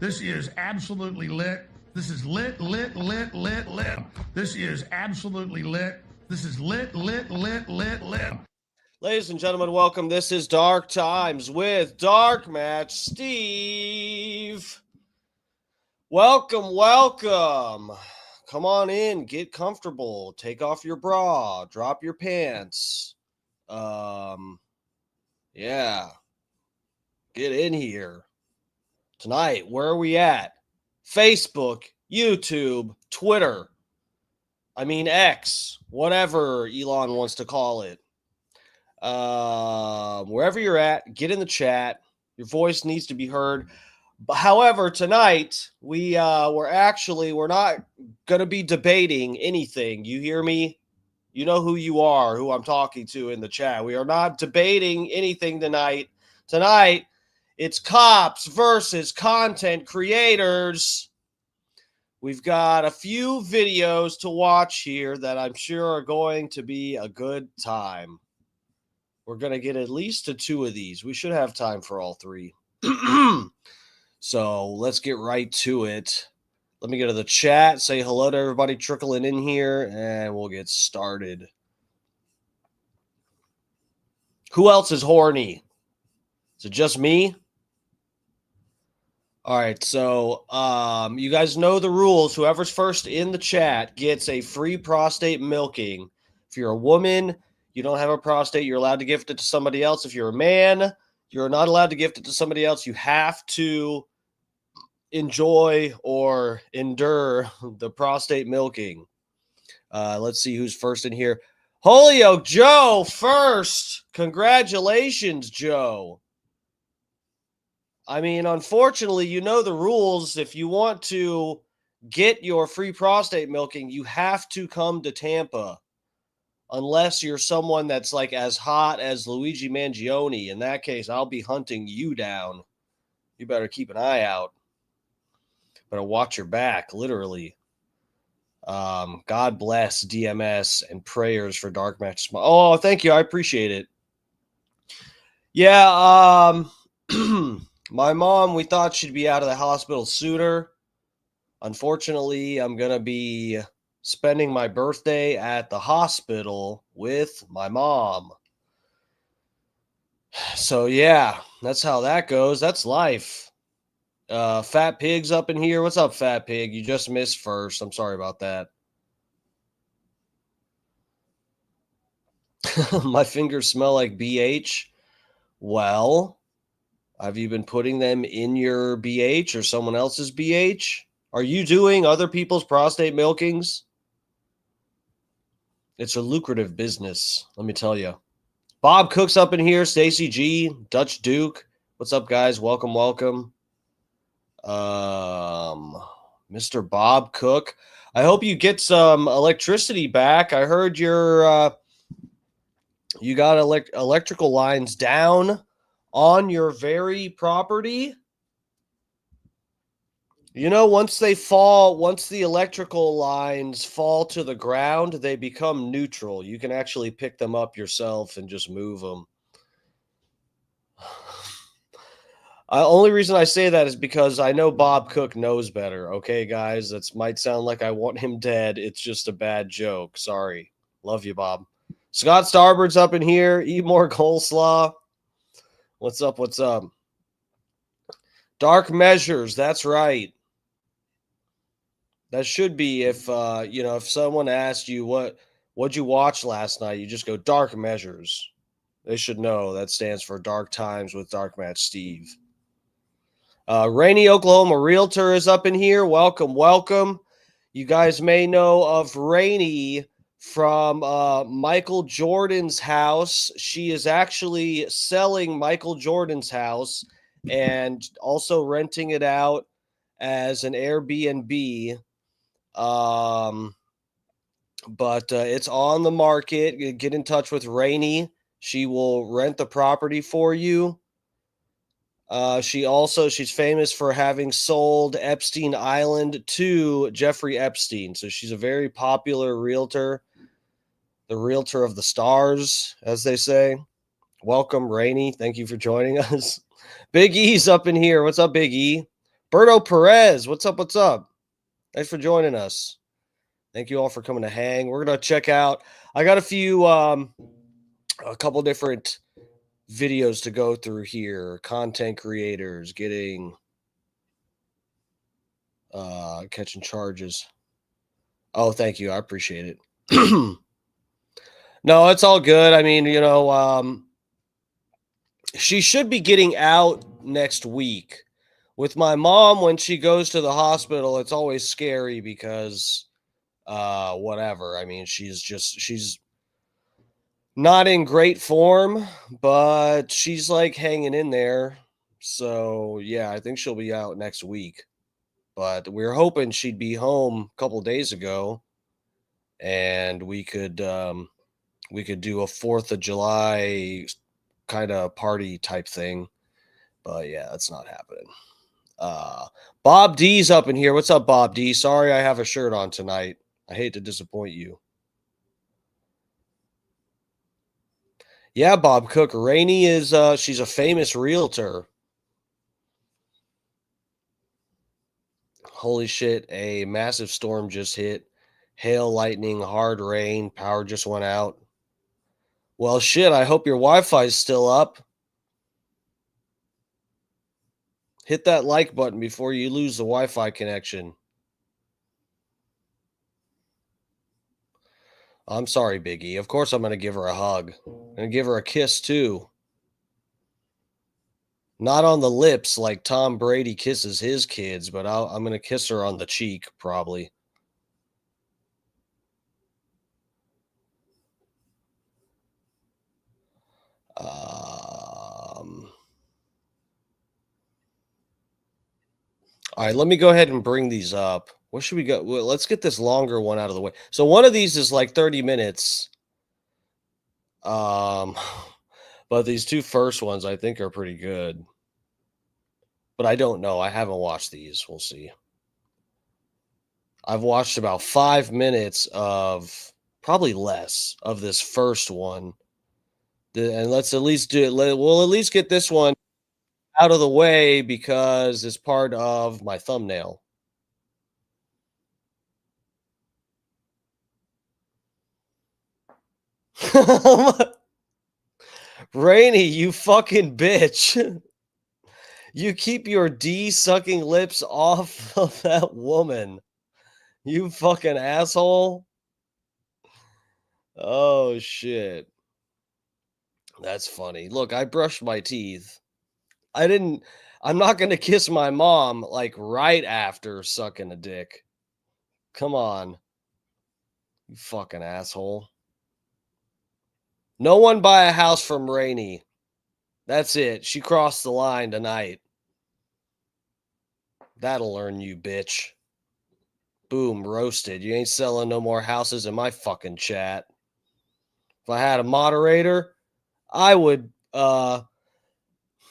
This is absolutely lit. This is lit, lit, lit, lit, lit. This is absolutely lit. This is lit, lit, lit, lit, lit. Ladies and gentlemen, welcome. This is Dark Times with Dark Match Steve. Welcome, welcome. Come on in, get comfortable, take off your bra, drop your pants. Yeah. Get in here. Tonight, where are we at? Facebook, YouTube, Twitter. I mean X, whatever Elon wants to call it. Wherever you're at, get in the chat. Your voice needs to be heard. However, tonight we're not going to be debating anything. You hear me? You know who you are, who I'm talking to in the chat. We are not debating anything tonight. Tonight, it's cops versus content creators. We've got a few videos to watch here that I'm sure are going to be a good time. We're going to get at least to two of these. We should have time for all three. So let's get right to it. Let me go to the chat, say hello to everybody trickling in here, and we'll get started. Who else is horny? Is it just me? All right, so you guys know the rules. Whoever's first in the chat gets a free prostate milking. If you're a woman, you don't have a prostate, you're allowed to gift it to somebody else. If you're a man, you're not allowed to gift it to somebody else. You have to enjoy or endure the prostate milking. Let's see who's first in here. Holyoke Joe first. Congratulations, Joe. I mean, unfortunately, you know the rules. If you want to get your free prostate milking, you have to come to Tampa. Unless you're someone that's like as hot as Luigi Mangione. In that case, I'll be hunting you down. You better keep an eye out. Better watch your back, literally. God bless DMS and prayers for Dark Match. Oh, thank you. I appreciate it. Yeah, my mom, we thought she'd be out of the hospital sooner. Unfortunately, I'm going to be spending my birthday at the hospital with my mom. So, yeah, that's how that goes. That's life. Fat Pig's up in here. What's up, Fat Pig? You just missed first. I'm sorry about that. My fingers smell like BH. Well, have you been putting them in your BH or someone else's BH? Are you doing other people's prostate milkings? It's a lucrative business, let me tell you. Bob Cook's up in here. Stacy G, Dutch Duke. What's up, guys? Welcome, welcome. Mr. Bob Cook. I hope you get some electricity back. I heard you got electrical lines down on your very property. You know, once the electrical lines fall to the ground, they become neutral. You can actually pick them up yourself and just move them. Only reason I say that is because I know Bob Cook knows better. Okay, guys, that might sound like I want him dead. It's just a bad joke. Sorry. Love you, Bob. Scott Starboard's up in here. Eat more coleslaw. What's up? What's up? Dark Measures. That's right. That should be if someone asked you what'd you watch last night, you just go Dark Measures. They should know that stands for Dark Times with Dark Match Steve. Rainy, Oklahoma Realtor is up in here. Welcome, welcome. You guys may know of Rainy from Michael Jordan's house. She is actually selling Michael Jordan's house and also renting it out as an Airbnb. But it's on the market. Get in touch with Rainy. She will rent the property for you. She's famous for having sold Epstein Island to Jeffrey Epstein. So she's a very popular realtor, the realtor of the stars, as they say. Welcome, Rainy. Thank you for joining us. Big E's up in here. What's up, Big E? Berto Perez, what's up? What's up? Thanks for joining us. Thank you all for coming to hang. We're gonna check out. I got a couple different videos to go through here. Content creators getting catching charges. Oh, thank you. I appreciate it. No, it's all good. I mean, she should be getting out next week. With my mom, when she goes to the hospital, it's always scary because whatever. I mean, she's not in great form, but she's like hanging in there. So yeah, I think she'll be out next week. But we were hoping she'd be home a couple days ago, and we could do a 4th of July kind of party type thing. But yeah, that's not happening. Bob D's up in here. What's up, Bob D? Sorry I have a shirt on tonight. I hate to disappoint you. Yeah, Bob Cook. Rainey is she's a famous realtor. Holy shit, a massive storm just hit. Hail, lightning, hard rain, power just went out. Well, shit, I hope your Wi-Fi is still up. Hit that like button before you lose the Wi-Fi connection. I'm sorry, Biggie. Of course I'm going to give her a hug. I'm going to give her a kiss, too. Not on the lips like Tom Brady kisses his kids, but I'm going to kiss her on the cheek, probably. All right, let me go ahead and bring these up. Where should we go? Well, let's get this longer one out of the way. So one of these is like 30 minutes. But these two first ones I think are pretty good. But I don't know. I haven't watched these. We'll see. I've watched about 5 minutes of, probably less, of this first one. And let's at least do it. We'll at least get this one out of the way because it's part of my thumbnail. Rainey, you fucking bitch. You keep your D-sucking lips off of that woman. You fucking asshole. Oh, shit. That's funny. Look, I brushed my teeth. I'm not going to kiss my mom like right after sucking a dick. Come on. You fucking asshole. No one buy a house from Rainey. That's it. She crossed the line tonight. That'll learn you, bitch. Boom, roasted. You ain't selling no more houses in my fucking chat. If I had a moderator, I would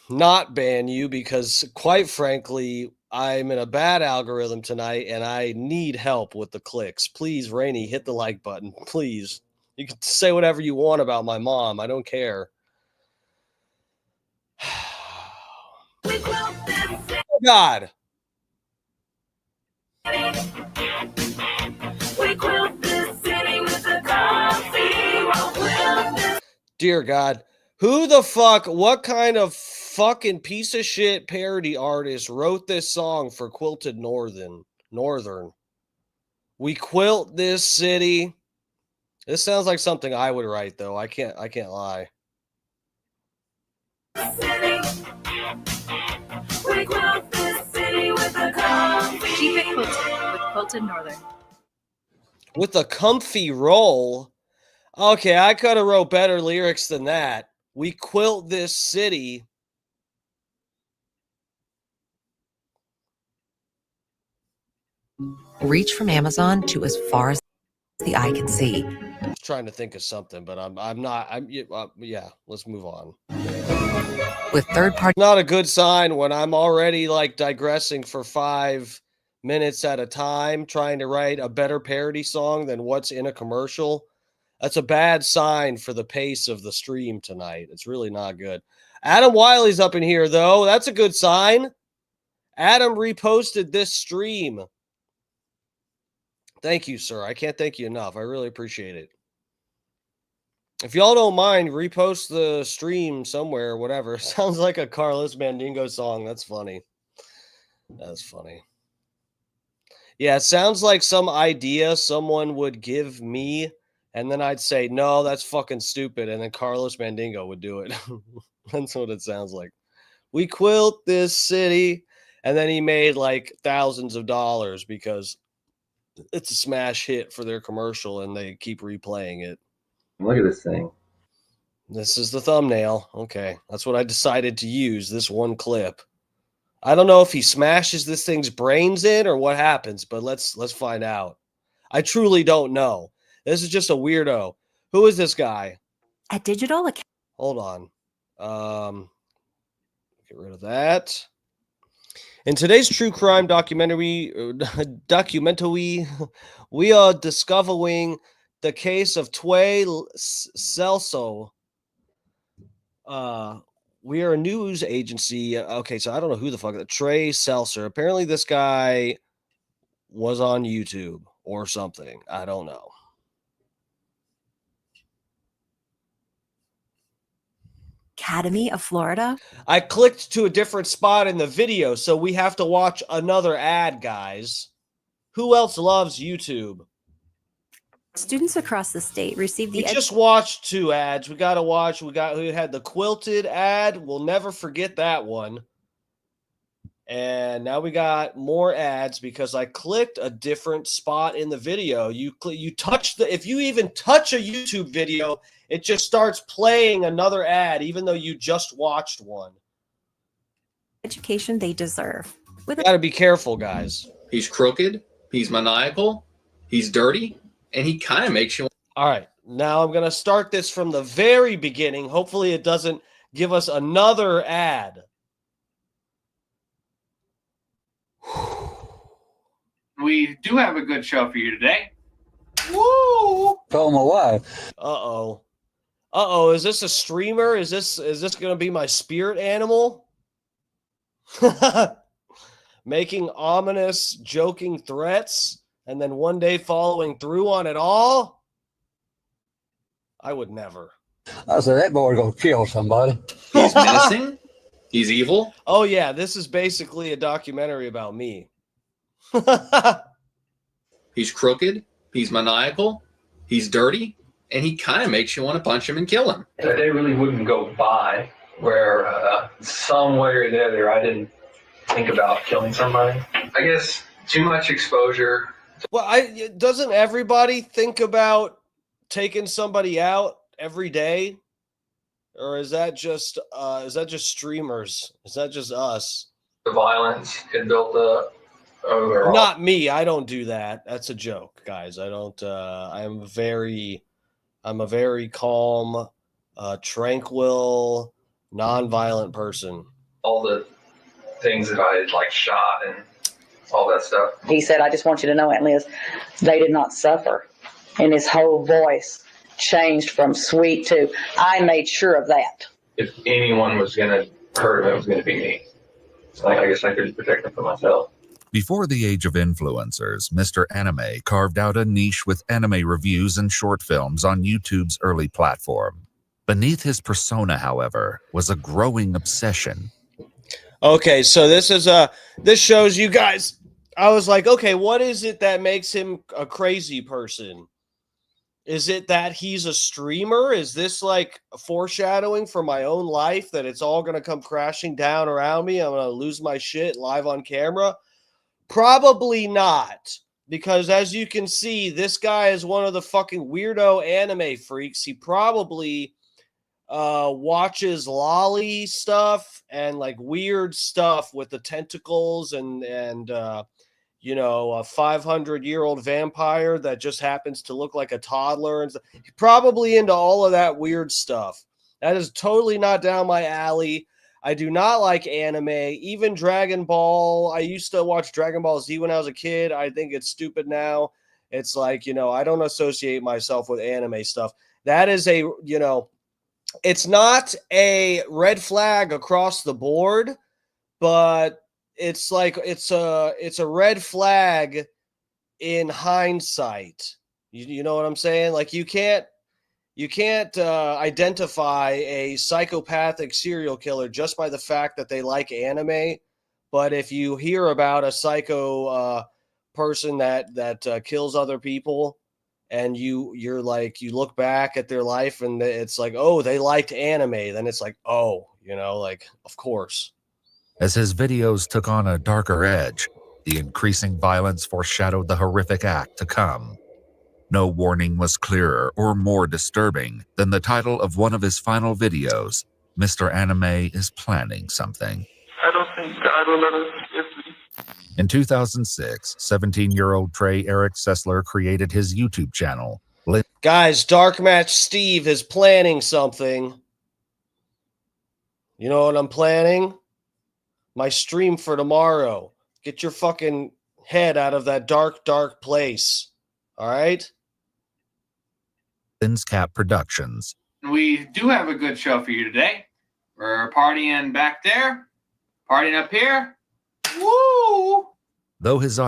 not ban you because, quite frankly, I'm in a bad algorithm tonight and I need help with the clicks. Please, Rainey, hit the like button. Please. You can say whatever you want about my mom. I don't care. Oh, God. Dear God. Who the fuck, what kind of fucking piece of shit parody artist wrote this song for Quilted Northern? We quilt this city. This sounds like something I would write, though. I can't lie. We quilt this city with a comfy. Keep it quilted with Quilted Northern. With a comfy roll. Okay, I could have wrote better lyrics than that. We quilt this city. Reach from Amazon to as far as the eye can see. I was trying to think of something, but I'm not. Yeah, let's move on. With third-party, not a good sign when I'm already like digressing for 5 minutes at a time, trying to write a better parody song than what's in a commercial. That's a bad sign for the pace of the stream tonight. It's really not good. Adam Wiley's up in here, though. That's a good sign. Adam reposted this stream. Thank you, sir. I can't thank you enough. I really appreciate it. If y'all don't mind, repost the stream somewhere, whatever. Sounds like a Carlos Mandingo song. That's funny. That's funny. Yeah, it sounds like some idea someone would give me, and then I'd say, no, that's fucking stupid. And then Carlos Mandingo would do it. That's what it sounds like. We quilt this city. And then he made like thousands of dollars because it's a smash hit for their commercial and they keep replaying it. Look at this thing. This is the thumbnail. Okay. That's what I decided to use, this one clip. I don't know if he smashes this thing's brains in or what happens, but let's find out. I truly don't know. This is just a weirdo. Who is this guy? At Digital. Hold on. Get rid of that. In today's true crime documentary, we are discovering the case of Tway Celso. We are a news agency. Okay, so I don't know who the fuck Trey Seltzer. Apparently, this guy was on YouTube or something. I don't know. Academy of Florida. I clicked to a different spot in the video, so we have to watch another ad, guys. Who else loves YouTube? Students across the state receive the. We just watched 2 ads. We got to watch. We had the quilted ad. We'll never forget that one. And now we got more ads because I clicked a different spot in the video. You touch if you even touch a YouTube video, it just starts playing another ad, even though you just watched one. Education they deserve. Got to be careful, guys. He's crooked. He's maniacal. He's dirty. And he kind of makes you. All right. Now I'm going to start this from the very beginning. Hopefully it doesn't give us another ad. We do have a good show for you today. Woo! Told my wife. Uh-oh. Uh-oh. Is this a streamer? Is this going to be my spirit animal? Making ominous, joking threats and then one day following through on it all? I would never. I said, that boy's going to kill somebody. He's menacing. He's evil. Oh, yeah. This is basically a documentary about me. He's crooked. He's maniacal. He's dirty. And he kind of makes you want to punch him and kill him. A day really wouldn't go by where some way or the other I didn't think about killing somebody. I guess too much exposure. Well, doesn't everybody think about taking somebody out every day? Or is that just streamers? Is that just us? The violence had built up overall. Not me. I don't do that. That's a joke, guys. I don't. I'm a very calm, tranquil, non-violent person. All the things that I had shot and all that stuff. He said, I just want you to know, Aunt Liz, they did not suffer. And his whole voice changed from sweet to, I made sure of that. If anyone was going to hurt him, it was going to be me. So I guess I couldn't protect him for myself. Before the age of influencers, Mr. Anime carved out a niche with anime reviews and short films on YouTube's early platform. Beneath his persona, however, was a growing obsession. Okay, so this shows you guys. I was like, okay, what is it that makes him a crazy person? Is it that he's a streamer? Is this like foreshadowing for my own life that it's all going to come crashing down around me? I'm going to lose my shit live on camera? Probably not, because as you can see, this guy is one of the fucking weirdo anime freaks. He probably watches lolly stuff and like weird stuff with the tentacles and a 500-year-old vampire that just happens to look like a toddler, and he's probably into all of that weird stuff. That is totally not down my alley. I do not like anime, even Dragon Ball. I used to watch Dragon Ball Z when I was a kid. I think it's stupid now. It's like, I don't associate myself with anime stuff. That is it's not a red flag across the board, but it's like it's a red flag in hindsight. You know what I'm saying? Like you can't identify a psychopathic serial killer just by the fact that they like anime. But if you hear about a psycho person that kills other people, and you're like, you look back at their life and it's like, oh, they liked anime, then it's like, oh, like, of course. As his videos took on a darker edge, the increasing violence foreshadowed the horrific act to come. No warning was clearer or more disturbing than the title of one of his final videos, Mr. Anime is planning something. I don't know. In 2006, 17-year-old Trey Eric Sessler created his YouTube channel. Guys, Dark Match Steve is planning something. You know what I'm planning? My stream for tomorrow. Get your fucking head out of that dark, dark place. All right? Cap Productions. We do have a good show for you today. We're partying back there, partying up here. Woo! Though his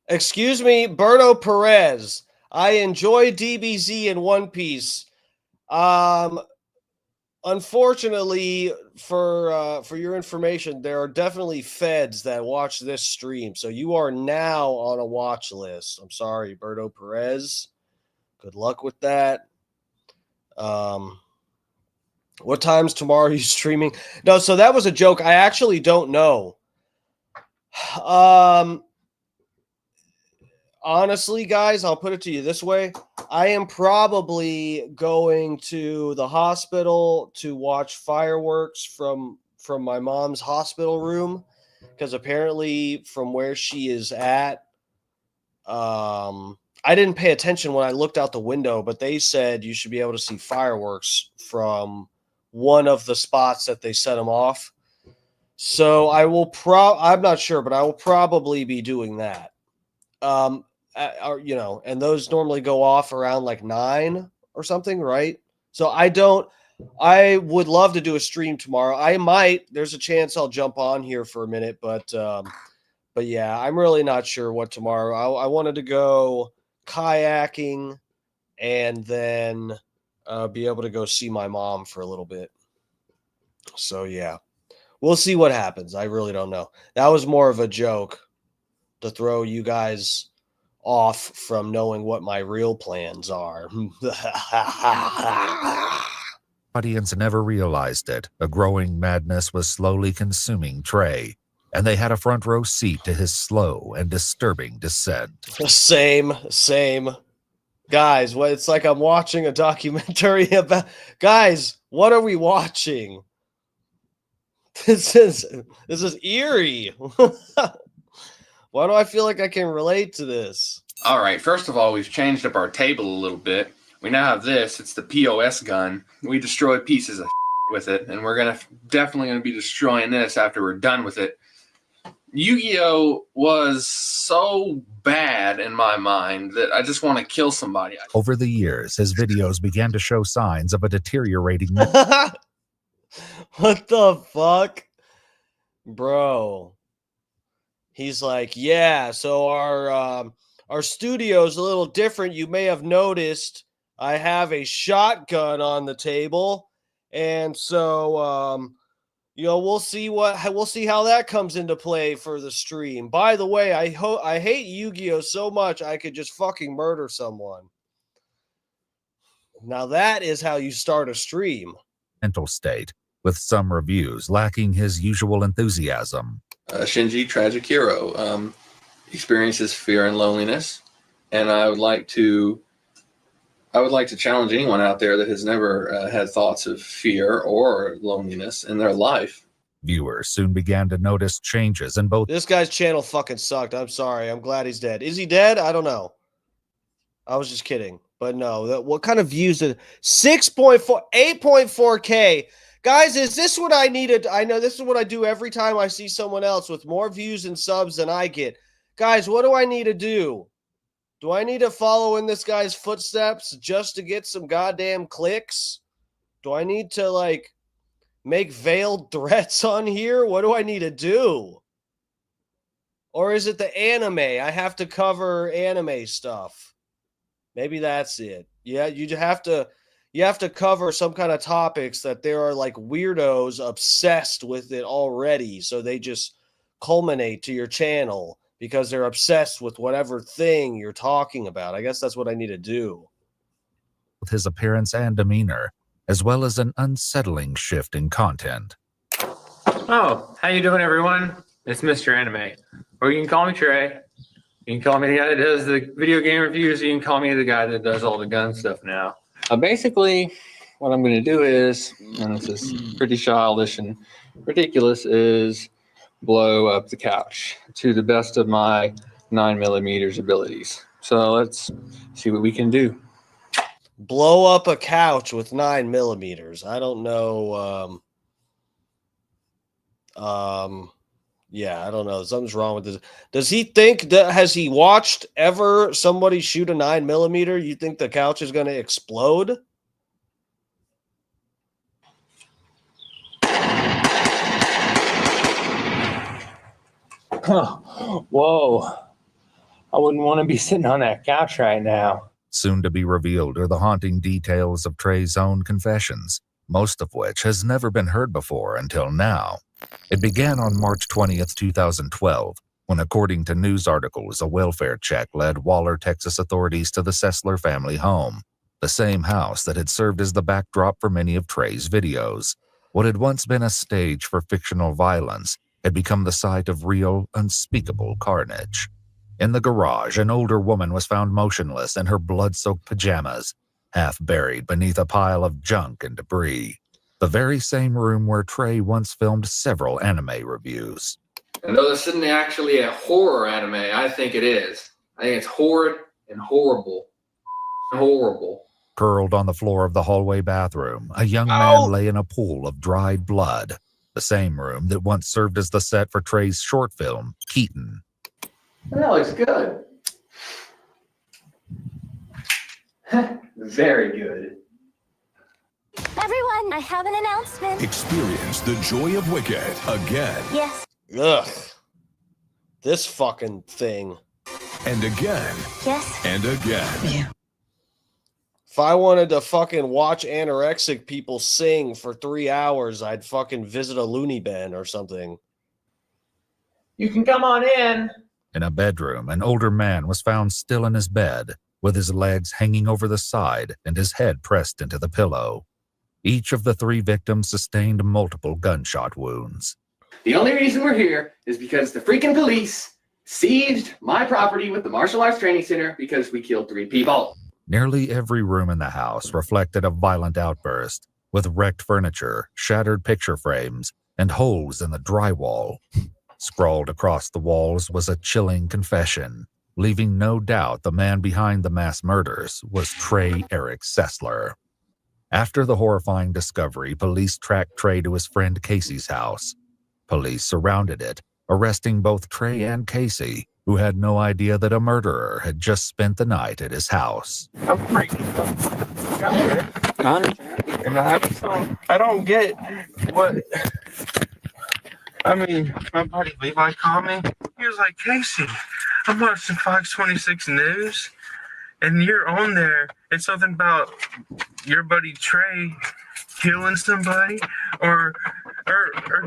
Excuse me, Berto Perez. I enjoy DBZ in One Piece. Unfortunately, for your information, there are definitely feds that watch this stream, so you are now on a watch list. I'm sorry, Berto Perez. Good luck with that. What time's tomorrow are you streaming? No, so that was a joke. I actually don't know. Honestly, guys, I'll put it to you this way. I am probably going to the hospital to watch fireworks from my mom's hospital room, because apparently from where she is at, I didn't pay attention when I looked out the window, but they said you should be able to see fireworks from one of the spots that they set them off. So I will I'm not sure, but I will probably be doing that. And those normally go off around like 9 or something, right? So I would love to do a stream tomorrow. There's a chance I'll jump on here for a minute, but yeah, I'm really not sure what tomorrow. I wanted to go kayaking and then be able to go see my mom for a little bit. So yeah, we'll see what happens. I really don't know. That was more of a joke to throw you guys off from knowing what my real plans are. Audience never realized it. A growing madness was slowly consuming Trey, and they had a front row seat to his slow and disturbing descent. Same. Guys, it's like I'm watching a documentary about... Guys, what are we watching? This is eerie. Why do I feel like I can relate to this? All right. First of all, we've changed up our table a little bit. We now have this. It's the POS gun. We destroy pieces of with it, and we're definitely gonna be destroying this after we're done with it. Yu-Gi-Oh was so bad in my mind that I just want to kill somebody. Over the years, his videos began to show signs of a deteriorating. What the fuck? Bro. He's like, yeah, so our studio's a little different. You may have noticed I have a shotgun on the table. And so we'll see how that comes into play for the stream. By the way, I hate Yu-Gi-Oh so much I could just fucking murder someone. Now that is how you start a stream. Mental state, with some reviews lacking his usual enthusiasm. Shinji, tragic hero, experiences fear and loneliness, and I would like to challenge anyone out there that has never had thoughts of fear or loneliness in their life. Viewers soon began to notice changes in both. This guy's channel fucking sucked. I'm sorry. I'm glad he's dead. Is he dead? I don't know. I was just kidding. But no, what kind of views did 6.4, 8.4K? Guys, is this what I needed? I know this is what I do every time I see someone else with more views and subs than I get. Guys, what do I need to do? Do I need to follow in this guy's footsteps just to get some goddamn clicks? Do I need to, like, make veiled threats on here? What do I need to do? Or is it the anime? I have to cover anime stuff. Maybe that's it. Yeah, you have to cover some kind of topics that there are like weirdos obsessed with it already, so they just culminate to your channel because they're obsessed with whatever thing you're talking about. I guess that's what I need to do. With his appearance and demeanor, as well as an unsettling shift in content. Oh, how you doing, everyone? It's Mr. Anime. Or you can call me Trey. You can call me the guy that does the video game reviews. You can call me the guy that does all the gun stuff now. Basically, what I'm going to do is, and this is pretty childish and ridiculous, is blow up the couch to the best of my 9mm abilities. So let's see what we can do. Blow up a couch with 9mm. I don't know. Yeah, I don't know. Something's wrong with this. Does he think that, has he watched ever somebody shoot a 9mm? You think the couch is going to explode? Whoa. I wouldn't want to be sitting on that couch right now. Soon to be revealed are the haunting details of Trey's own confessions, most of which has never been heard before until now. It began on March 20th, 2012, when, according to news articles, a welfare check led Waller, Texas authorities to the Sessler family home, the same house that had served as the backdrop for many of Trey's videos. What had once been a stage for fictional violence had become the site of real, unspeakable carnage. In the garage, an older woman was found motionless in her blood-soaked pajamas, half buried beneath a pile of junk and debris. The very same room where Trey once filmed several anime reviews. And though this isn't actually a horror anime, I think it is. I think it's horrid and horrible. Horrible. Curled on the floor of the hallway bathroom, a young man lay in a pool of dried blood. The same room that once served as the set for Trey's short film, Keaton. That looks good. Very good. Everyone, I have an announcement. Experience the joy of Wicked again. Yes. Ugh. This fucking thing. And again. Yes. And again. Yeah. If I wanted to fucking watch anorexic people sing for 3 hours, I'd fucking visit a loony bin or something. You can come on in. In a bedroom, an older man was found still in his bed, with his legs hanging over the side and his head pressed into the pillow. Each of the 3 victims sustained multiple gunshot wounds. The only reason we're here is because the freaking police seized my property with the martial arts training center because we killed 3 people. Nearly every room in the house reflected a violent outburst, with wrecked furniture, shattered picture frames, and holes in the drywall. Scrawled across the walls was a chilling confession, leaving no doubt the man behind the mass murders was Trey Eric Sessler. After the horrifying discovery, police tracked Trey to his friend Casey's house. Police surrounded it, arresting both Trey and Casey, who had no idea that a murderer had just spent the night at his house. I'm freaking. And I don't get what. I mean, my buddy Levi called me. He was like, Casey, I'm watching Fox 26 News, and you're on there. It's something about your buddy Trey killing somebody or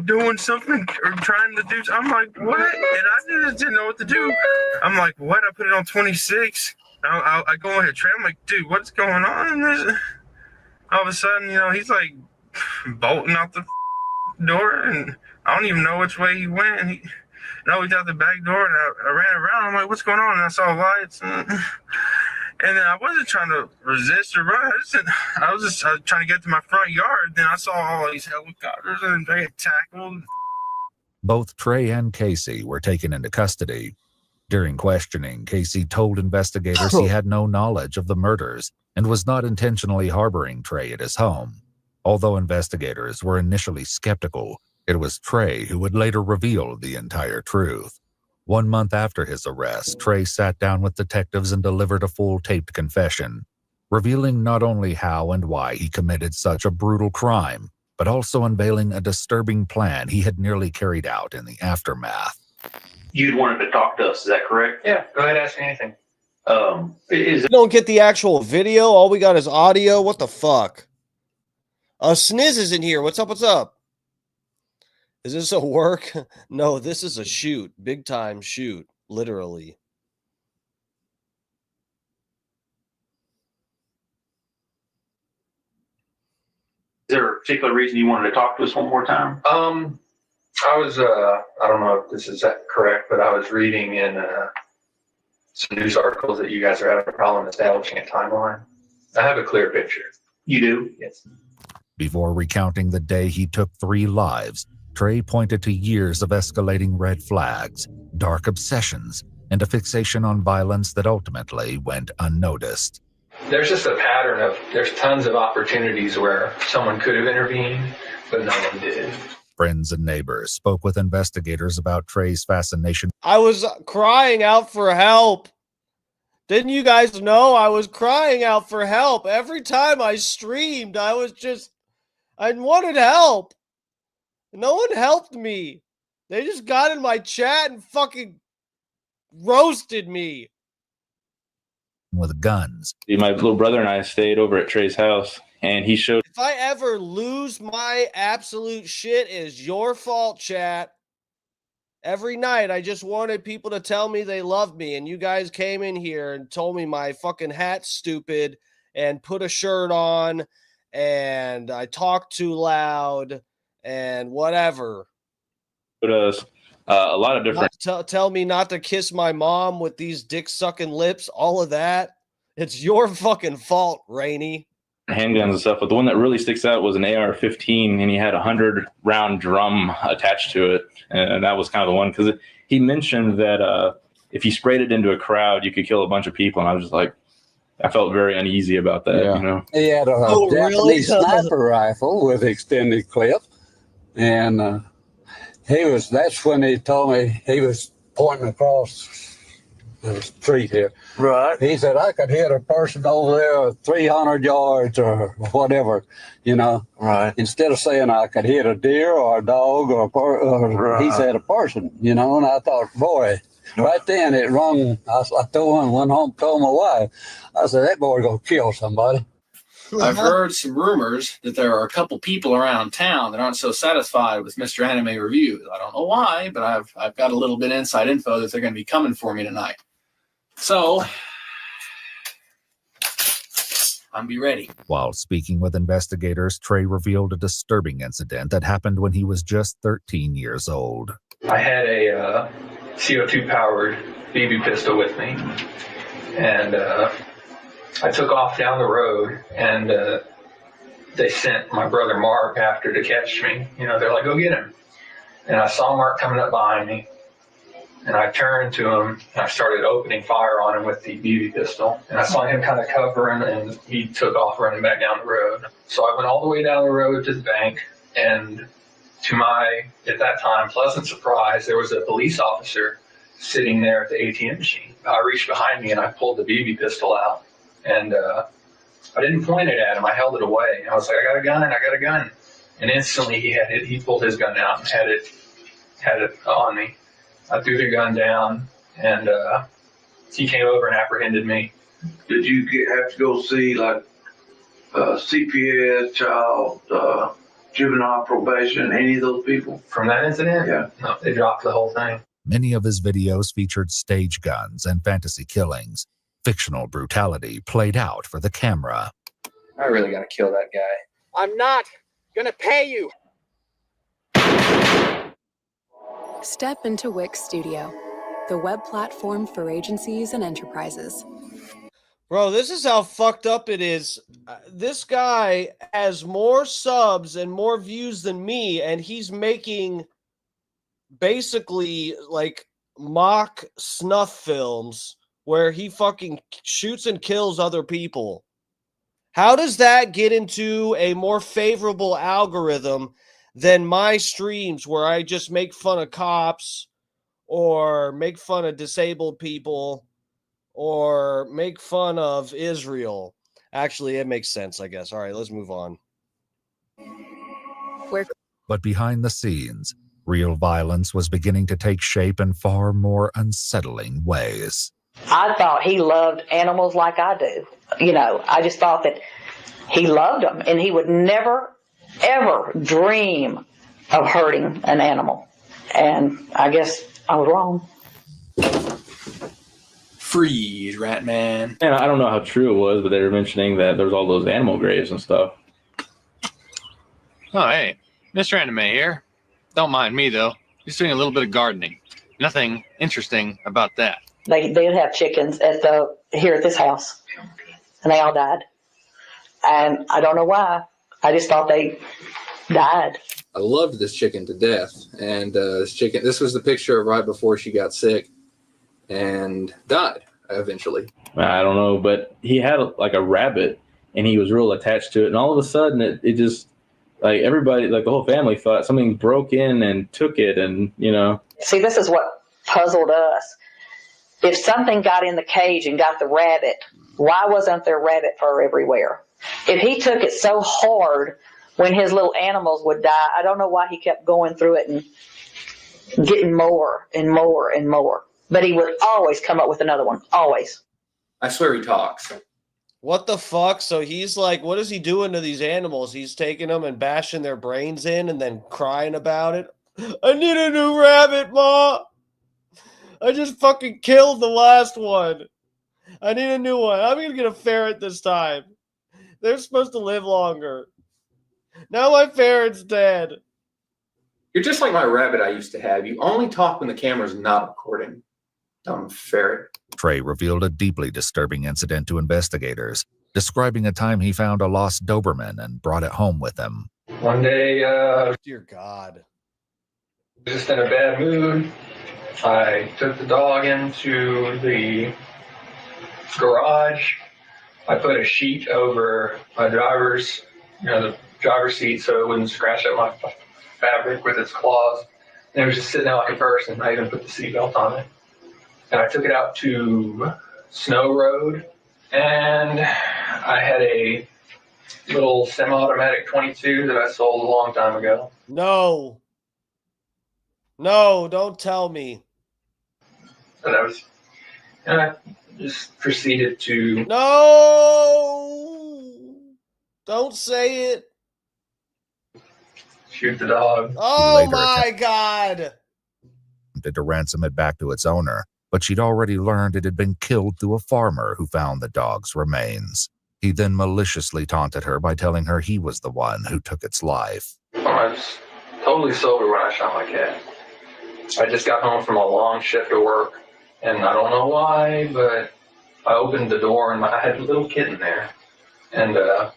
doing something or trying to do. I'm like, what? And I just didn't know what to do. I'm like, what? I put it on 26. I go on here, Trey. I'm like, dude, what's going on? All of a sudden, he's like bolting out the door, and I don't even know which way he went. He he's out the back door, and I ran around. I'm like, what's going on? And I saw lights. And then I wasn't trying to resist or run. I was just trying to get to my front yard. Then I saw all these helicopters, and they got tackled. Both Trey and Casey were taken into custody. During questioning, Casey told investigators he had no knowledge of the murders and was not intentionally harboring Trey at his home. Although investigators were initially skeptical, it was Trey who would later reveal the entire truth. 1 month after his arrest, Trey sat down with detectives and delivered a full taped confession, revealing not only how and why he committed such a brutal crime, but also unveiling a disturbing plan he had nearly carried out in the aftermath. You'd wanted to talk to us, is that correct? Yeah, go ahead, ask me anything. We don't get the actual video. All we got is audio. What the fuck? Sniz is in here. What's up? What's up? Is this a work? No, this is a shoot. Big time shoot. Literally. Is there a particular reason you wanted to talk to us one more time? I was, I don't know if this is correct, but I was reading in some news articles that you guys are having a problem establishing a timeline. I have a clear picture. You do? Yes. Before recounting the day he took 3 lives, Trey pointed to years of escalating red flags, dark obsessions, and a fixation on violence that ultimately went unnoticed. There's just a pattern of, there's tons of opportunities where someone could have intervened, but no one did. Friends and neighbors spoke with investigators about Trey's fascination. I was crying out for help. Didn't you guys know I was crying out for help? Every time I streamed, I wanted help. No one helped me. They just got in my chat and fucking roasted me. With guns. My little brother and I stayed over at Trey's house, and he showed. If I ever lose my absolute shit, it is your fault, chat. Every night, I just wanted people to tell me they love me, and you guys came in here and told me my fucking hat's stupid and put a shirt on, and I talked too loud, and whatever. But a lot of different. Tell me not to kiss my mom with these dick-sucking lips, all of that. It's your fucking fault, Rainey. Handguns and stuff, but the one that really sticks out was an AR-15, and he had a 100-round drum attached to it, and that was kind of the one, because he mentioned that if you sprayed it into a crowd, you could kill a bunch of people, and I was just like, I felt very uneasy about that. Yeah. You know, He had a Japanese sniper rifle with extended clip, and that's when he told me, he was pointing across the street here. Right. He said, I could hit a person over there 300 yards or whatever, you know. Right. Instead of saying I could hit a deer or a dog or he said a person, you know. And I thought, boy, right then it rung. I went home, told my wife. I said, that boy going to kill somebody. I've heard some rumors that there are a couple people around town that aren't so satisfied with Mr. Anime Reviews. I don't know why, but I've got a little bit of inside info that they're going to be coming for me tonight. So, I'm be ready. While speaking with investigators, Trey revealed a disturbing incident that happened when he was just 13 years old. I had a CO2-powered BB pistol with me, and I took off down the road, and they sent my brother Mark after to catch me. You know, they're like, go get him. And I saw Mark coming up behind me, and I turned to him, and I started opening fire on him with the BB pistol. And I saw him kind of covering, and he took off running back down the road. So I went all the way down the road to the bank, and to my, at that time, pleasant surprise, there was a police officer sitting there at the ATM machine. I reached behind me, and I pulled the BB pistol out. And I didn't point it at him. I held it away. I was like, I got a gun. And instantly he pulled his gun out and had it on me. I threw the gun down, and he came over and apprehended me. Did you have to go see like CPS, child, juvenile probation, any of those people? From that incident? Yeah. No, they dropped the whole thing. Many of his videos featured stage guns and fantasy killings. Fictional brutality played out for the camera. I really got to kill that guy. I'm not going to pay you. Step into Wix Studio, the web platform for agencies and enterprises. Bro, this is how fucked up it is. This guy has more subs and more views than me, and he's making basically like mock snuff films where he fucking shoots and kills other people. How does that get into a more favorable algorithm than my streams where I just make fun of cops or make fun of disabled people or make fun of Israel? Actually, it makes sense, I guess. All right, let's move on. But behind the scenes, Real violence was beginning to take shape in far more unsettling ways. I thought he loved animals like I do. You know, I just thought that he loved them and he would never, ever dream of hurting an animal. And I guess I was wrong. Freeze, Rat Man. And I don't know how true it was, but they were mentioning that there was all those animal graves and stuff. Oh, hey, Mr. Anime here. Don't mind me, though. Just doing a little bit of gardening. Nothing interesting about that. They did have chickens here at this house, and they all died. And I don't know why. I just thought they died. I loved this chicken to death. And this was the picture of right before she got sick and died eventually. I don't know, but he had like a rabbit and he was real attached to it. And all of a sudden it just, like everybody, like the whole family thought something broke in and took it. And, you know. See, this is what puzzled us. If something got in the cage and got the rabbit, why wasn't there rabbit fur everywhere? If he took it so hard when his little animals would die, I don't know why he kept going through it and getting more and more and more. But he would always come up with another one. Always. I swear he talks. What the fuck? So he's like, what is he doing to these animals? He's taking them and bashing their brains in and then crying about it. I need a new rabbit, Ma. I just fucking killed the last one. I need a new one. I'm going to get a ferret this time. They're supposed to live longer. Now my ferret's dead. You're just like my rabbit I used to have. You only talk when the camera's not recording. Dumb ferret. Trey revealed a deeply disturbing incident to investigators, describing a time he found a lost Doberman and brought it home with him. One day, dear God, just in a bad mood, I took the dog into the garage. I put a sheet over my the driver's seat so it wouldn't scratch up my fabric with its claws. And it was just sitting there like a person. I even put the seatbelt on it. And I took it out to Snow Road, and I had a little semi-automatic 22 that I sold a long time ago. No, don't tell me. And I just proceeded to... No! Don't say it. Shoot the dog. Oh my God! To ransom it back to its owner, but she'd already learned it had been killed through a farmer who found the dog's remains. He then maliciously taunted her by telling her he was the one who took its life. I was totally sober when I shot my cat. I just got home from a long shift of work, and I don't know why, but I opened the door and I had a little kitten there. And I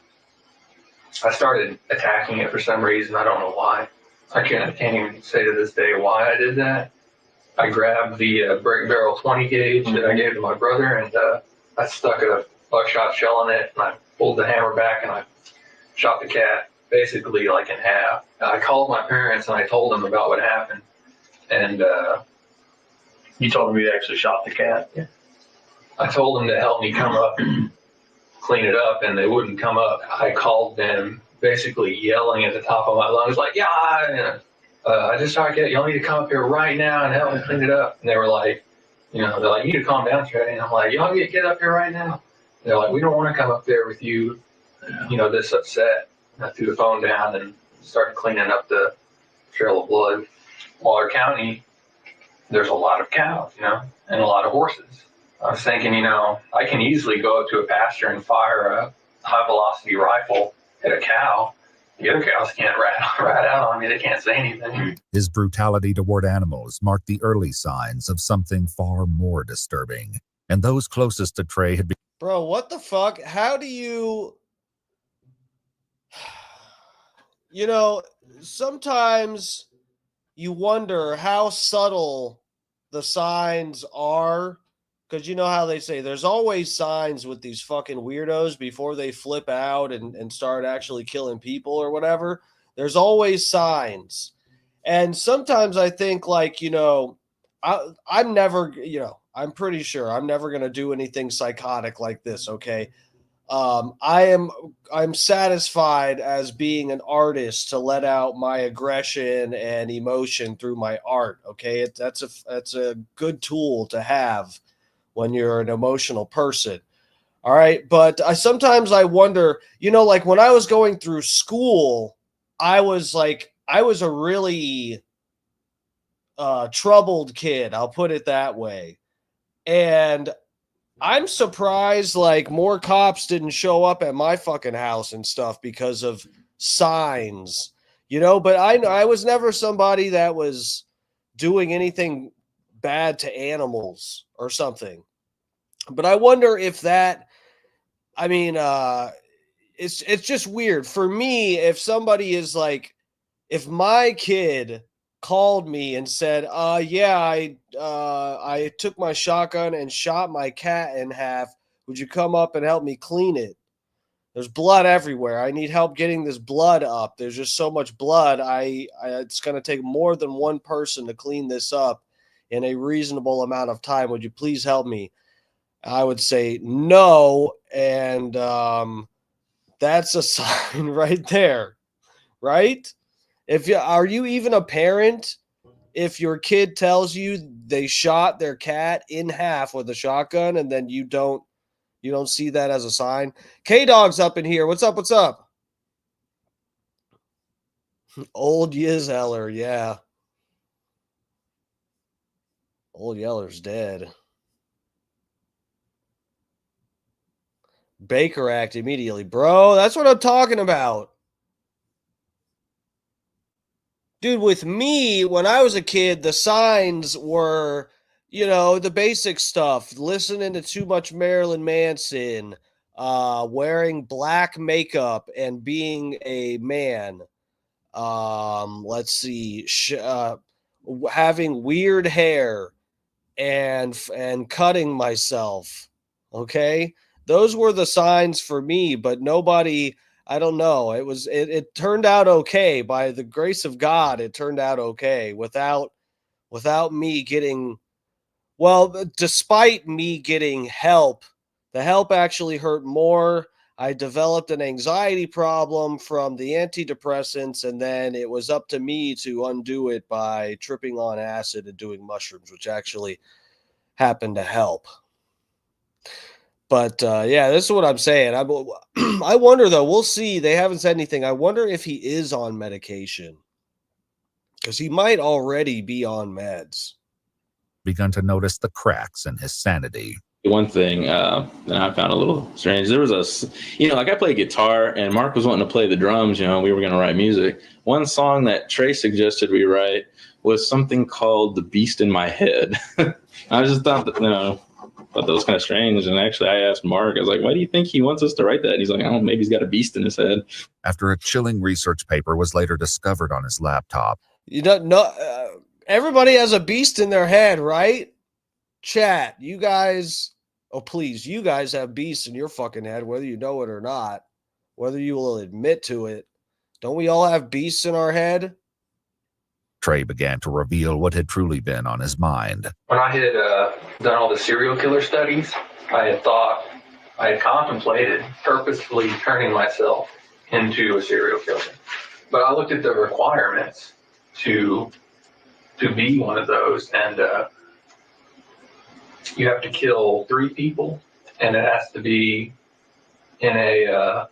started attacking it for some reason. I don't know why. I can't even say to this day why I did that. I grabbed the brick barrel 20 gauge that I gave to my brother, and I stuck a buckshot shell in it, and I pulled the hammer back, and I shot the cat basically like in half. I called my parents, and I told them about what happened. And you told them you actually shot the cat? Yeah. I told them to help me come up and clean it up, and they wouldn't come up. I called them basically yelling at the top of my lungs, like, yeah, I just shot a cat. Y'all need to come up here right now and help me clean it up. And they were like, they're like, you need to calm down, Trey. And I'm like, y'all get up here right now. And they're like, we don't want to come up there with you, this upset. And I threw the phone down and started cleaning up the trail of blood. Waller County, there's a lot of cows, and a lot of horses. I was thinking, I can easily go up to a pasture and fire a high velocity rifle at a cow. The other cows can't rat out on me. They can't say anything. His brutality toward animals marked the early signs of something far more disturbing. And those closest to Trey had been... Bro, what the fuck? How do you... sometimes you wonder how subtle the signs are. Because you know how they say there's always signs with these fucking weirdos before they flip out and start actually killing people or whatever. There's always signs. And sometimes I think I'm never, I'm pretty sure I'm never going to do anything psychotic like this, okay? I'm satisfied as being an artist to let out my aggression and emotion through my art. Okay, that's a good tool to have when you're an emotional person. All right, but sometimes I wonder, like when I was going through school, I was a really troubled kid. I'll put it that way. And I'm surprised like more cops didn't show up at my fucking house and stuff because of signs, but I was never somebody that was doing anything bad to animals or something. But I wonder if that, it's just weird for me. If somebody is like, if my kid called me and said, I took my shotgun and shot my cat in half. Would you come up and help me clean it? There's blood everywhere. I need help getting this blood up. There's just so much blood. It's going to take more than one person to clean this up in a reasonable amount of time. Would you please help me? I would say no. And that's a sign right there, right? Are you even a parent if your kid tells you they shot their cat in half with a shotgun and then you don't see that as a sign? K-Dog's up in here. What's up? What's up? Old Yeller, yeah. Old Yeller's dead. Baker Act immediately. Bro, that's what I'm talking about. Dude, with me, when I was a kid, the signs were, the basic stuff. Listening to too much Marilyn Manson, wearing black makeup and being a man. Let's see, having weird hair and cutting myself. Okay? Those were the signs for me, but nobody... I don't know. It turned out okay. By the grace of God, it turned out okay without me getting, despite me getting help. The help actually hurt more. I developed an anxiety problem from the antidepressants, and then it was up to me to undo it by tripping on acid and doing mushrooms, which actually happened to help. But this is what I'm saying. I wonder, though. We'll see. They haven't said anything. I wonder if he is on medication, because he might already be on meds. Begun to notice the cracks in his sanity. One thing that I found a little strange, there was I play guitar and Mark was wanting to play the drums, we were going to write music. One song that Trey suggested we write was something called The Beast in My Head. I just thought that, thought that was kind of strange. And actually, I asked Mark, I was like, why do you think he wants us to write that? And he's like, I don't know, maybe he's got a beast in his head. After a chilling research paper was later discovered on his laptop. Everybody has a beast in their head, right? Chat, you guys, please, you guys have beasts in your fucking head, whether you know it or not, whether you will admit to it. Don't we all have beasts in our head? Trey began to reveal what had truly been on his mind. When I had done all the serial killer studies, I had contemplated purposefully turning myself into a serial killer. But I looked at the requirements to be one of those, and you have to kill 3 people, and it has to be there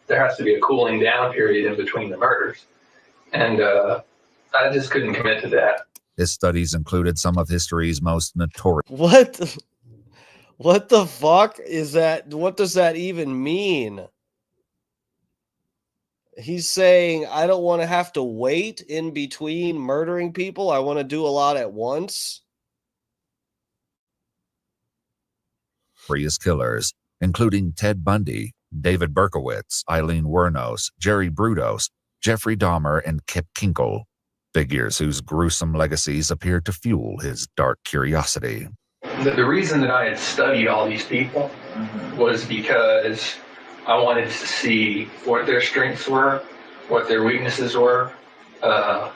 has to be a cooling down period in between the murders. And I just couldn't commit to that. His studies included some of history's most notorious. What the fuck is that? What does that even mean? He's saying, I don't want to have to wait in between murdering people. I want to do a lot at once. Killers, including Ted Bundy, David Berkowitz, Eileen Wuornos, Jerry Brudos, Jeffrey Dahmer, and Kip Kinkel. Figures whose gruesome legacies appeared to fuel his dark curiosity. The reason that I had studied all these people was because I wanted to see what their strengths were, what their weaknesses were, the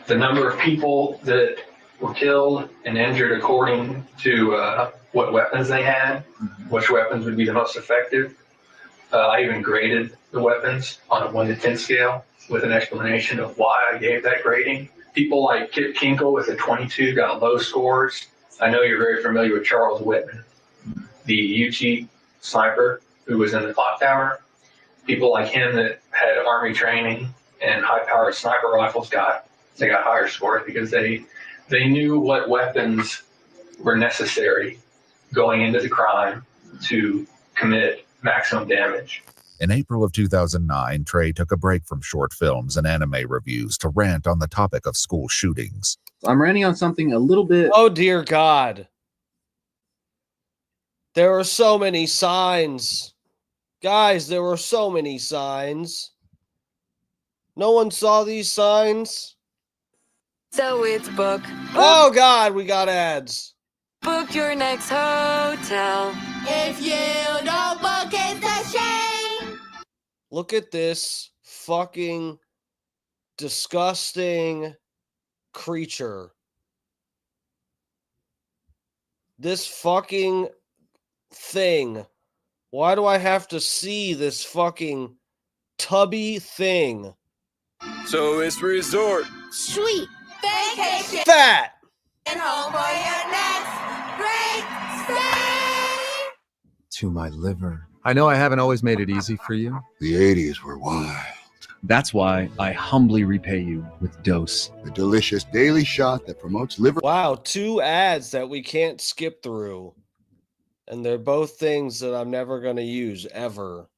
number of people that were killed and injured according to what weapons they had, which weapons would be the most effective. I even graded the weapons on a 1 to 10 scale with an explanation of why I gave that grading. People like Kip Kinkle with a 22 got low scores. I know you're very familiar with Charles Whitman, the U-Chief sniper who was in the clock tower. People like him that had Army training and high-powered sniper rifles got higher scores because they knew what weapons were necessary going into the crime to commit maximum damage. In April of 2009, Trey took a break from short films and anime reviews to rant on the topic of school shootings. I'm ranting on something a little bit. Oh, dear God. There are so many signs. Guys, there were so many signs. No one saw these signs? So it's book. Oh, God, we got ads. Book your next hotel. If you don't book, it's a shame. Look at this fucking disgusting creature. This fucking thing. Why do I have to see this fucking tubby thing? So it's resort. Sweet. Vacation. Fat. And home for your next great stay. To my liver. I know I haven't always made it easy for you. The 80s were wild. That's why I humbly repay you with Dose. The delicious daily shot that promotes liver. Wow, 2 ads that we can't skip through. And they're both things that I'm never going to use ever.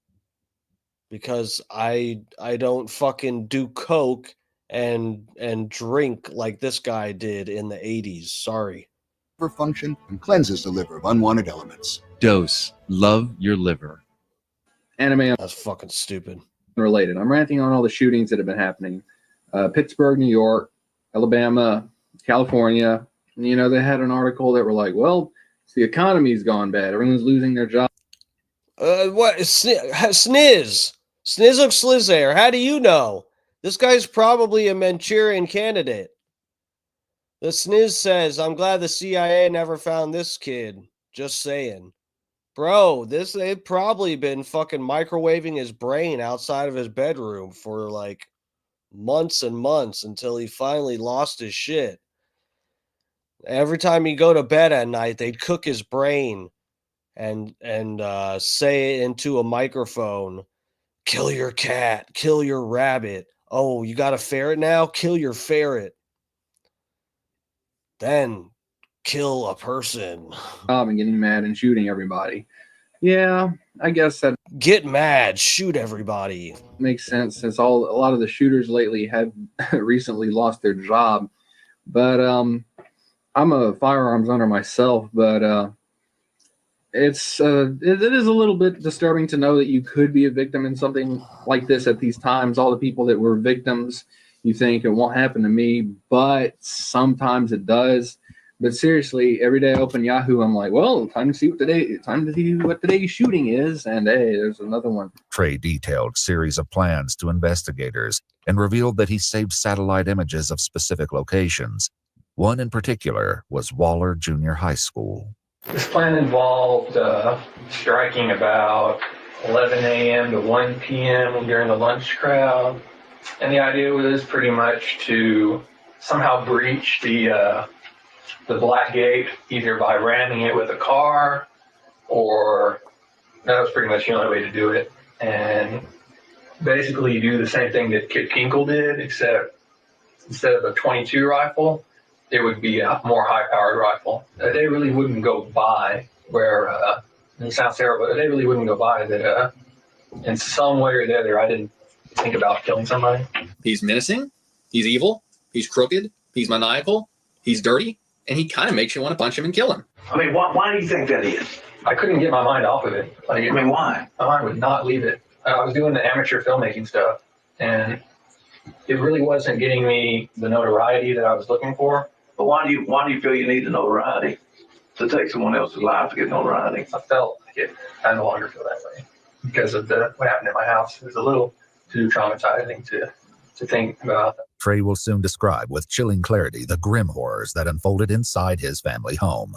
Because I don't fucking do coke and drink like this guy did in the 80s. Sorry. Liver function and cleanses the liver of unwanted elements. Dose. Love your liver. Anime. That's fucking stupid. Related. I'm ranting on all the shootings that have been happening. Pittsburgh, New York, Alabama, California. And, you know, they had an article that were like, well, the economy's gone bad. Everyone's losing their job. What? Sniz. Snizzle Slizzair. How do you know? This guy's probably a Manchurian candidate. The Sniz says, I'm glad the CIA never found this kid. Just saying. Bro, they've probably been fucking microwaving his brain outside of his bedroom for like months and months until he finally lost his shit. Every time he'd go to bed at night, they'd cook his brain and say it into a microphone. Kill your cat, kill your rabbit. Oh, you got a ferret now? Kill your ferret. Then kill a person. And getting mad and shooting everybody. Yeah, I guess that get mad, shoot everybody. Makes sense since a lot of the shooters lately have recently lost their job. But I'm a firearms owner myself, but it is a little bit disturbing to know that you could be a victim in something like this at these times. All the people that were victims, you think it won't happen to me, but sometimes it does. But seriously, every day I open Yahoo, I'm like, well, time to see what today's shooting is, and hey, there's another one. Trey detailed series of plans to investigators and revealed that he saved satellite images of specific locations. One in particular was Waller Junior High School. This plan involved striking about 11 a.m. to 1 p.m. during the lunch crowd. And the idea was pretty much to somehow breach the Black Gate, either by ramming it with a car, or that was pretty much the only way to do it. And basically you do the same thing that Kip Kinkle did, except instead of a 22 rifle, it would be a more high-powered rifle. They really wouldn't go by where, it sounds terrible, but they really wouldn't go by that in some way or the other, I didn't think about killing somebody. He's menacing, he's evil, he's crooked, he's maniacal, he's dirty, and he kind of makes you want to punch him and kill him. I mean, why do you think that is? I couldn't get my mind off of it. I mean, why? My mind would not leave it. I was doing the amateur filmmaking stuff, and it really wasn't getting me the notoriety that I was looking for. But why do you feel you need the notoriety to take someone else's life to get notoriety? I felt like it. I no longer feel that way because of what happened in my house. It was a little too traumatizing to think about. Trey will soon describe with chilling clarity the grim horrors that unfolded inside his family home.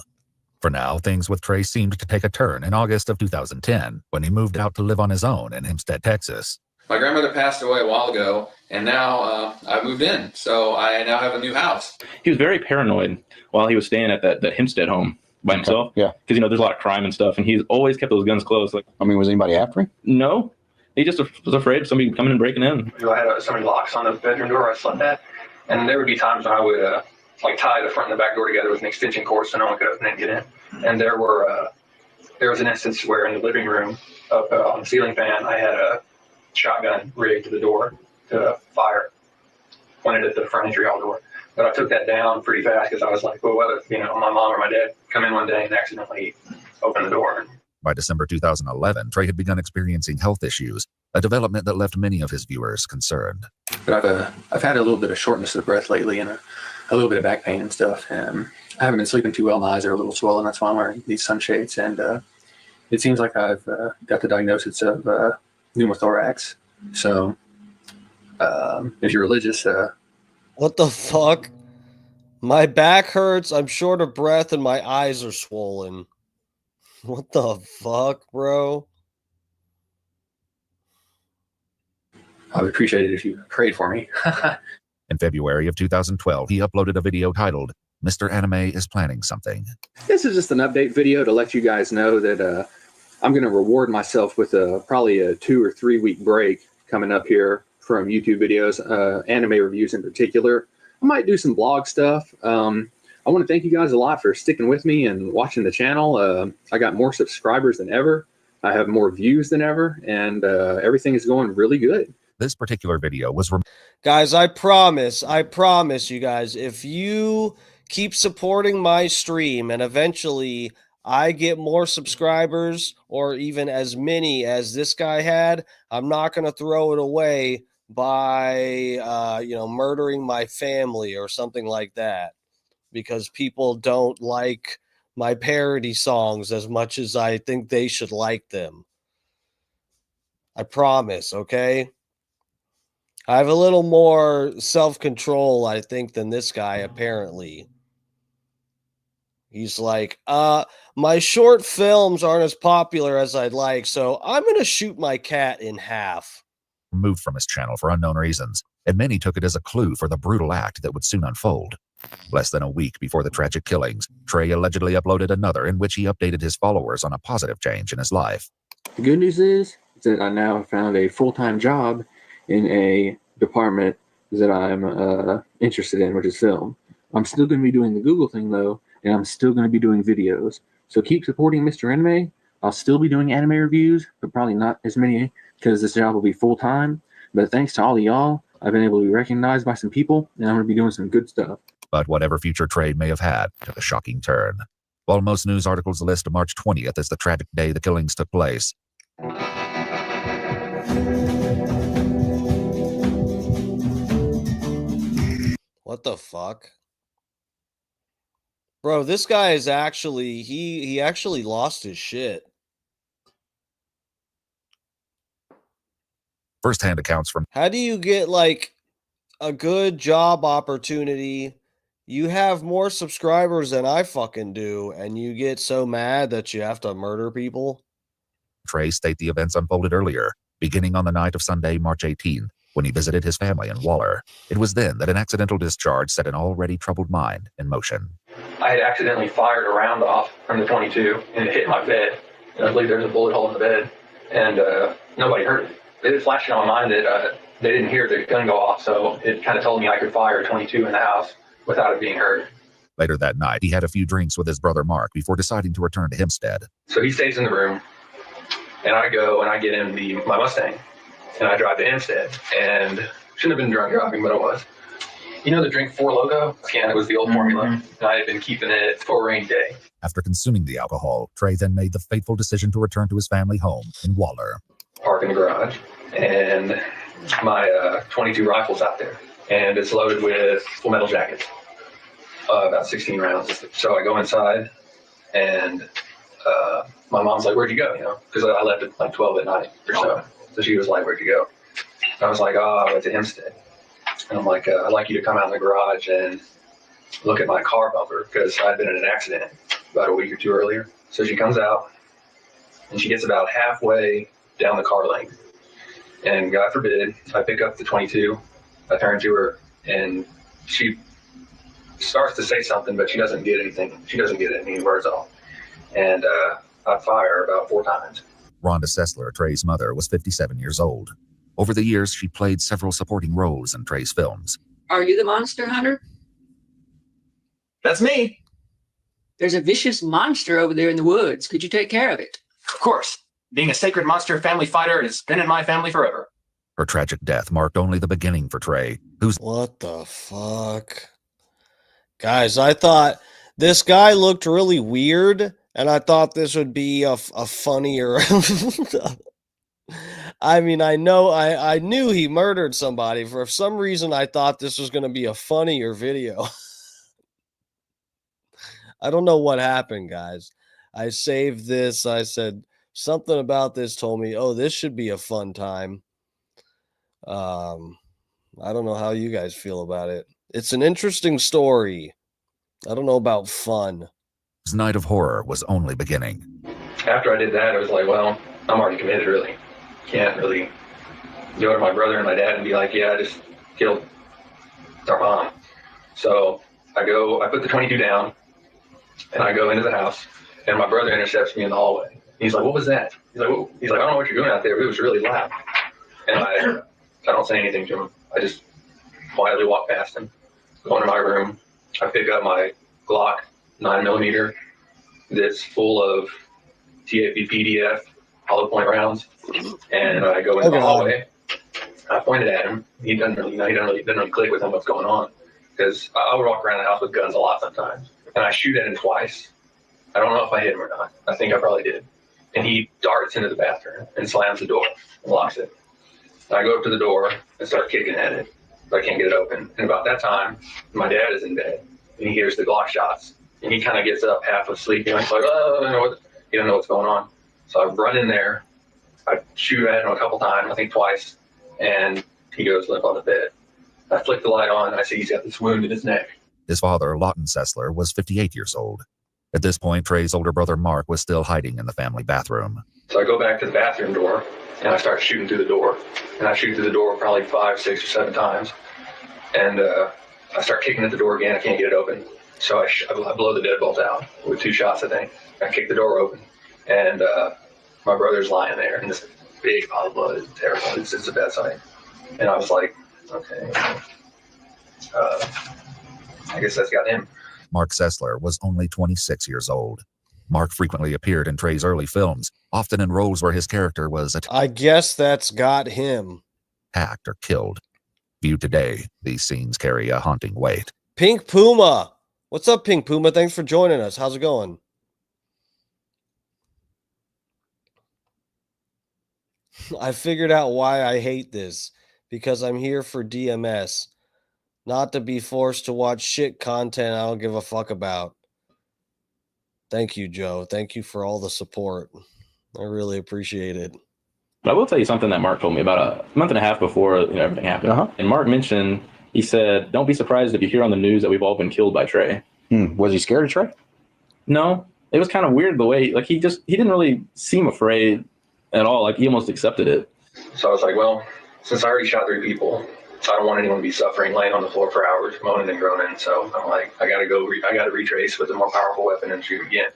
For now, things with Trey seemed to take a turn in August of 2010 when he moved out to live on his own in Hempstead, Texas. My grandmother passed away a while ago, and now I moved in, so I now have a new house. He was very paranoid while he was staying at that Hempstead home by himself. Yeah. Because, there's a lot of crime and stuff, and he's always kept those guns close. Like, was anybody after him? No. He just was afraid of somebody coming and breaking in. I had so many locks on the bedroom door I slept at, and there would be times when I would tie the front and the back door together with an extension cord so no one could open it and get in. And there was an instance where in the living room up on the ceiling fan, I had a shotgun rigged to the door to fire, pointed at the front entry hall door. But I took that down pretty fast because I was like, well, whether my mom or my dad come in one day and accidentally open the door. By December 2011, Trey had begun experiencing health issues, a development that left many of his viewers concerned. But I've had a little bit of shortness of breath lately and a little bit of back pain and stuff. I haven't been sleeping too well. My eyes are a little swollen. That's why I'm wearing these sunshades. And it seems like I've got the diagnosis of pneumothorax. So if you're religious... What the fuck? My back hurts, I'm short of breath, and my eyes are swollen. What the fuck, bro? I would appreciate it if you prayed for me. In February of 2012, he uploaded a video titled, Mr. Anime is Planning Something. This is just an update video to let you guys know that I'm going to reward myself with probably a 2 or 3 week break coming up here from YouTube videos, anime reviews in particular. I might do some blog stuff. I want to thank you guys a lot for sticking with me and watching the channel. I got more subscribers than ever. I have more views than ever, and everything is going really good. This particular video was... Guys, I promise you guys, if you keep supporting my stream and eventually I get more subscribers or even as many as this guy had, I'm not going to throw it away by, murdering my family or something like that, because people don't like my parody songs as much as I think they should like them. I promise, okay? I have a little more self-control, I think, than this guy, apparently. He's like, my short films aren't as popular as I'd like, so I'm going to shoot my cat in half. Removed from his channel for unknown reasons, and many took it as a clue for the brutal act that would soon unfold. Less than a week before the tragic killings, Trey allegedly uploaded another in which he updated his followers on a positive change in his life. The good news is that I now have found a full-time job in a department that I'm interested in, which is film. I'm still going to be doing the Google thing, though, and I'm still going to be doing videos. So keep supporting Mr. Anime. I'll still be doing anime reviews, but probably not as many because this job will be full-time. But thanks to all of y'all, I've been able to be recognized by some people, and I'm going to be doing some good stuff. But whatever future Trey may have had took a shocking turn. While most news articles list March 20th as the tragic day the killings took place, What the fuck? Bro, this guy is actually, he actually lost his shit. first-hand accounts from... How do you get, like, a good job opportunity? You have more subscribers than I fucking do, and you get so mad that you have to murder people? Trey state the events unfolded earlier, beginning on the night of Sunday, March 18th, when he visited his family in Waller. It was then that an accidental discharge set an already troubled mind in motion. I had accidentally fired a round off from the 22, and it hit my bed. And I believe there was a bullet hole in the bed, and nobody heard it. It was flashing on my mind that they didn't hear the gun go off, so it kind of told me I could fire a 22 in the house without it being heard. Later that night, he had a few drinks with his brother Mark before deciding to return to Hempstead. So he stays in the room, and I go and I get in my Mustang, and I drive to Hempstead. And shouldn't have been drunk driving, but I was. You know the Drink 4 logo? Yeah, it was the old formula. And I had been keeping it for a rainy day. After consuming the alcohol, Trey then made the fateful decision to return to his family home in Waller. Park in the garage, and my 22 rifle's out there, and it's loaded with full metal jackets, about 16 rounds. So I go inside, and my mom's like, "Where'd you go?" You know, because I left at like 12 at night or so. So she was like, "Where'd you go?" And I was like, "Oh, I went to Hempstead." And I'm like, "I'd like you to come out in the garage and look at my car bumper because I'd been in an accident." about a week or two earlier. So she comes out, and she gets about halfway down the car length. And God forbid, I pick up the 22, I turn to her, and she starts to say something, but she doesn't get anything. She doesn't get any words off. And I fire about 4 times. Rhonda Sessler, Trey's mother, was 57 years old. Over the years, she played several supporting roles in Trey's films. Are you the monster hunter? That's me. There's a vicious monster over there in the woods. Could you take care of it? Of course. Being a sacred monster family fighter has been in my family forever. Her tragic death marked only the beginning for Trey, who's... What the fuck? Guys, I thought this guy looked really weird, and I thought this would be a funnier... I mean, I knew he murdered somebody. For some reason, I thought this was going to be a funnier video. I don't know what happened, guys. I saved this. I said something about this told me, oh, this should be a fun time. I don't know how you guys feel about it. It's an interesting story. I don't know about fun. His night of horror was only beginning. After I did that, I was like, well, I'm already committed, really. Can't really go to my brother and my dad and be like, yeah, I just killed our mom. So I put the 22 down, and I go into the house, and my brother intercepts me in the hallway. He's like, what was that? He's like, I don't know what you're doing out there, but it was really loud. And I don't say anything to him. I just quietly walk past him, go into my room. I pick up my Glock 9mm that's full of TAP PDF hollow point rounds, and I go into the hallway. I pointed at him. He doesn't really click with him what's going on, because I would walk around the house with guns a lot sometimes, and I shoot at him twice. I don't know if I hit him or not. I think I probably did. And he darts into the bathroom and slams the door and locks it. And I go up to the door and start kicking at it, but I can't get it open. And about that time, my dad is in bed, and he hears the Glock shots, and he kind of gets up half asleep. He's like, oh, he doesn't know what's going on. So I run in there. I shoot at him a couple times, I think twice, and he goes limp on the bed. I flick the light on, and I see he's got this wound in his neck. His father, Lawton Sessler, was 58 years old. At this point, Trey's older brother, Mark, was still hiding in the family bathroom. So I go back to the bathroom door, and I start shooting through the door. And I shoot through the door probably 5, 6, or 7 times. And I start kicking at the door again. I can't get it open. So I blow the deadbolt out with 2 shots, I think. I kick the door open, and my brother's lying there, and this big pile of blood is terrible. It's a bad sight. And I was like, okay, I guess that's got him. Mark Sessler was only 26 years old. Mark frequently appeared in Trey's early films, often in roles where his character was I guess that's got him. Attacked or killed. Viewed today, these scenes carry a haunting weight. Pink Puma. What's up, Pink Puma? Thanks for joining us. How's it going? I figured out why I hate this. Because I'm here for DMS. Not to be forced to watch shit content I don't give a fuck about. Thank you, Joe. Thank you for all the support. I really appreciate it. But I will tell you something that Mark told me about a month and a half before everything happened. And Mark mentioned, he said, don't be surprised if you hear on the news that we've all been killed by Trey. Was he scared of Trey? No. It was kind of weird the way, like, he didn't really seem afraid at all. Like, he almost accepted it. So I was like, well, since I already shot 3 people, I don't want anyone to be suffering, laying on the floor for hours, moaning and groaning. So I'm like, I got to retrace with a more powerful weapon and shoot again.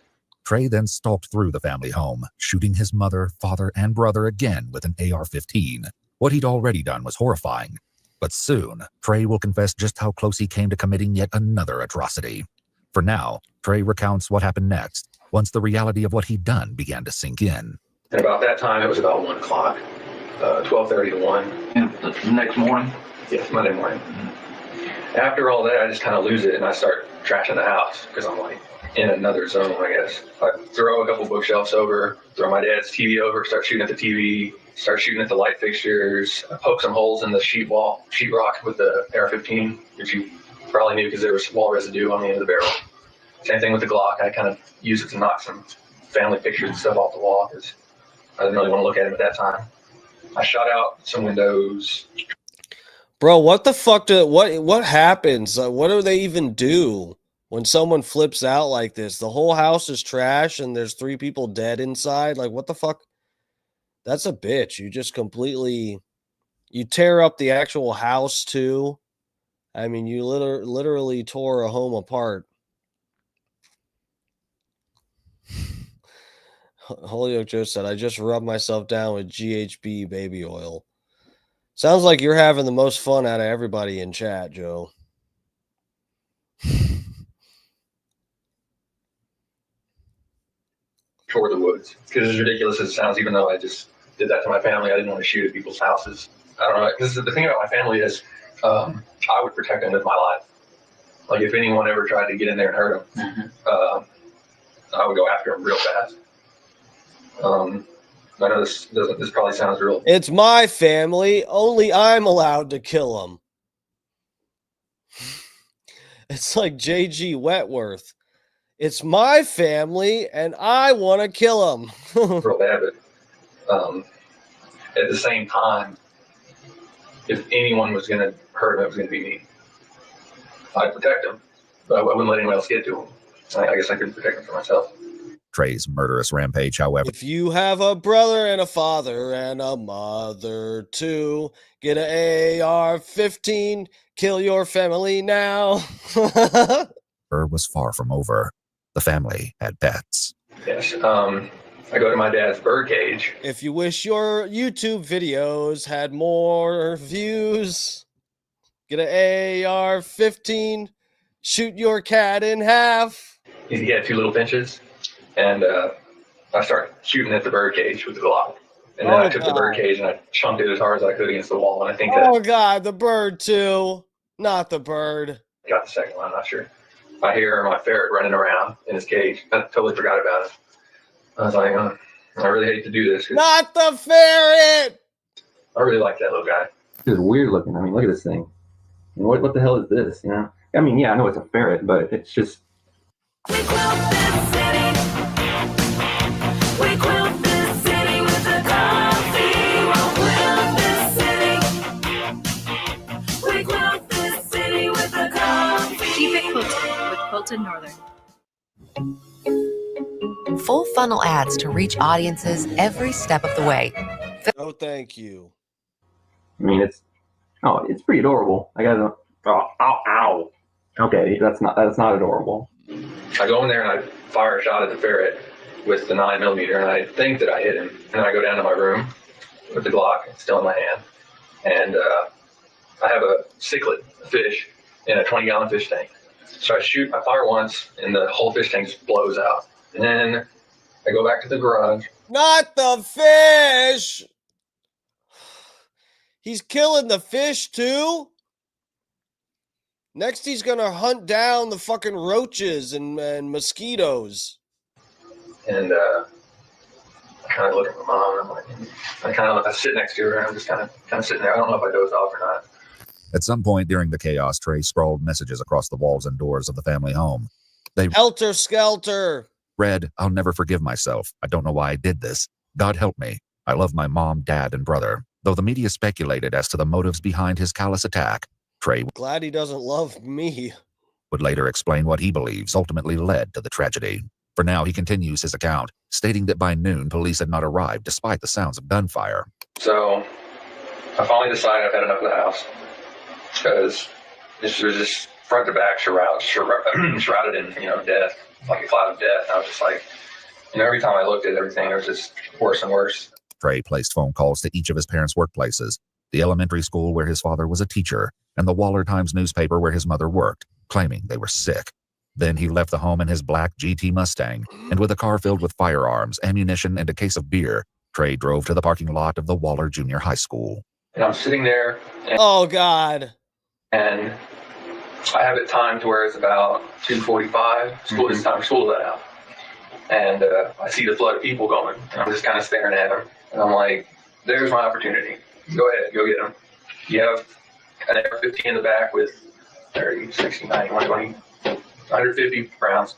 Trey then stalked through the family home, shooting his mother, father, and brother again with an AR-15. What he'd already done was horrifying. But soon, Trey will confess just how close he came to committing yet another atrocity. For now, Trey recounts what happened next, once the reality of what he'd done began to sink in. And about that time, it was about 1 o'clock, 12:30 to 1. And the next morning? Yes, Monday morning. After all that, I just kind of lose it, and I start trashing the house, because I'm like in another zone, I guess. I throw a couple bookshelves over, throw my dad's TV over, start shooting at the TV, start shooting at the light fixtures, I poke some holes in the sheetrock with the AR-15, which you probably knew because there was wall residue on the end of the barrel. Same thing with the Glock. I kind of use it to knock some family pictures and stuff off the wall because I didn't really want to look at them at that time. I shot out some windows. Bro, what the fuck what happens? What do they even do? When someone flips out like this, the whole house is trash and there's 3 people dead inside. Like, what the fuck? That's a bitch. You just completely, you tear up the actual house too. I mean, you literally tore a home apart. Holyoke Joe said, I just rubbed myself down with GHB baby oil. Sounds like you're having the most fun out of everybody in chat, Joe. Toward the woods, because as ridiculous as it sounds, even though I just did that to my family, I didn't want to shoot at people's houses. I don't know, because the thing about my family is I would protect them with my life. Like if anyone ever tried to get in there and hurt them, I would go after them real fast. I know this probably sounds real. It's my family. Only I'm allowed to kill them. It's like J.G. Wentworth. It's my family, and I want to kill them. Real bad, but at the same time, if anyone was going to hurt him, it was going to be me. I'd protect him, but I wouldn't let anyone else get to him. I guess I couldn't protect him for myself. Trey's murderous rampage, however. If you have a brother and a father and a mother too, get an AR-15, kill your family now. Was far from over. The family had pets. Yes. I go to my dad's bird cage. If you wish your YouTube videos had more views, get an AR-15, shoot your cat in half. He had 2 little finches, and I started shooting at the bird cage with the Glock. And then I took the bird cage and I chunked it as hard as I could against the wall. And I think Oh God, the bird too. Not the bird. Got the second one, I'm not sure. I hear my ferret running around in his cage. I totally forgot about it. I was like, I really hate to do this. Not the ferret! I really like that little guy. It's weird looking. I mean, look at this thing. What the hell is this? You know? I mean, yeah, I know it's a ferret, but it's just. We quilt this city. We quilt this city with a coffee. We'll quilt this city. We quilt this city with a coffee. Keep it quilted with Quilted Northern. Full funnel ads to reach audiences every step of the way. No, thank you. I mean, it's pretty adorable. I gotta. Ow. Okay, that's not adorable. I go in there and I fire a shot at the ferret with the 9mm, and I think that I hit him. And then I go down to my room with the Glock still in my hand, and I have a cichlid, a fish, in a 20-gallon fish tank. So I fire once, and the whole fish tank just blows out. And then I go back to the garage. Not the fish! He's killing the fish too? Next, he's gonna hunt down the fucking roaches and mosquitoes. And I kind of look at my mom, and I sit next to her, and I'm just kind of sitting there. I don't know if I dozed off or not. At some point during the chaos, Trey scrawled messages across the walls and doors of the family home. They Helter Skelter read, I'll never forgive myself. I don't know why I did this. God help me. I love my mom, dad, and brother. Though the media speculated as to the motives behind his callous attack, Trey Glad he doesn't love me. would later explain what he believes ultimately led to the tragedy. For now, he continues his account, stating that by noon, police had not arrived despite the sounds of gunfire. So I finally decided I've had enough of the house, because this was just front to back shrouded in death, like a cloud of death. I was just like, every time I looked at everything, it was just worse and worse. Trey placed phone calls to each of his parents' workplaces, the elementary school where his father was a teacher, and the Waller Times newspaper where his mother worked, claiming they were sick. Then he left the home in his black GT Mustang, and with a car filled with firearms, ammunition, and a case of beer, Trey drove to the parking lot of the Waller Junior High School. And I'm sitting there. Oh, God. And I have it timed to where it's about 2:45. It's time for school to let out. And I see the flood of people going. And I'm just kind of staring at them. And I'm like, there's my opportunity. Go ahead, go get them. You have an AR-15 in the back with 30, 60, 90, 120, 150 rounds.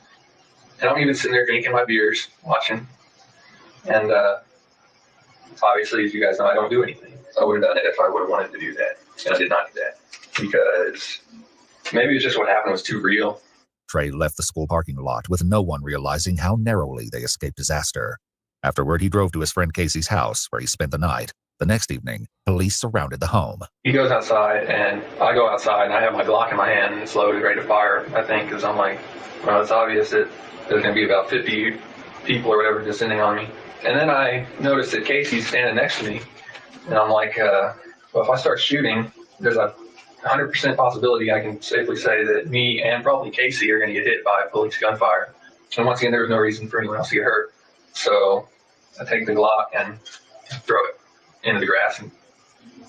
And I'm even sitting there drinking my beers, watching. And obviously, as you guys know, I don't do anything. I would have done it if I would have wanted to do that. And I did not do that. Because maybe it's just what happened was too real. Trey left the school parking lot with no one realizing how narrowly they escaped disaster. Afterward, he drove to his friend Casey's house, where he spent the night. The next evening, police surrounded the home. He goes outside, and I go outside, and I have my Glock in my hand, and it's loaded, ready to fire, I think, because I'm like, well, it's obvious that there's going to be about 50 people or whatever descending on me. And then I noticed that Casey's standing next to me, and I'm like, well, if I start shooting, there's a 100% possibility I can safely say that me and probably Casey are going to get hit by police gunfire. And once again, there was no reason for anyone else to get hurt. So I take the Glock and throw it into the grass and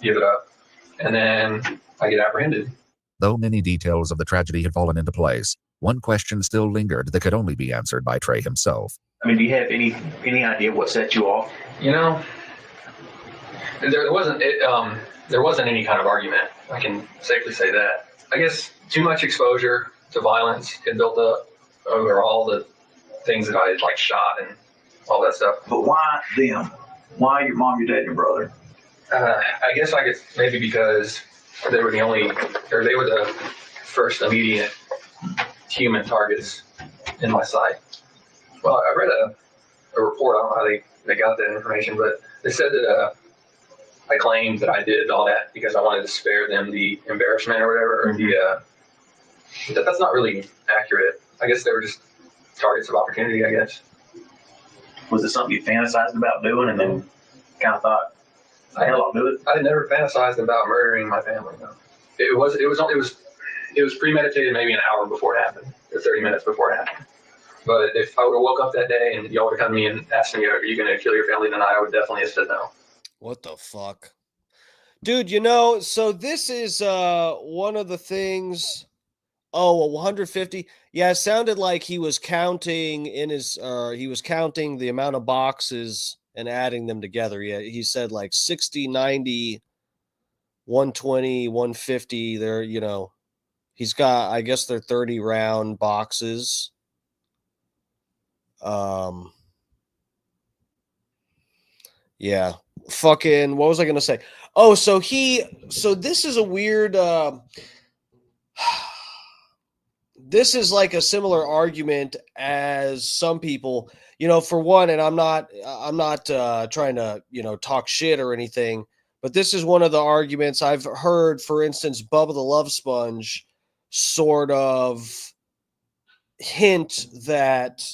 give it up. And then I get apprehended. Though many details of the tragedy had fallen into place, one question still lingered that could only be answered by Trey himself. I mean, do you have any idea what set you off? You know, there wasn't any kind of argument. I can safely say that. I guess too much exposure to violence had built up over all the things that I had like shot and all that stuff. But why them? Why your mom, your dad, and your brother? I guess I could maybe because they were the first immediate human targets in my sight. Well, I read a report. I don't know how they got that information, but they said that I claimed that I did all that because I wanted to spare them the embarrassment or whatever. Or that's not really accurate. I guess they were just targets of opportunity, I guess. Was it something you fantasized about doing and then kind of thought, hell, I'll do it? I never fantasized about murdering my family. No. It was premeditated maybe an hour before it happened, or 30 minutes before it happened. But if I would have woke up that day and y'all would have come to me and asked me, are you going to kill your family tonight? I would definitely have said no. What the fuck? Dude, so this is one of the things. Oh, 150. Yeah, it sounded like he was counting the amount of boxes and adding them together. Yeah, he said like 60, 90, 120, 150. They're, he's got, I guess they're 30 round boxes. Yeah. Fucking, what was I going to say? Oh, so this is a weird, this is like a similar argument as some people, for one, and I'm not trying to, talk shit or anything, but this is one of the arguments I've heard, for instance, Bubba the Love Sponge sort of hint that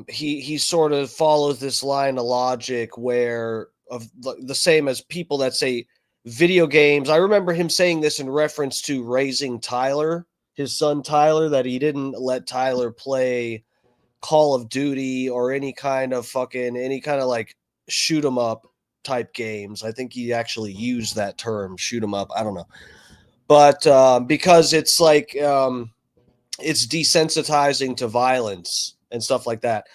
he sort of follows this line of logic where of the same as people that say video games. I remember him saying this in reference to raising Tyler, his son Tyler, that he didn't let Tyler play Call of Duty or any kind of like shoot 'em up type games. I think he actually used that term, shoot 'em up. I don't know. But because it's like it's desensitizing to violence and stuff like that.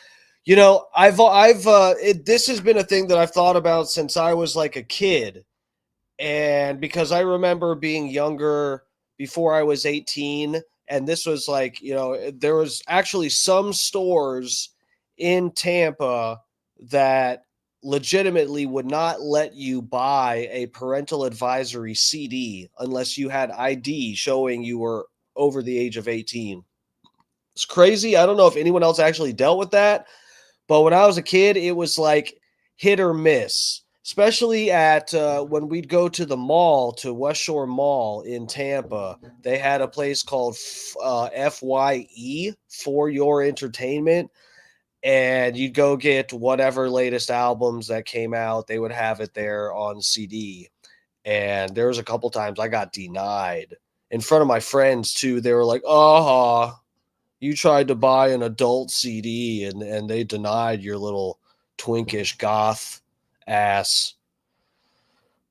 This has been a thing that I've thought about since I was like a kid. And because I remember being younger before I was 18, and this was like, there was actually some stores in Tampa that legitimately would not let you buy a parental advisory CD unless you had ID showing you were over the age of 18. It's crazy. I don't know if anyone else actually dealt with that, but when I was a kid, it was like hit or miss, especially at when we'd go to the mall, to West Shore Mall in Tampa. They had a place called FYE, For Your Entertainment, and you'd go get whatever latest albums that came out. They would have it there on CD. And there was a couple times I got denied in front of my friends too. They were like, you tried to buy an adult CD and they denied your little twinkish goth ass.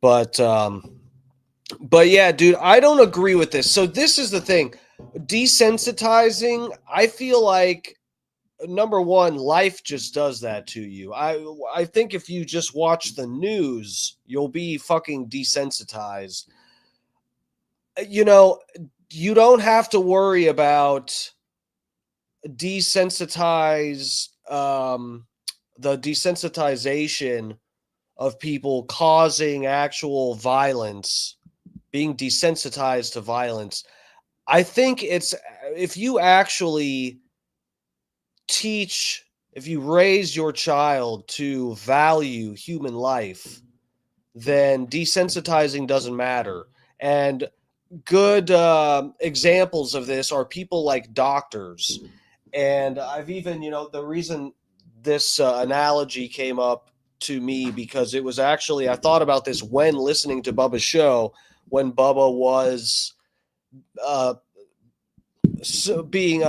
But yeah, dude, I don't agree with this. So this is the thing. Desensitizing, I feel like, number one, life just does that to you. I think if you just watch the news, you'll be fucking desensitized. You don't have to worry about the desensitization of people causing actual violence, being desensitized to violence. I think it's if you actually if you raise your child to value human life, then desensitizing doesn't matter. And good examples of this are people like doctors. And I've even, the reason this analogy came up to me, because it was actually, I thought about this when listening to Bubba's show, when Bubba was being,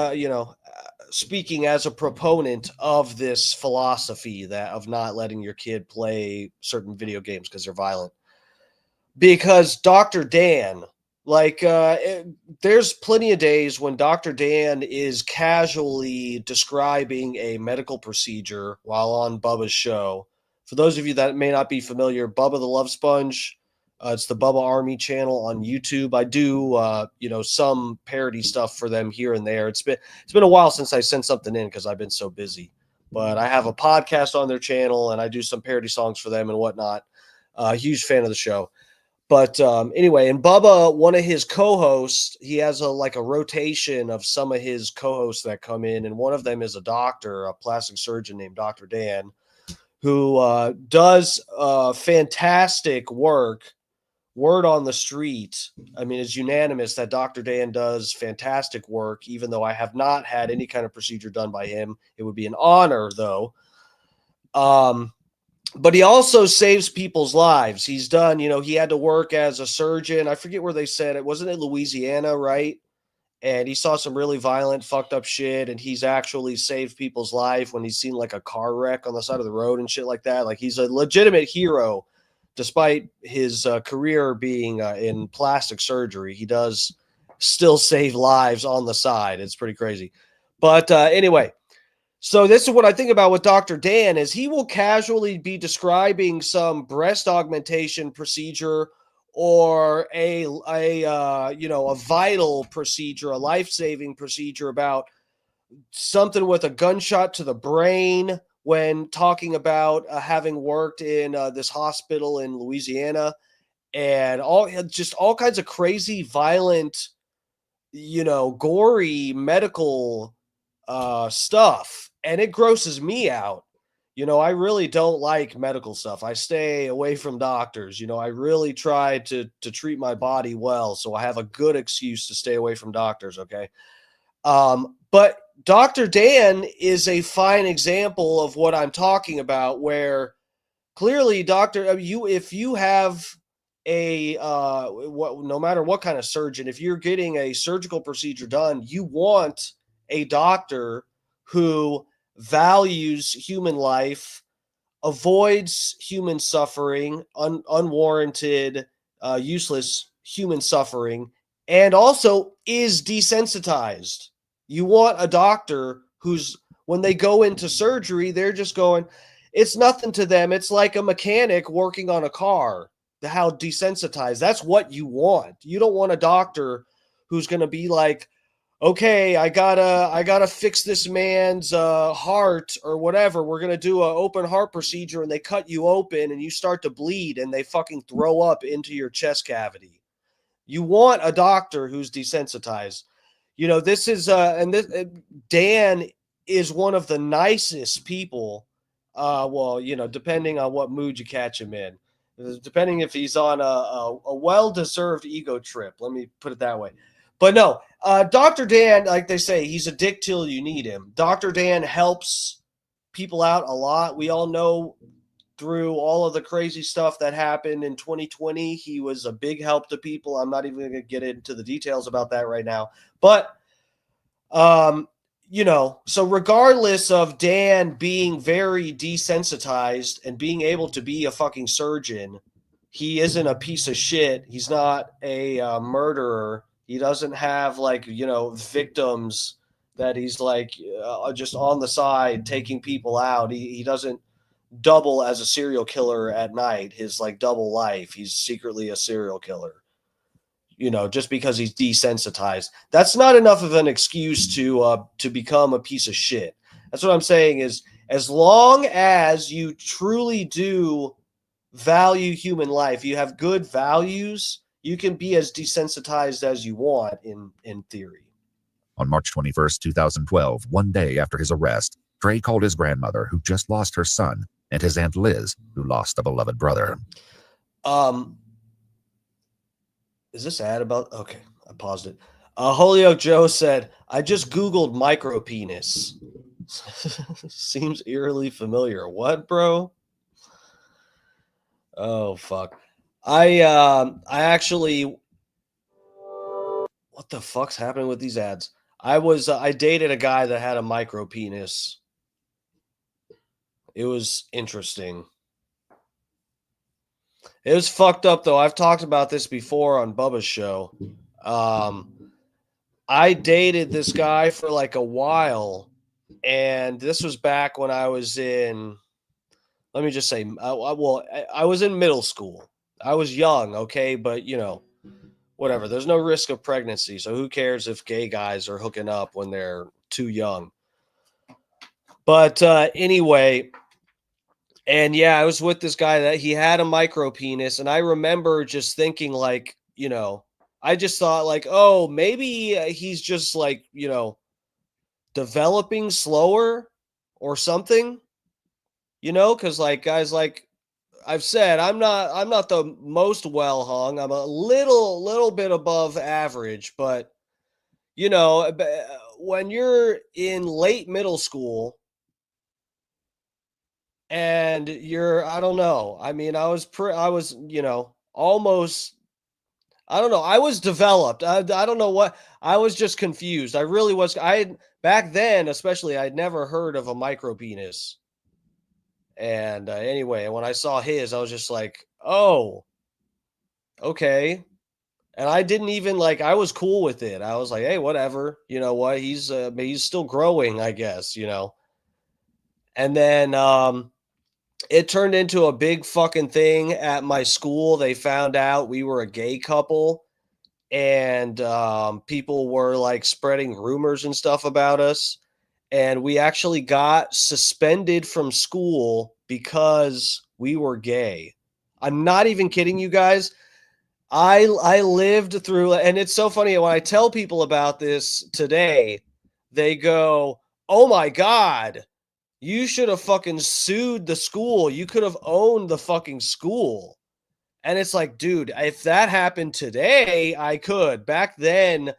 speaking as a proponent of this philosophy that of not letting your kid play certain video games because they're violent. Because Dr. Dan, there's plenty of days when Dr. Dan is casually describing a medical procedure while on Bubba's show. For those of you that may not be familiar, Bubba the Love Sponge, it's the Bubba Army channel on YouTube. I do, some parody stuff for them here and there. It's been a while since I sent something in because I've been so busy. But I have a podcast on their channel, and I do some parody songs for them and whatnot. Huge fan of the show. But anyway, and Bubba, one of his co-hosts, he has a rotation of some of his co-hosts that come in, and one of them is a doctor, a plastic surgeon named Dr. Dan, who does fantastic work. Word on the street, I mean, it's unanimous that Dr. Dan does fantastic work, even though I have not had any kind of procedure done by him. It would be an honor, though. But he also saves people's lives. He's done, he had to work as a surgeon. I forget where they said it. Wasn't it Louisiana, right? And he saw some really violent, fucked up shit, and he's actually saved people's life when he's seen a car wreck on the side of the road and shit like that. He's a legitimate hero. Despite his career being in plastic surgery, he does still save lives on the side. It's pretty crazy. But anyway, so this is what I think about with Dr. Dan is he will casually be describing some breast augmentation procedure or a vital procedure, a life-saving procedure about something with a gunshot to the brain, when talking about having worked in this hospital in Louisiana, and all kinds of crazy, violent, gory medical stuff. And it grosses me out. I really don't like medical stuff. I stay away from doctors. I really try to treat my body well, so I have a good excuse to stay away from doctors, okay? But Dr. Dan is a fine example of what I'm talking about, where clearly, if you have no matter what kind of surgeon, if you're getting a surgical procedure done, you want a doctor who values human life, avoids human suffering, unwarranted, useless human suffering, and also is desensitized. You want a doctor who's, when they go into surgery, they're just going, it's nothing to them. It's like a mechanic working on a car, how desensitized. That's what you want. You don't want a doctor who's going to be like, okay, I gotta fix this man's heart or whatever. We're going to do an open heart procedure, and they cut you open and you start to bleed and they fucking throw up into your chest cavity. You want a doctor who's desensitized. This is Dan is one of the nicest people. Depending on what mood you catch him in, depending if he's on a well-deserved ego trip. Let me put it that way. But no, Dr. Dan, like they say, he's a dick till you need him. Dr. Dan helps people out a lot. We all know through all of the crazy stuff that happened in 2020, he was a big help to people. I'm not even going to get into the details about that right now. But, so regardless of Dan being very desensitized and being able to be a fucking surgeon, he isn't a piece of shit. He's not a murderer. He doesn't have victims that he's just on the side taking people out. He doesn't double as a serial killer at night. His double life. He's secretly a serial killer. Just because he's desensitized. That's not enough of an excuse to become a piece of shit. That's what I'm saying is, as long as you truly do value human life, you have good values, you can be as desensitized as you want in theory. On March 21st, 2012, one day after his arrest, Trey called his grandmother, who just lost her son, and his Aunt Liz, who lost a beloved brother. Is this ad about? Okay, I paused it. Holyoke Joe said, I just Googled micro penis. Seems eerily familiar. What, bro? Oh, fuck. I actually, what the fuck's happening with these ads? I dated a guy that had a micro penis. It was interesting. It was fucked up, though. I've talked about this before on Bubba's show. I dated this guy for like a while, and this was back when I was in, let me just say, I was in middle school. I was young, okay, but you know, whatever. There's no risk of pregnancy, so who cares if gay guys are hooking up when they're too young? But anyway, and yeah, I was with this guy that he had a micro penis, and I remember just thinking, like, you know, I just thought, like, oh, maybe he's just like, you know, developing slower or something, you know, because like guys, like I've said, I'm not the most well hung. I'm a little bit above average, but you know, when you're in late middle school and you're, I don't know. I mean, I was, you know, almost, I don't know. I was developed. I don't know what, I was just confused. I really was. Back then, especially, I'd never heard of a micro penis. And anyway, when I saw his, I was just like, oh, okay. And I didn't even like, I was cool with it. I was like, hey, whatever. You know what? He's still growing, I guess, you know. And then it turned into a big fucking thing at my school. They found out we were a gay couple, and people were like spreading rumors and stuff about us. And we actually got suspended from school because we were gay. I'm not even kidding you guys. I lived through, and it's so funny when I tell people about this today, they go, oh my God, you should have fucking sued the school. You could have owned the fucking school. And it's like, dude, if that happened today, I could. Back then,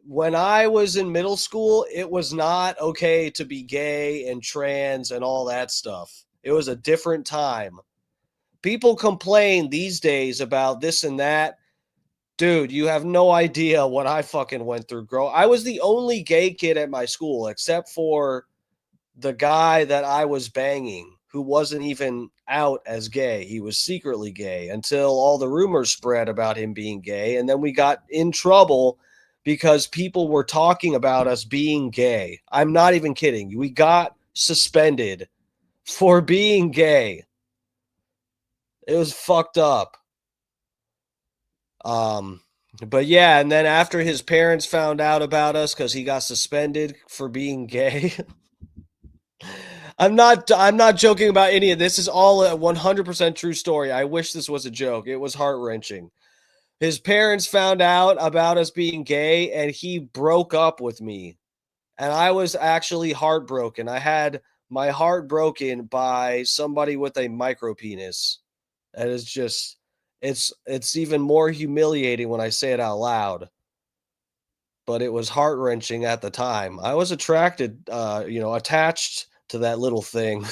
when I was in middle school, it was not okay to be gay and trans and all that stuff. It was a different time. People complain these days about this and that. Dude, you have no idea what I fucking went through, bro. I was the only gay kid at my school, except for the guy that I was banging, who wasn't even out as gay. He was secretly gay until all the rumors spread about him being gay. And then we got in trouble because people were talking about us being gay. I'm not even kidding. We got suspended for being gay. It was fucked up. But yeah, and then after his parents found out about us because he got suspended for being gay. I'm not joking about any of this. This is all a 100% true story. I wish this was a joke. It was heart-wrenching. His parents found out about us being gay, and he broke up with me. And I was actually heartbroken. I had my heart broken by somebody with a micro penis. That is just, it's even more humiliating when I say it out loud. But it was heart-wrenching at the time. I was attracted, attached to that little thing.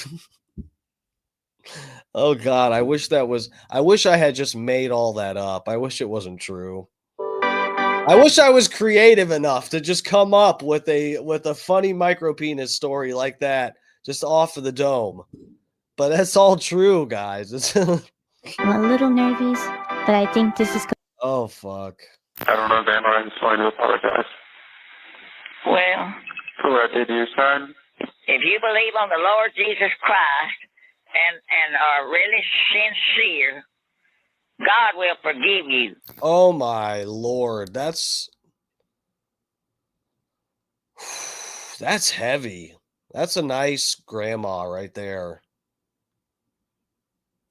Oh God, I wish I had just made all that up. I wish it wasn't true. I wish I was creative enough to just come up with a funny micro penis story like that, just off of the dome. But that's all true, guys. I'm a little nervous, but I think this is. Oh fuck. I don't know, Dan. I just wanted to apologize. Well, For what I did to your son. if you believe on the Lord Jesus Christ and are really sincere, God will forgive you. Oh my Lord, that's heavy. That's a nice grandma right there.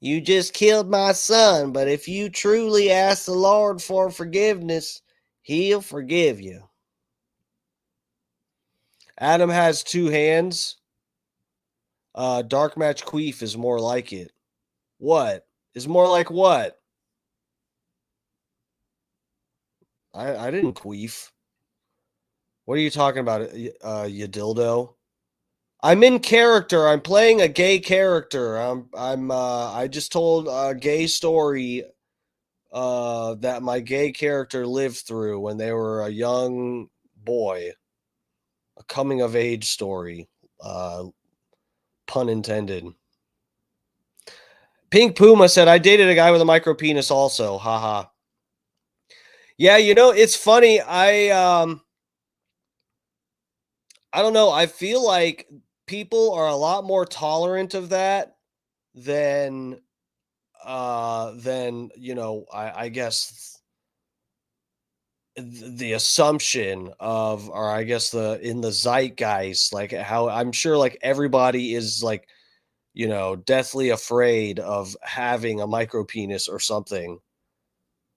You just killed my son, but if you truly ask the Lord for forgiveness, he'll forgive you. Adam has two hands. Dark Match Queef is more like it. What? Is more like what? I didn't queef. What are you talking about, you dildo? I'm in character. I'm playing a gay character. I just told a gay story that my gay character lived through when they were a young boy. A coming of age story. Pun intended. Pink Puma said, I dated a guy with a micro penis also. Haha. Yeah, you know, it's funny. I don't know. I feel like people are a lot more tolerant of that than you know, I guess the assumption of, or I guess in the zeitgeist, like how I'm sure like everybody is like, you know, deathly afraid of having a micro penis or something.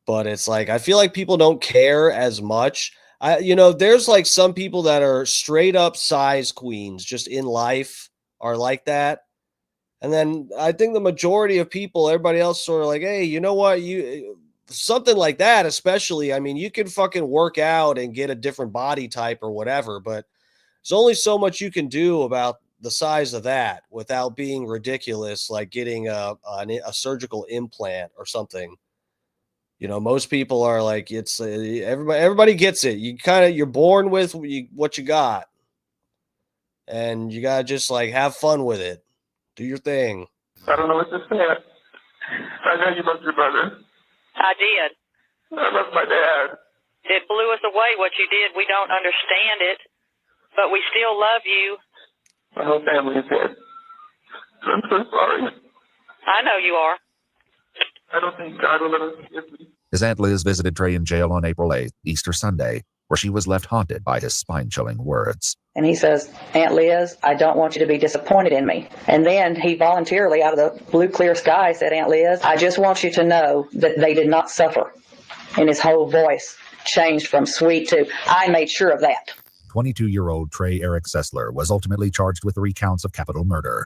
But it's like, I feel like people don't care as much. You know, there's like some people that are straight up size queens just in life are like that. And then I think the majority of people, everybody else sort of like, hey, you know what? Something like that, especially, I mean, you can fucking work out and get a different body type or whatever, but there's only so much you can do about the size of that without being ridiculous, like getting a surgical implant or something. You know, most people are like, it's everybody gets it. You're born with what you got, and you gotta just like have fun with it. Do your thing. I don't know what to say. I know you love your brother. I did. I love my dad. It blew us away what you did. We don't understand it, but we still love you. My whole family is dead. I'm so sorry. I know you are. I don't think God will ever forgive me. His Aunt Liz visited Trey in jail on April 8th, Easter Sunday, where she was left haunted by his spine-chilling words. And he says, Aunt Liz, I don't want you to be disappointed in me. And then he voluntarily, out of the blue clear sky, said, Aunt Liz, I just want you to know that they did not suffer. And his whole voice changed from sweet to, I made sure of that. 22-year-old Trey Eric Sessler was ultimately charged with 3 counts of capital murder.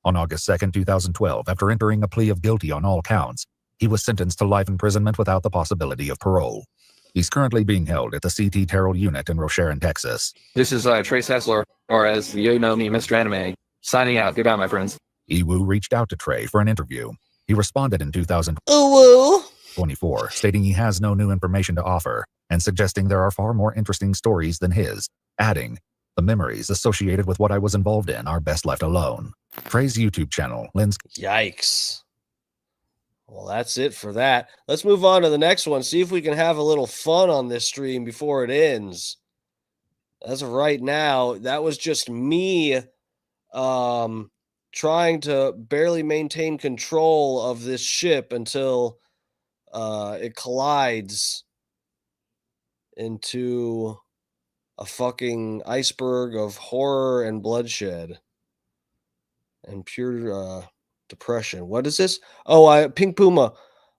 On August 2nd, 2012, after entering a plea of guilty on all counts, he was sentenced to life imprisonment without the possibility of parole. He's currently being held at the C.T. Terrell unit in Rocheron, Texas. This is Trey Sessler, or as you know me, Mr. Anime, signing out. Goodbye, my friends. Iwu reached out to Trey for an interview. He responded in 2024, stating he has no new information to offer and suggesting there are far more interesting stories than his, adding, the memories associated with what I was involved in are best left alone. Trey's YouTube channel, Lynn's... Yikes. Well, that's it for that. Let's move on to the next one. See if we can have a little fun on this stream before it ends. As of right now, that was just me trying to barely maintain control of this ship until it collides into a fucking iceberg of horror and bloodshed and pure depression. What is this? Oh, Pink Puma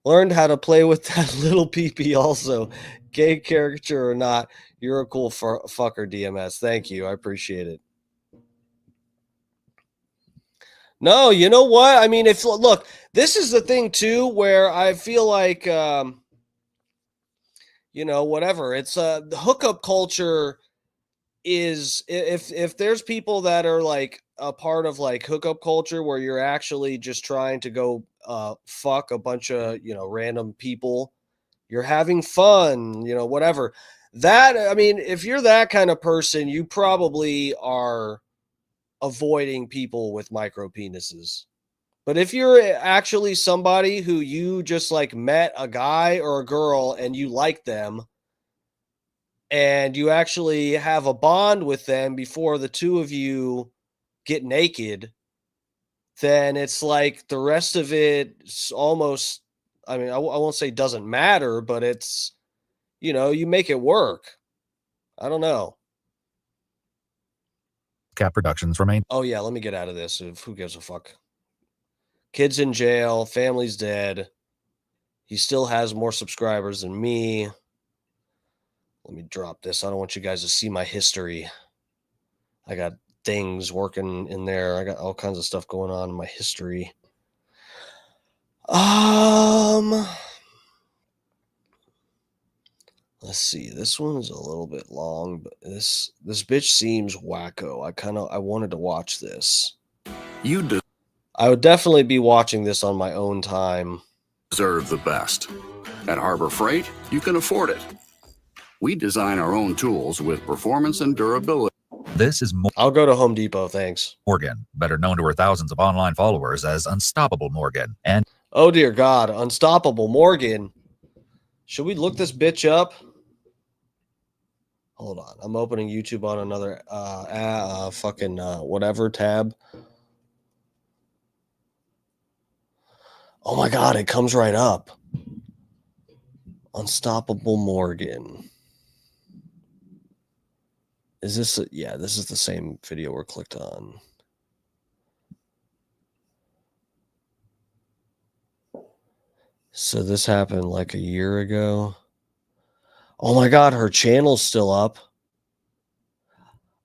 learned how to play with that little peepee also. Gay caricature or not, you're a cool fucker, DMS. Thank you. I appreciate it. No, you know what? I mean, look, this is the thing too, where I feel like, you know, whatever. It's the hookup culture is, if there's people that are like a part of like hookup culture where you're actually just trying to go fuck a bunch of, you know, random people, you're having fun, you know, whatever. That, I mean, if you're that kind of person, you probably are avoiding people with micro penises. But if you're actually somebody who you just like met a guy or a girl and you like them and you actually have a bond with them before the two of you get naked, then it's like the rest of it's almost, I mean, I won't say doesn't matter, but it's, you know, you make it work. I don't know. Cap Productions remain. Oh yeah, let me get out of this. Who gives a fuck? Kid's in jail, family's dead. He still has more subscribers than me. Let me drop this. I don't want you guys to see my history. I got things working in there. I got all kinds of stuff going on in my history. Let's see. This one is a little bit long, but this bitch seems wacko. I wanted to watch this. I would definitely be watching this on my own time. Deserve the best. At Harbor Freight, you can afford it. We design our own tools with performance and durability. This is I'll go to Home Depot, thanks. Morgan, better known to her thousands of online followers as Unstoppable Morgan. And oh dear God, Unstoppable Morgan. Should we look this bitch up? Hold on. I'm opening YouTube on another whatever tab. Oh my God, it comes right up. Unstoppable Morgan. Is this yeah, this is the same video we're clicked on. So this happened like a year ago. Oh my God, her channel's still up.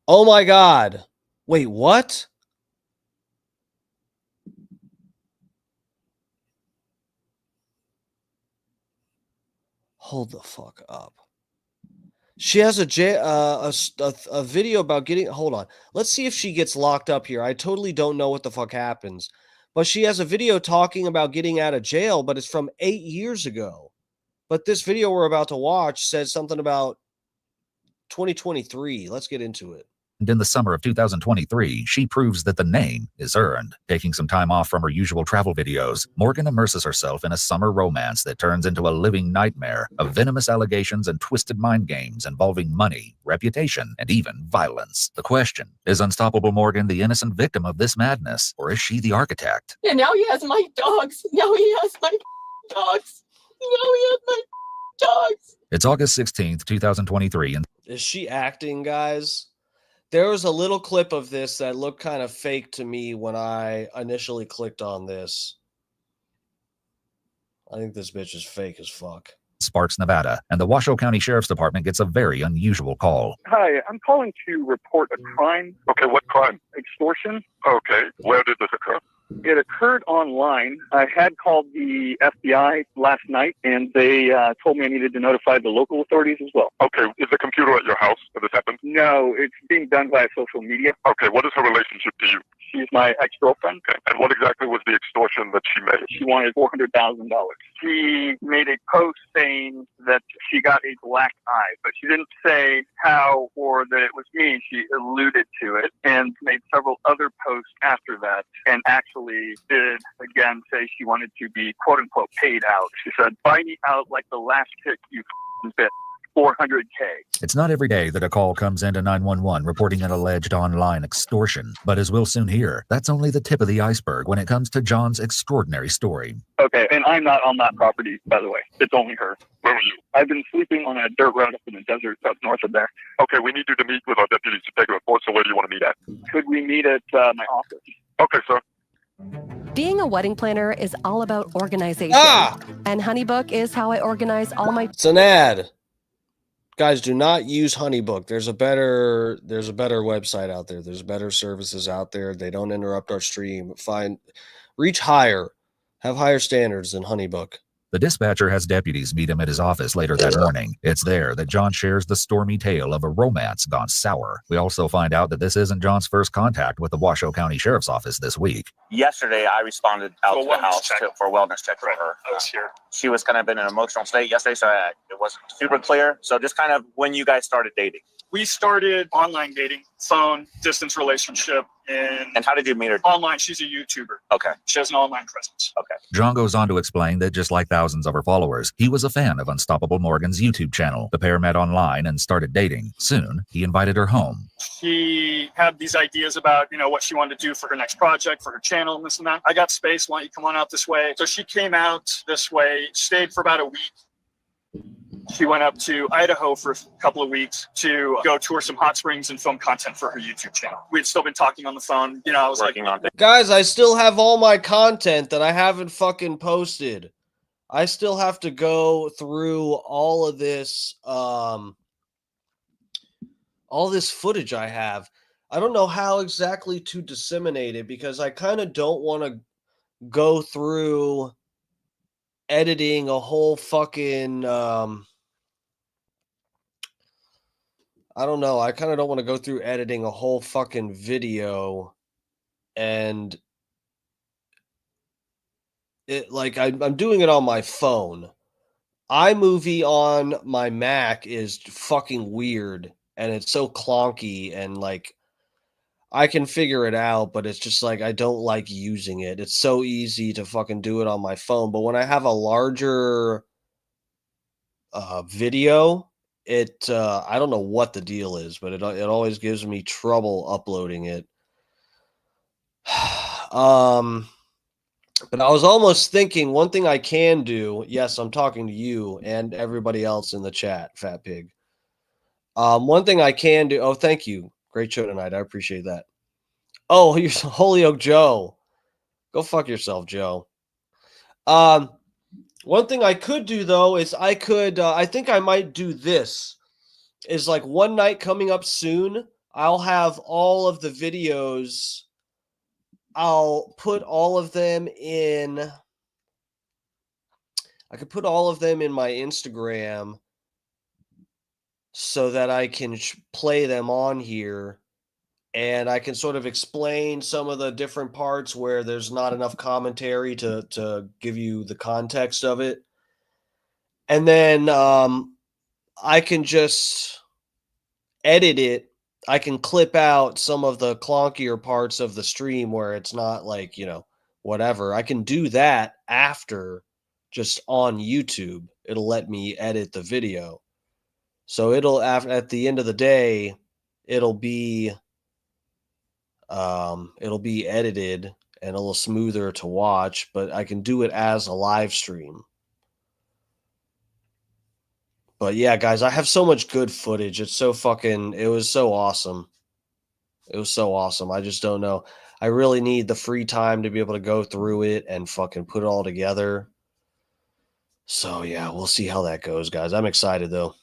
Oh my God. Wait, what? Hold the fuck up. She has a video about getting, hold on. Let's see if she gets locked up here. I totally don't know what the fuck happens. But she has a video talking about getting out of jail, but it's from 8 years ago. But this video we're about to watch says something about 2023. Let's get into it. in the summer of 2023, she proves that the name is earned. Taking some time off from her usual travel videos, Morgan immerses herself in a summer romance that turns into a living nightmare of venomous allegations and twisted mind games involving money, reputation, and even violence. The question, is Unstoppable Morgan the innocent victim of this madness, or is she the architect? And now he has my dogs. Now he has my dogs. Now he has my dogs. It's August 16th, 2023, and is she acting, guys? There was a little clip of this that looked kind of fake to me when I initially clicked on this. I think this bitch is fake as fuck. Sparks, Nevada, and the Washoe County Sheriff's Department gets a very unusual call. Hi, I'm calling to report a crime. Okay, what crime? Extortion. Okay, where did this occur? It occurred online. I had called the FBI last night, and they told me I needed to notify the local authorities as well. Okay, is the computer at your house when this happened? No, it's being done via social media. Okay, what is her relationship to you? She's my ex-girlfriend. Okay, and what exactly was the extortion that she made? She wanted $400,000. She made a post saying that she got a black eye, but she didn't say how or that it was me. She alluded to it and made several other posts after that, and actually did again say she wanted to be quote unquote paid out. She said, "Buy me out like the last kick you bit." $400K. It's not every day that a call comes into 911 reporting an alleged online extortion, but as we'll soon hear, that's only the tip of the iceberg when it comes to John's extraordinary story. Okay, and I'm not on that property, by the way. It's only her. Where were you? I've been sleeping on a dirt road up in the desert up north of there. Okay, we need you to meet with our deputies to take a report, so where do you want to meet at? Could we meet at my office? Okay, sir. Being a wedding planner is all about organization. And HoneyBook is how I organize all my... It's an ad. Guys, do not use HoneyBook. There's a better website out there. There's better services out there. They don't interrupt our stream. Reach higher. Have higher standards than HoneyBook. The dispatcher has deputies meet him at his office later that morning. It's there that John shares the stormy tale of a romance gone sour. We also find out that this isn't John's first contact with the Washoe County Sheriff's Office this week. Yesterday, I responded out to the house for a wellness check for her. I was here. She was kind of in an emotional state yesterday, so it wasn't super clear. So just kind of when you guys started dating. We started online dating, phone, distance relationship, and how did you meet her? Online. She's a YouTuber. Okay. She has an online presence. Okay. John goes on to explain that just like thousands of her followers, he was a fan of Unstoppable Morgan's YouTube channel. The pair met online and started dating. Soon, he invited her home. She had these ideas about, what she wanted to do for her next project, for her channel, and this and that. I got space. Why don't you come on out this way? So she came out this way, stayed for about a week. She went up to Idaho for a couple of weeks to go tour some hot springs and film content for her YouTube channel. We had still been talking on the phone. You know, I was Working on it. Guys, I still have all my content that I haven't fucking posted. I still have to go through all of this footage I have. I don't know how exactly to disseminate it because I kind of don't want to go through editing a whole fucking I don't know. I kind of don't want to go through editing a whole fucking video and it like I'm doing it on my phone. iMovie on my Mac is fucking weird and it's so clunky and like I can figure it out, but it's just like I don't like using it. It's so easy to fucking do it on my phone, but when I have a larger video, it I don't know what the deal is, but it always gives me trouble uploading it. But I was almost thinking one thing I can do. Yes, I'm talking to you and everybody else in the chat, Fat Pig. One thing I can do. Oh, thank you. Great show tonight. I appreciate that. Oh, you're Holyoke Joe. Go fuck yourself, Joe. One thing I could do though is I could. I think I might do this. Is like one night coming up soon. I'll have all of the videos. I'll put all of them in. I could put all of them in my Instagram so that I can play them on here and I can sort of explain some of the different parts where there's not enough commentary to give you the context of it. And then I can just edit it. I can clip out some of the clunkier parts of the stream where it's not like, you know, whatever. I can do that after just on YouTube. It'll let me edit the video. So it'll, at the end of the day, it'll be edited and a little smoother to watch, but I can do it as a live stream. But yeah, guys, I have so much good footage. It was so awesome. It was so awesome. I just don't know. I really need the free time to be able to go through it and fucking put it all together. So yeah, we'll see how that goes, guys. I'm excited though.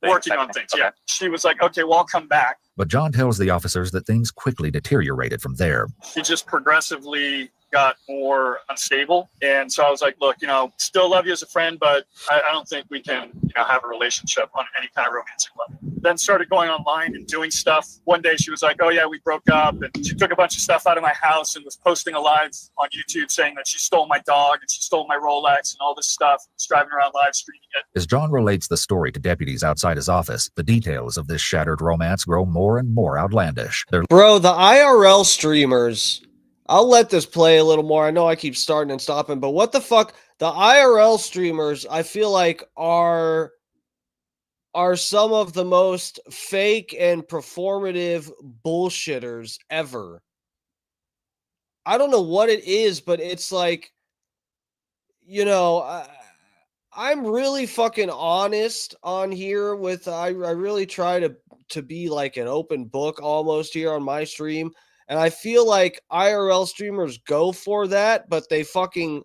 Working on things, yeah. She was like, okay, well, I'll come back. But John tells the officers that things quickly deteriorated from there. She just progressively got more unstable. And so I was like, look, you know, still love you as a friend, but I don't think we can, you know, have a relationship on any kind of romantic level. Then started going online and doing stuff. One day she was like, oh yeah, we broke up. And she took a bunch of stuff out of my house and was posting a live on YouTube saying that she stole my dog and she stole my Rolex and all this stuff. Was driving around live streaming it. As John relates the story to deputies outside his office, the details of this shattered romance grow more and more outlandish. Bro, the IRL streamers, I'll let this play a little more. I know I keep starting and stopping, but what the fuck? The IRL streamers, I feel like are some of the most fake and performative bullshitters ever. I don't know what it is, but it's like, you know, I'm really fucking honest on here with, I really try to be like an open book almost here on my stream. And I feel like IRL streamers go for that, but they fucking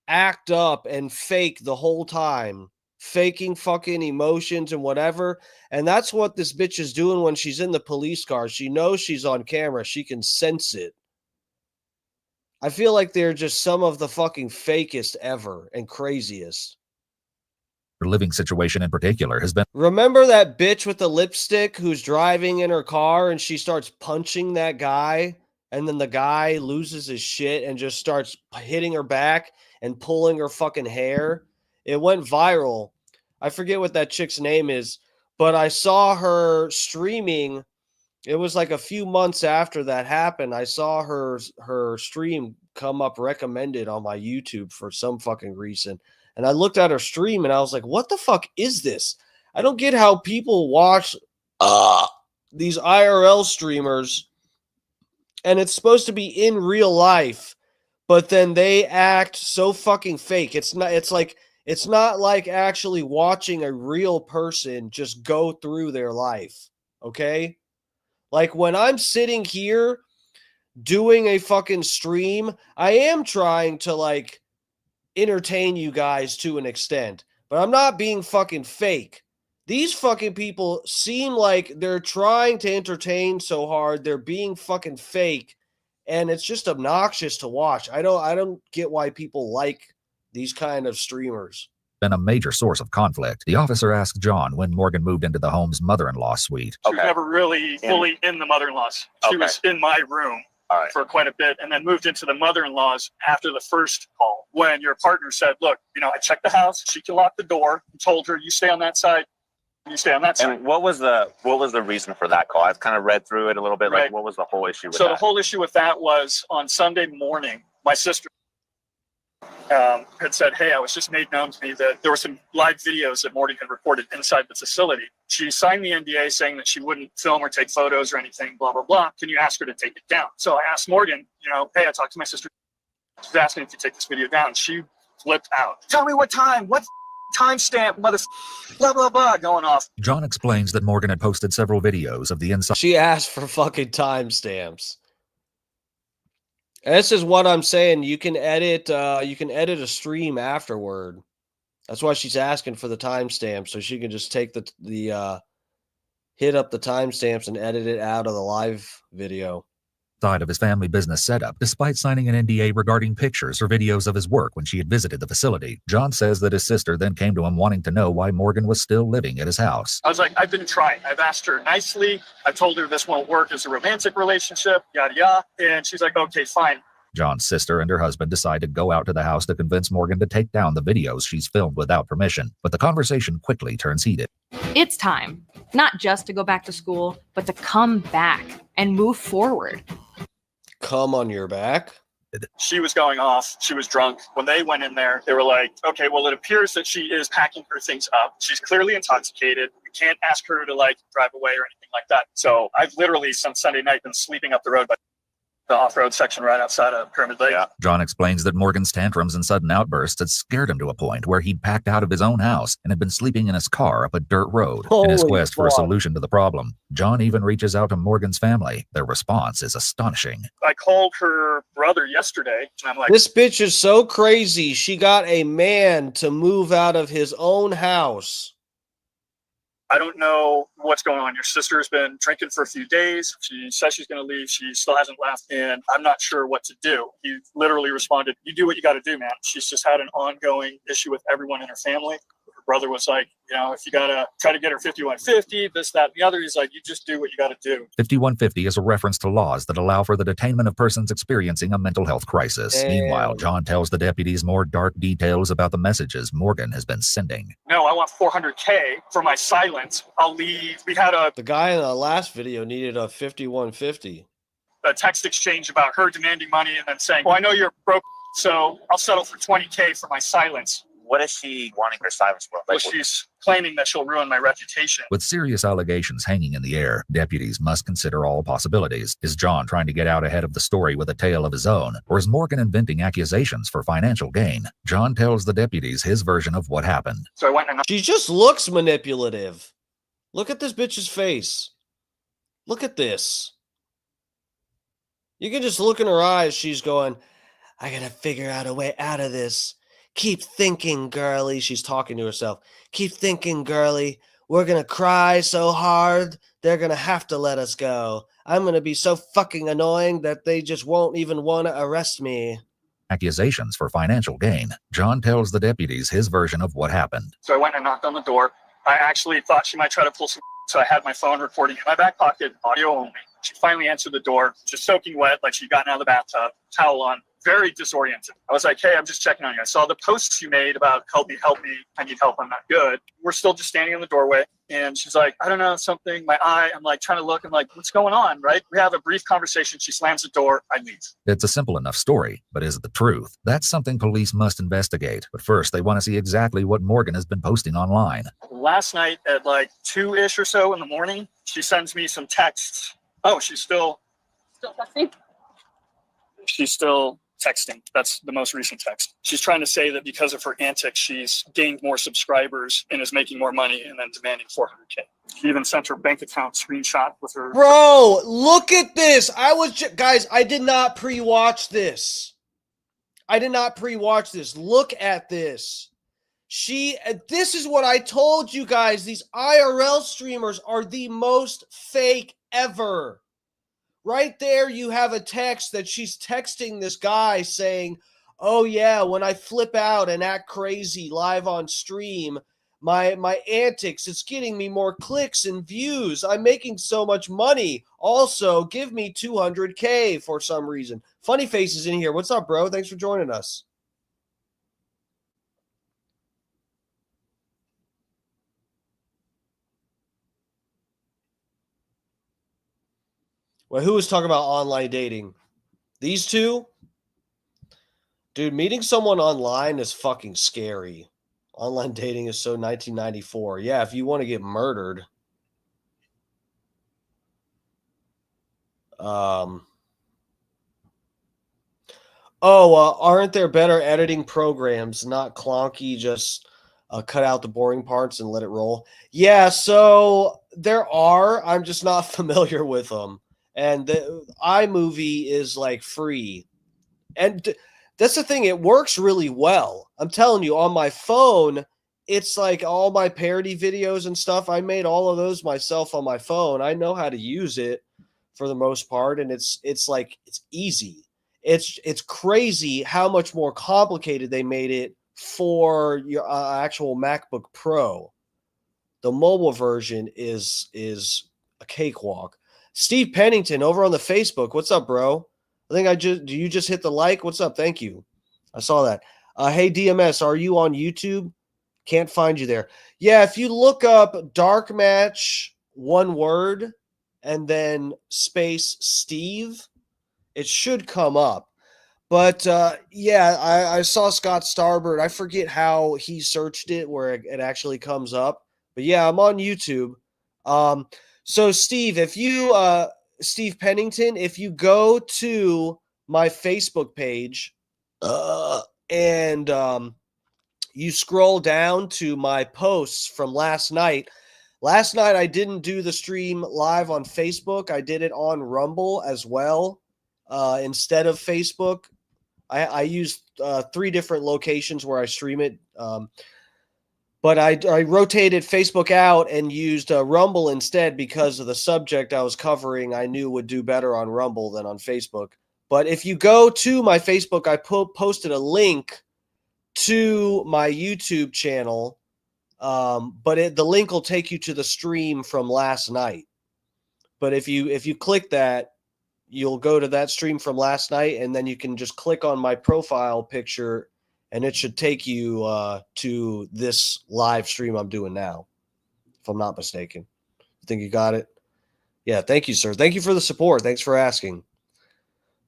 act up and fake the whole time. Faking fucking emotions and whatever. And that's what this bitch is doing when she's in the police car. She knows she's on camera. She can sense it. I feel like they're just some of the fucking fakest ever and craziest. Her living situation in particular has been... Remember that bitch with the lipstick who's driving in her car and she starts punching that guy and then the guy loses his shit and just starts hitting her back and pulling her fucking hair? It went viral. I forget what that chick's name is, but I saw her streaming. It was like a few months after that happened. I saw her stream come up recommended on my YouTube for some fucking reason. And I looked at her stream and I was like, what the fuck is this? I don't get how people watch these IRL streamers and it's supposed to be in real life, but then they act so fucking fake. It's not, it's like It's not like actually watching a real person just go through their life. Okay? Like when I'm sitting here doing a fucking stream, I am trying to like entertain you guys to an extent, but I'm not being fucking fake. These fucking people seem like they're trying to entertain so hard, they're being fucking fake, and it's just obnoxious to watch. I don't get why people like these kind of streamers. Been a major source of conflict. The officer asked John when Morgan moved into the home's mother-in-law suite. She was never really fully in the mother-in-law's. She was in my room for quite a bit, and then moved into the mother-in-law's after the first call, when your partner said, look, I checked the house, she can lock the door, and told her, you stay on that side, you stay on that side. And what was the reason for that call? I've kind of read through it a little bit. Like, what was the whole issue with that? So the whole issue with that was on Sunday morning, my sister had said, hey, I was just made known to me that there were some live videos that Morgan had recorded inside the facility. She signed the NDA saying that she wouldn't film or take photos or anything, blah, blah, blah. Can you ask her to take it down? So I asked Morgan, hey, I talked to my sister. She's asking if you take this video down. She flipped out. Tell me what time, what timestamp, mother, blah, blah, blah, going off. John explains that Morgan had posted several videos of the inside. She asked for fucking timestamps. This is what I'm saying. You can edit a stream afterward. That's why she's asking for the timestamp, so she can just take the hit up the timestamps and edit it out of the live video. Side of his family business setup, despite signing an NDA regarding pictures or videos of his work when she had visited the facility. John says that his sister then came to him wanting to know why Morgan was still living at his house. I was like, I've been trying. I've asked her nicely. I've told her this won't work as a romantic relationship, yada, yada. And she's like, okay, fine. John's sister and her husband decide to go out to the house to convince Morgan to take down the videos she's filmed without permission. But the conversation quickly turns heated. It's time, not just to go back to school, but to come back and move forward. Come on your back? She was going off. She was drunk. When they went in there, they were like, okay, well, it appears that she is packing her things up. She's clearly intoxicated. We can't ask her to drive away or anything like that. So I've literally since Sunday night been sleeping up the road by the off-road section right outside of Pyramid Lake. Yeah. John explains that Morgan's tantrums and sudden outbursts had scared him to a point where he'd packed out of his own house and had been sleeping in his car up a dirt road. In his quest for a solution to the problem, John even reaches out to Morgan's family. Their response is astonishing. I called her brother yesterday, and I'm like, this bitch is so crazy. She got a man to move out of his own house. I don't know what's going on. Your sister's been drinking for a few days. She says she's going to leave. She still hasn't left, and I'm not sure what to do. He literally responded, you do what you got to do, man. She's just had an ongoing issue with everyone in her family. Her brother was like, if you got to try to get her 5150, this, that, and the other, he's like, you just do what you got to do. 5150 is a reference to laws that allow for the detainment of persons experiencing a mental health crisis. Damn. Meanwhile, John tells the deputies more dark details about the messages Morgan has been sending. No, I want $400K for my silence. I'll leave. We had the guy in the last video needed a 5150. A text exchange about her demanding money and then saying, well, I know you're broke, so I'll settle for $20K for my silence. What is she wanting her silence for? Well, she's claiming that she'll ruin my reputation. With serious allegations hanging in the air, deputies must consider all possibilities. Is John trying to get out ahead of the story with a tale of his own? Or is Morgan inventing accusations for financial gain? John tells the deputies his version of what happened. So I went and she just looks manipulative. Look at this bitch's face. Look at this. You can just look in her eyes. She's going, I gotta figure out a way out of this. Keep thinking, girly. She's talking to herself. Keep thinking, girly. We're going to cry so hard, they're going to have to let us go. I'm going to be so fucking annoying that they just won't even want to arrest me. Accusations for financial gain. John tells the deputies his version of what happened. So I went and knocked on the door. I actually thought she might try to pull some, so I had my phone recording in my back pocket, audio only. She finally answered the door, just soaking wet, like she'd gotten out of the bathtub, towel on. Very disoriented. I was like, hey, I'm just checking on you. I saw the posts you made about help me, I need help, I'm not good. We're still just standing in the doorway. And she's like, I don't know, something, my eye. I'm like trying to look. I'm like, what's going on, right? We have a brief conversation. She slams the door. I leave. It's a simple enough story, but is it the truth? That's something police must investigate. But first, they want to see exactly what Morgan has been posting online. Last night at 2-ish or so in the morning, she sends me some texts. Oh, she's still texting? She's still texting. That's the most recent text. She's trying to say that because of her antics, she's gained more subscribers and is making more money and then demanding $400K. She even sent her bank account screenshot with her. Bro, look at this. Guys, I did not pre-watch this. Look at this. This is what I told you guys. These IRL streamers are the most fake ever. Right there, you have a text that she's texting this guy saying, oh yeah, when I flip out and act crazy live on stream, my antics, it's getting me more clicks and views. I'm making so much money. Also, give me $200K for some reason. Funny Face is in here. What's up, bro? Thanks for joining us. Well, who was talking about online dating? These two? Dude, meeting someone online is fucking scary. Online dating is so 1994. Yeah, if you want to get murdered. Aren't there better editing programs, not Clonky, just cut out the boring parts and let it roll? Yeah, so there are. I'm just not familiar with them. And the iMovie is like free. And that's the thing. It works really well. I'm telling you, on my phone, it's like all my parody videos and stuff. I made all of those myself on my phone. I know how to use it for the most part. And it's easy. It's crazy how much more complicated they made it for your actual MacBook Pro. The mobile version is a cakewalk. Steve Pennington over on the Facebook. What's up, bro? I think you just hit the like? What's up? Thank you. I saw that. Hey, DMS, are you on YouTube? Can't find you there. Yeah, if you look up Dark Match, one word, and then space Steve, it should come up. But yeah, I saw Scott Starbird. I forget how he searched it where it actually comes up. But yeah, I'm on YouTube. So Steve, if you Steve Pennington, if you go to my Facebook page and you scroll down to my posts from last night. Last night I didn't do the stream live on Facebook. I did it on Rumble as well instead of Facebook. I used 3 different locations where I stream it. But I rotated Facebook out and used Rumble instead because of the subject I was covering. I knew would do better on Rumble than on Facebook. But if you go to my Facebook, I posted a link to my YouTube channel. But the link will take you to the stream from last night. But if you click that, you'll go to that stream from last night, and then you can just click on my profile picture. And it should take you to this live stream I'm doing now, if I'm not mistaken. I think you got it? Yeah, thank you, sir. Thank you for the support. Thanks for asking.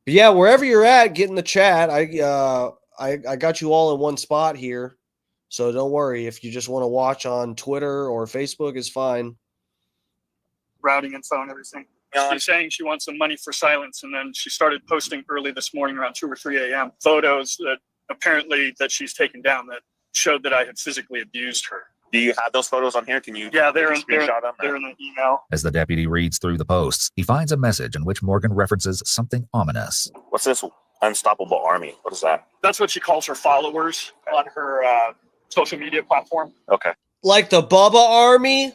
But yeah, wherever you're at, get in the chat. I got you all in one spot here. So don't worry. If you just want to watch on Twitter or Facebook, is fine. Routing info and everything. She's saying she wants some money for silence, and then she started posting early this morning around 2 or 3 a.m. photos that apparently that she's taken down that showed that I had physically abused her. Do you have those photos on here? Can you? Yeah, they're in the email. As the deputy reads through the posts, he finds a message in which Morgan references something ominous. What's this? Unstoppable Army. What is that? That's what she calls her followers on her social media platform. Okay. Like the Bubba Army?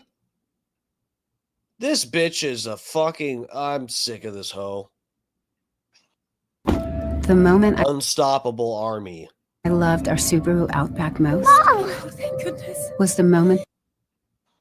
This bitch is a fucking... I'm sick of this hoe. The moment Unstoppable Army. I loved our Subaru Outback most Thank goodness. was the moment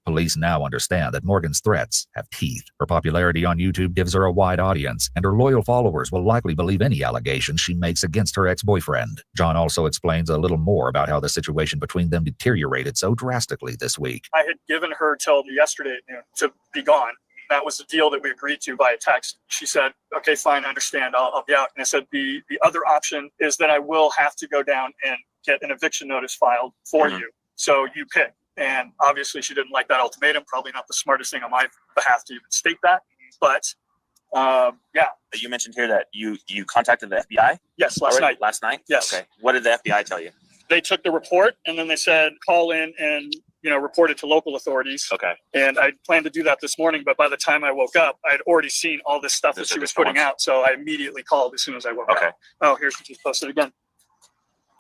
Police now understand that Morgan's threats have teeth. Her popularity on YouTube gives her a wide audience, and her loyal followers will likely believe any allegations she makes against her ex-boyfriend. John also explains a little more about how the situation between them deteriorated so drastically this week. I had given her till yesterday at noon to be gone. That was the deal that we agreed to via text. She said, okay, fine, I understand. I'll be out. And I said, the other option is that I will have to go down and get an eviction notice filed for you. So you pick. And obviously she didn't like that ultimatum. Probably not the smartest thing on my behalf to even state that. But Yeah. You mentioned here that you contacted the FBI. Yes, last already? night. Last night. Yes. Okay. What did the FBI tell you? They took the report and then they said call in and report it to local authorities. Okay. And I planned to do that this morning, but by the time I woke up, I had already seen all this stuff that she was putting out. So I immediately called as soon as I woke up. Oh, here she just posted again.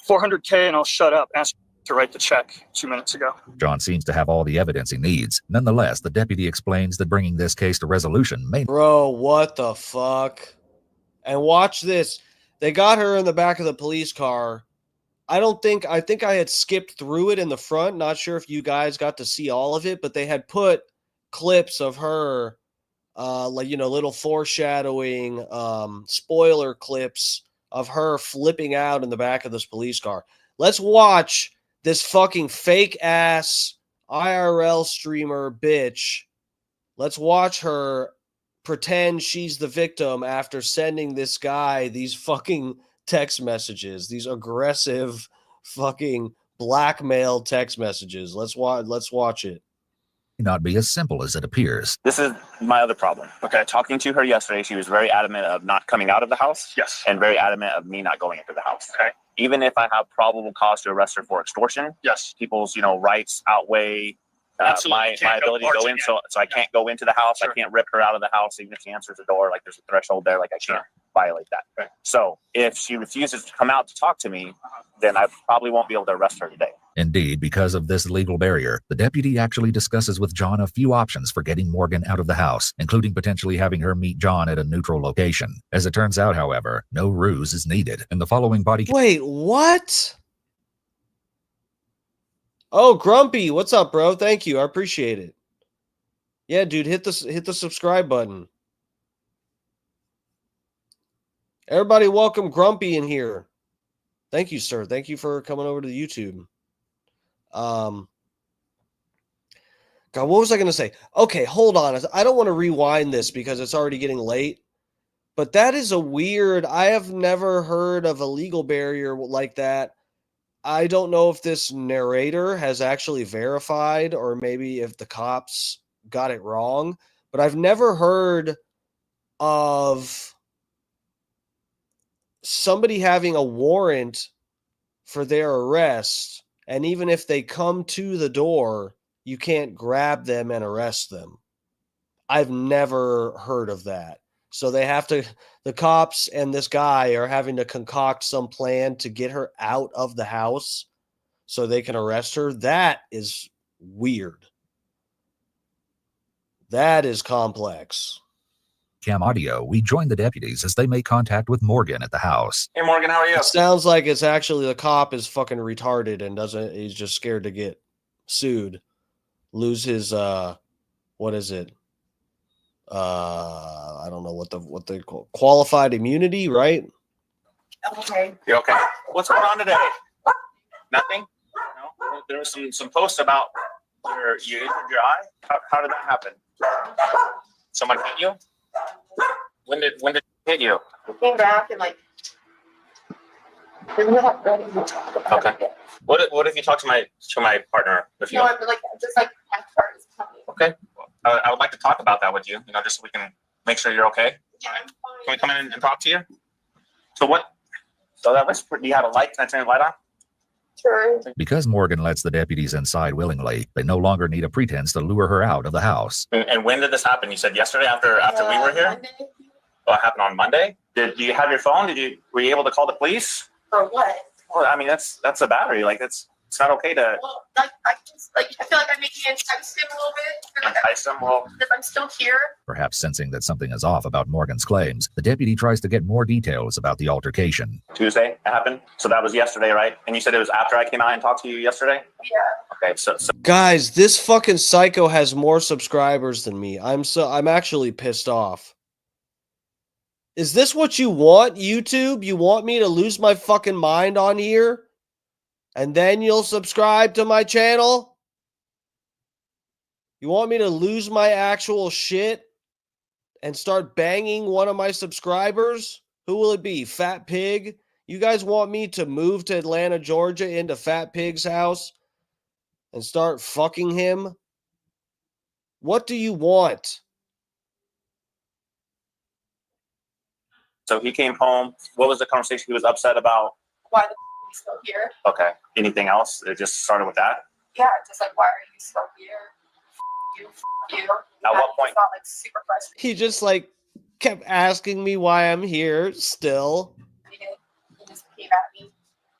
400K and I'll shut up. Ask to write the check 2 minutes ago. John seems to have all the evidence he needs. Nonetheless, the deputy explains that bringing this case to resolution may... Bro, what the fuck? And watch this. They got her in the back of the police car. I think I had skipped through it in the front. Not sure if you guys got to see all of it, but they had put clips of her, little foreshadowing, spoiler clips of her flipping out in the back of this police car. Let's watch this fucking fake ass IRL streamer bitch. Let's watch her pretend she's the victim after sending this guy these fucking text messages, these aggressive fucking blackmail text messages. Let's watch it. Not be as simple as it appears. This is my other problem. Okay. Talking to her yesterday, she was very adamant of not coming out of the house. Yes. And very adamant of me not going into the house. Okay. Even if I have probable cause to arrest her for extortion. Yes. People's, rights outweigh my ability to go in. So I can't go into the house. Sure. I can't rip her out of the house, even if she answers the door. Like there's a threshold there. Like I can't violate that. Okay. So if she refuses to come out to talk to me, then I probably won't be able to arrest her today. Indeed, because of this legal barrier, the deputy actually discusses with John a few options for getting Morgan out of the house, including potentially having her meet John at a neutral location. As it turns out, however, no ruse is needed. In the following body... Wait, what? Oh, Grumpy, what's up, bro? Thank you. I appreciate it. Yeah, dude, hit the subscribe button. Everybody welcome Grumpy in here. Thank you, sir. Thank you for coming over to the YouTube. God, what was I going to say? Okay, hold on. I don't want to rewind this because it's already getting late. But that is a weird... I have never heard of a legal barrier like that. I don't know if this narrator has actually verified or maybe if the cops got it wrong. But I've never heard of somebody having a warrant for their arrest, and even if they come to the door, you can't grab them and arrest them. I've never heard of that. So they have to, the cops and this guy are having to concoct some plan to get her out of the house so they can arrest her. That is weird. That is complex. Cam audio, we join the deputies as they make contact with Morgan at the house. Hey, Morgan, how are you? It sounds like it's actually the cop is fucking retarded and he's just scared to get sued. Lose his, what is it? I don't know what they call qualified immunity, right? Okay. You okay? What's going on today? Nothing? No? There was some posts about you injured your eye. How did that happen? Someone hit you? When did it hit you? I came back and we're not ready to talk about it. What if you talk to my partner? If you No, I'm just my part is coming. Okay. I would like to talk about that with you. Just so we can make sure you're okay. Yeah, I'm fine. Can we come in and talk to you? So that was. Do you have a light? Can I turn the light on? Sure. Because Morgan lets the deputies inside willingly, they no longer need a pretense to lure her out of the house. And when did this happen? You said yesterday after we were here? Monday. Oh, it happened on Monday? Do you have your phone? Were you able to call the police? For what? Well, I mean, that's a battery. It's not okay to Well, I feel like I'm making entice him a little bit. entice them. Well, Because I'm still here. Perhaps sensing that something is off about Morgan's claims, the deputy tries to get more details about the altercation. Tuesday it happened. So that was yesterday, right? And you said it was after I came out and talked to you yesterday? Yeah. Okay, so Guys, this fucking psycho has more subscribers than me. I'm actually pissed off. Is this what you want, YouTube? You want me to lose my fucking mind on here? And then you'll subscribe to my channel? You want me to lose my actual shit and start banging one of my subscribers? Who will it be? Fat Pig? You guys want me to move to Atlanta, Georgia into Fat Pig's house and start fucking him? What do you want? So he came home. What was the conversation he was upset about? Why the you still here? Okay. Anything else? It just started with that? Yeah, just like, why are you still here? You. At what point? Got like super frustrated. He just like kept asking me why I'm here still. He just came at me.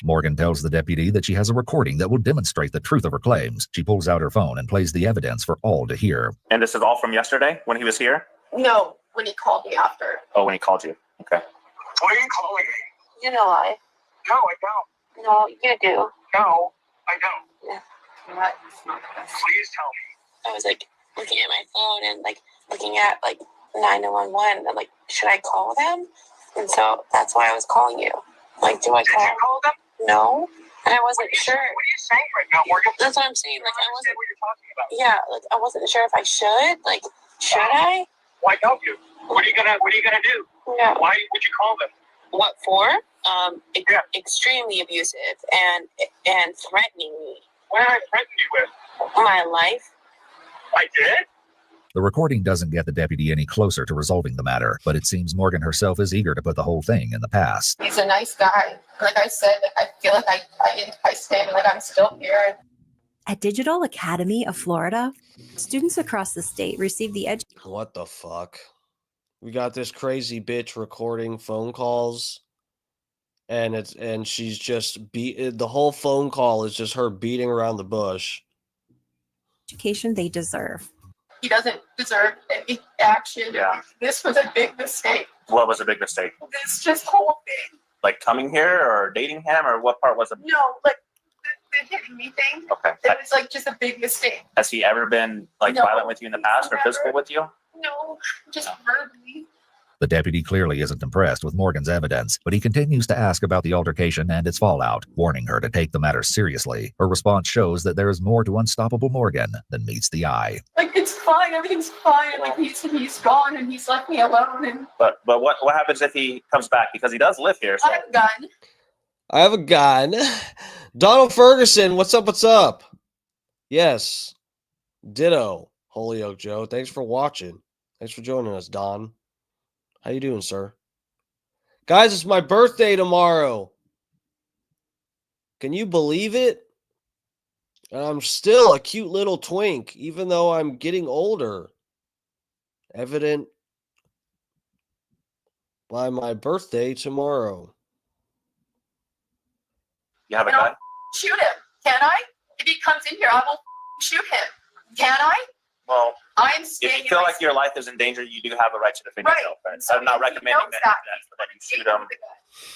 Morgan tells the deputy that she has a recording that will demonstrate the truth of her claims. She pulls out her phone and plays the evidence for all to hear. And this is all from yesterday when he was here? No, when he called me after. Oh, when he called you. Okay. Why are you calling me? You know why? No, I don't. No, you do. No, I don't. Yeah. What? Please tell me. I was like looking at my phone and like looking at like 911. I'm like, should I call them? And so that's why I was calling you. Like, do I Did you call them? No. And I wasn't sure. What are you saying right now, Morgan? That's what I'm saying. Like, I wasn't. What you're talking about? Yeah, like I wasn't sure if I should. Like, should I? Why don't you? What are you gonna do? Yeah. Why would you call them? What for? Extremely abusive and threatening me. What did I threaten you with? My life. I did? The recording doesn't get the deputy any closer to resolving the matter, but it seems Morgan herself is eager to put the whole thing in the past. He's a nice guy. Like I said, I feel like I enticed him. Like I'm still here. At Digital Academy of Florida, students across the state receive the What the fuck? We got this crazy bitch recording phone calls, and she's just the whole phone call is just her beating around the bush. education they deserve. He doesn't deserve any action. Yeah. This was a big mistake. What was a big mistake? This just whole thing. Like coming here or dating him, or what part was it? No, like the hitting me thing. Okay. It was like just a big mistake. Has he ever been like No. violent with you in the past or Never. physical with you? No, just verbally. The deputy clearly isn't impressed with Morgan's evidence, but he continues to ask about the altercation and its fallout, warning her to take the matter seriously. Her response shows that there is more to unstoppable Morgan than meets the eye. Like it's fine, everything's fine. Like he's gone and he's left me alone and But what happens if he comes back? Because he does live here. So I have a gun. I have a gun. Donald Ferguson, what's up? What's up? Yes. Ditto. Holyoke Joe. Thanks for watching. Thanks for joining us, Don. How you doing, sir? Guys, it's my birthday tomorrow. Can you believe it? And I'm still a cute little twink, even though I'm getting older. Evident by my birthday tomorrow. you have a You know, gun? shoot him. Can I? If he comes in here, I will shoot him. Can I? Well, I am if staying you feel in my like your life is in danger, you do have a right to defend Right. yourself. Right? So I'm not if he recommending knows that you shoot him.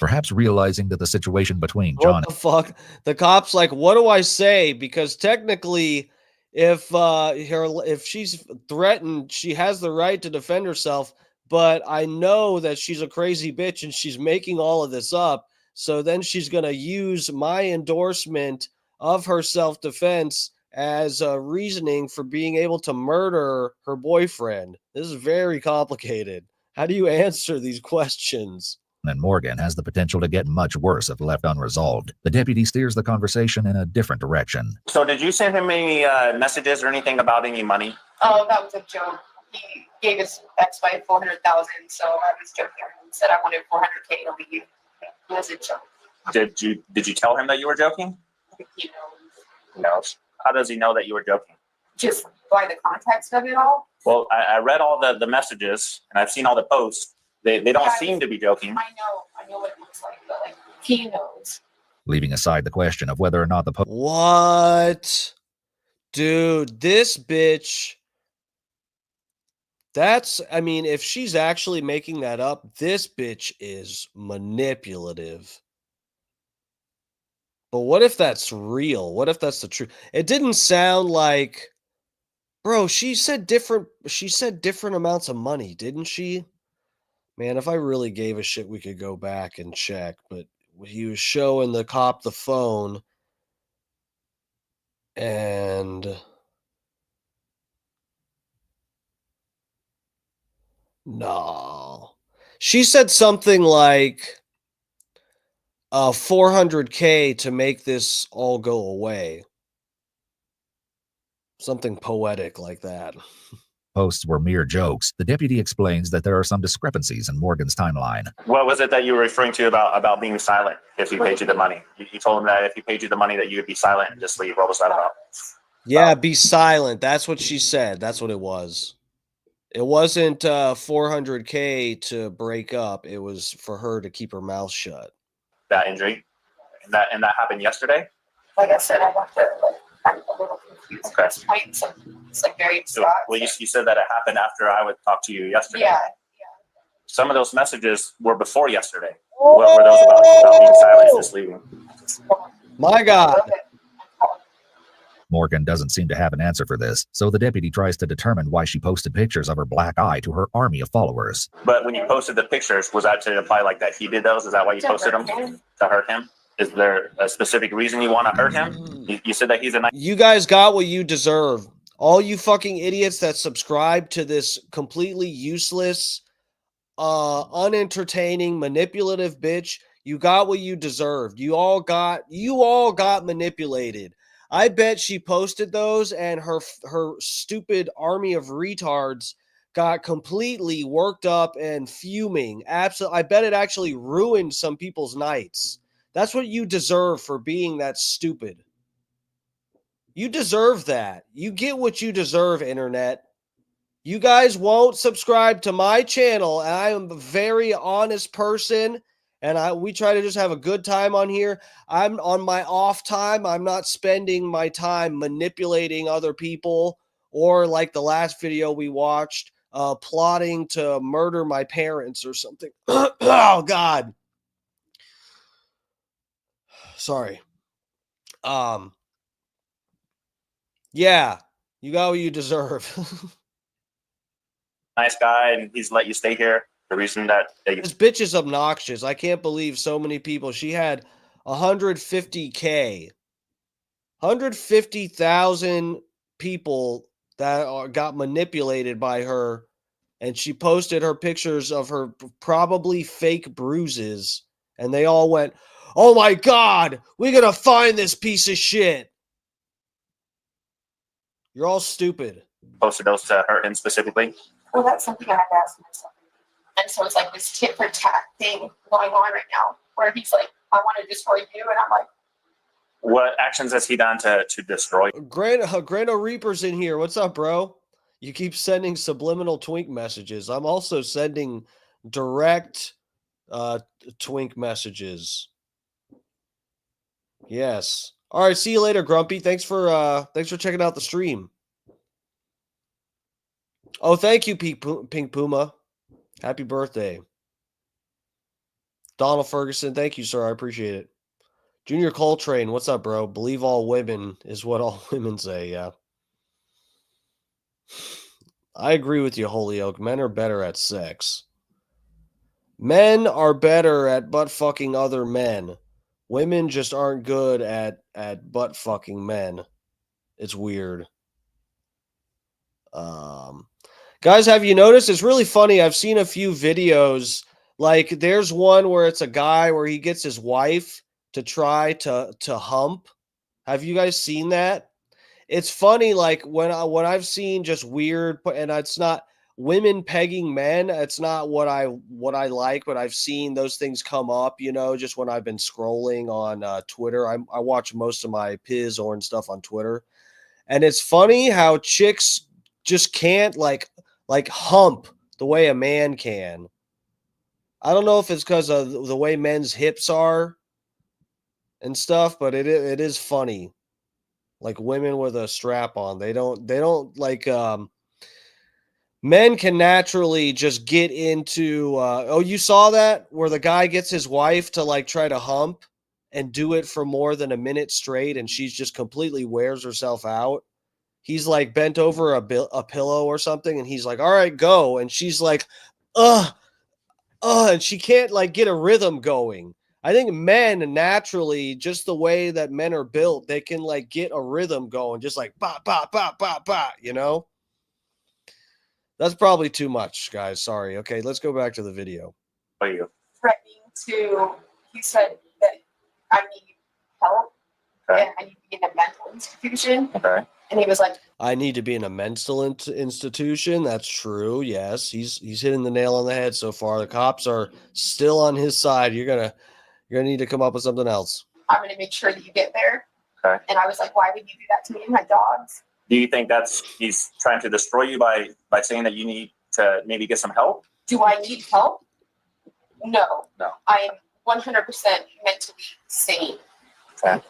Perhaps realizing that the situation between John What the fuck? The cop's like, what do I say? Because technically, if she's threatened, she has the right to defend herself. But I know that she's a crazy bitch and she's making all of this up. So then she's gonna use my endorsement of her self-defense as a reasoning for being able to murder her boyfriend. This is very complicated. How do you answer these questions? and Morgan has the potential to get much worse if left unresolved. The deputy steers the conversation in a different direction. So did you send him any messages or anything about any money? Oh, that was a joke. He gave his ex-wife $400,000, so I was joking. He said I wanted $400K to leave. It was a joke. Did you tell him that you were joking? He knows. No. How does he know that you were joking? Just by the context of it all. Well, I read all the messages and I've seen all the posts. They don't Yeah, seem to be joking. I know what it looks like, but like he knows. Leaving aside the question of whether or not the What? Dude, this bitch. I mean, if she's actually making that up, this bitch is manipulative. But what if that's real? What if that's the truth? It didn't sound like, bro, she said different amounts of money, didn't she? Man, if I really gave a shit, we could go back and check. But he was showing the cop the phone. And no. She said something like 400K to make this all go away. Something poetic like that. posts were mere jokes, the deputy explains that there are some discrepancies in Morgan's timeline. What was it that you were referring to about being silent if he paid you the money? You told him that if he paid you the money that you would be silent and just leave. What was that about? Yeah, be silent. That's what she said. That's what it was. It wasn't 400K to break up. It was for her to keep her mouth shut. That injury? And that happened yesterday? Like I said, I left it. I'm a little confused. Okay. It's like very So, well, you said that it happened after I would talk to you yesterday. Yeah. Some of those messages were before yesterday. What were those about being silent and just leaving? My God. Morgan doesn't seem to have an answer for this, so the deputy tries to determine why she posted pictures of her black eye to her army of followers. But when you posted the pictures, was that to imply like that he did those? Is that why you posted them? To hurt him? Is there a specific reason you want to hurt him? You said that he's a nice. You guys got what you deserve. All you fucking idiots that subscribe to this completely useless, unentertaining, manipulative bitch, you got what you deserved. You all got manipulated. I bet she posted those and her stupid army of retards got completely worked up and fuming. Absolutely. I bet it actually ruined some people's nights. That's what you deserve for being that stupid. You deserve that. You get what you deserve, internet. You guys won't subscribe to my channel, and I am a very honest person, and we try to just have a good time on here. I'm on my off time. I'm not spending my time manipulating other people or like the last video we watched, plotting to murder my parents or something. Oh, God. Sorry. Yeah, you got what you deserve. Nice guy, and he's let you stay here. The reason that this bitch is obnoxious. I can't believe so many people. She had 150K, 150,000 people that got manipulated by her, and she posted her pictures of her probably fake bruises, and they all went, "Oh my God, we're gonna find this piece of shit." You're all stupid. Posted those to hurt him specifically. Well, that's something I had to ask myself. And so it's like this tit for tat thing going on right now where he's like, I want to destroy you. And I'm like, what actions has he done to destroy? Grano Reaper's in here. What's up, bro? You keep sending subliminal twink messages. I'm also sending direct twink messages. Yes. All right. See you later, Grumpy. Thanks for checking out the stream. Oh, thank you, Pink Puma. Happy birthday. Donald Ferguson, thank you, sir. I appreciate it. Junior Coltrane, what's up, bro? Believe all women is what all women say, yeah. I agree with you, Holyoke. Men are better at sex. Men are better at butt fucking other men. Women just aren't good at butt fucking men. It's weird. Guys, have you noticed? It's really funny. I've seen a few videos. Like, there's one where it's a guy where he gets his wife to try to hump. Have you guys seen that? It's funny, like, when I've seen just weird, and it's not women pegging men. It's not what I like, but I've seen those things come up, you know, just when I've been scrolling on Twitter. I watch most of my Piz or and stuff on Twitter. And it's funny how chicks just can't like hump the way a man can. I don't know if it's because of the way men's hips are and stuff, but it is funny. Like women with a strap on, they don't like men can naturally just get into oh, you saw that where the guy gets his wife to like try to hump and do it for more than a minute straight, and she's just completely wears herself out. He's like bent over a pillow or something, and he's like, all right, go. And she's like, and she can't like get a rhythm going. I think men naturally, just the way that men are built, they can like get a rhythm going, just like ba ba ba ba ba, you know? That's probably too much, guys. Sorry. Okay, let's go back to the video. Are you threatening to, he said that I need help and I need to be in a mental institution. Okay. And he was like, I need to be in a mental institution. That's true. Yes, he's hitting the nail on the head so far. The cops are still on his side. You're gonna need to come up with something else. I'm going to make sure that you get there. Okay. And I was like, why would you do that to me and my dogs? Do you think he's trying to destroy you by saying that you need to maybe get some help? Do I need help? No. No. I am 100% mentally sane. Okay.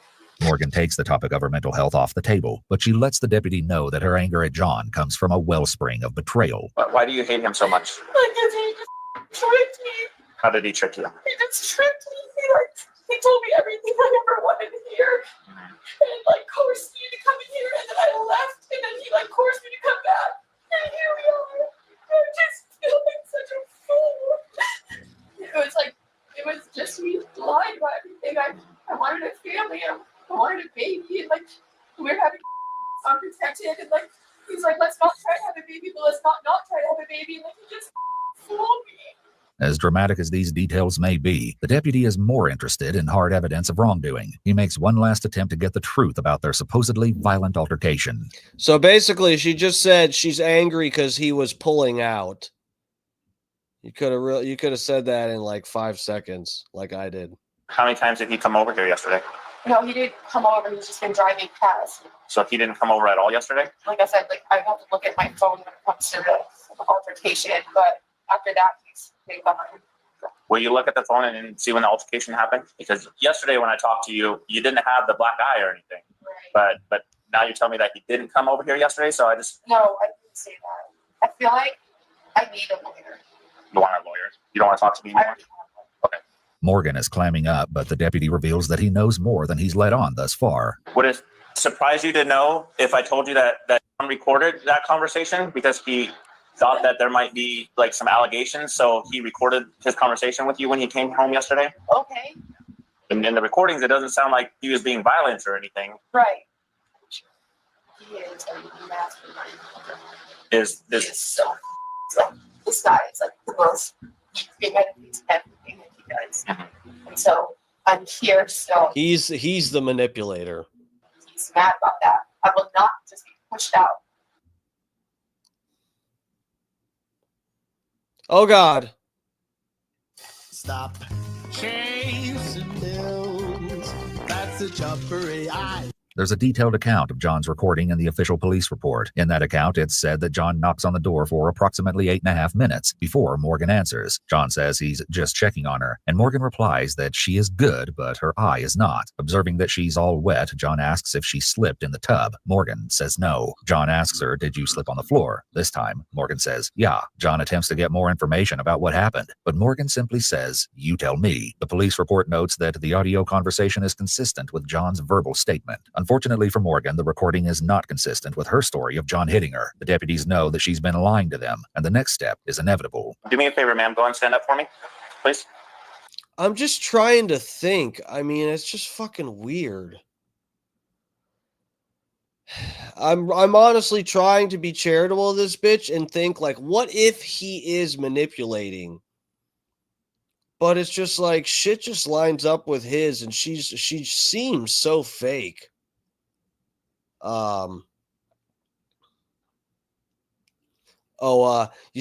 Morgan takes the topic of her mental health off the table, but she lets the deputy know that her anger at John comes from a wellspring of betrayal. Why do you hate him so much? Because he just tricked me. How did he trick you? He just tricked me. He told me everything I ever wanted to hear. And coerced me to come in here, and then I left, and then he coerced me to come back. And here we are. I just feel like such a fool. It was just me lying about everything. I wanted a family, and I wanted a baby, and we were having unprotected, and he's like, let's not try to have a baby, but let's not try to have a baby, and he just fooled me. As dramatic as these details may be, the deputy is more interested in hard evidence of wrongdoing. He makes one last attempt to get the truth about their supposedly violent altercation. So basically, she just said she's angry because he was pulling out. You could have said that in 5 seconds, like I did. How many times did he come over here yesterday? No, he didn't come over. He's just been driving past. So he didn't come over at all yesterday? Like I said, I have to look at my phone when it comes to the altercation, but after that, he's been gone. Will you look at the phone and see when the altercation happened? Because yesterday when I talked to you, you didn't have the black eye or anything. Right. But now you tell me that he didn't come over here yesterday, so I just... No, I didn't say that. I feel like I need a lawyer. You want a lawyer? You don't want to talk to me anymore? Okay. Morgan is clamming up, but the deputy reveals that he knows more than he's let on thus far. Would it surprise you to know if I told you that John recorded that conversation because he thought that there might be some allegations, so he recorded his conversation with you when he came home yesterday? Okay. And in the recordings, it doesn't sound like he was being violent or anything. Right. He is a mastermind. He is so this guy is the most premeditates everything that he does. And so I'm here still. He's the manipulator. He's mad about that. I will not just be pushed out. Oh God. Stop chasing bills. That's a choppery eye. There's a detailed account of John's recording in the official police report. In that account, it's said that John knocks on the door for approximately 8.5 minutes before Morgan answers. John says he's just checking on her, and Morgan replies that she is good, but her eye is not. Observing that she's all wet, John asks if she slipped in the tub. Morgan says no. John asks her, did you slip on the floor? This time, Morgan says, yeah. John attempts to get more information about what happened, but Morgan simply says, you tell me. The police report notes that the audio conversation is consistent with John's verbal statement. Unfortunately for Morgan, the recording is not consistent with her story of John hitting her. The deputies know that she's been lying to them, and the next step is inevitable. Do me a favor, ma'am. Go and stand up for me, please. I'm just trying to think. I mean, it's just fucking weird. I'm honestly trying to be charitable of this bitch and think what if he is manipulating? But it's just shit just lines up with his, and she seems so fake. You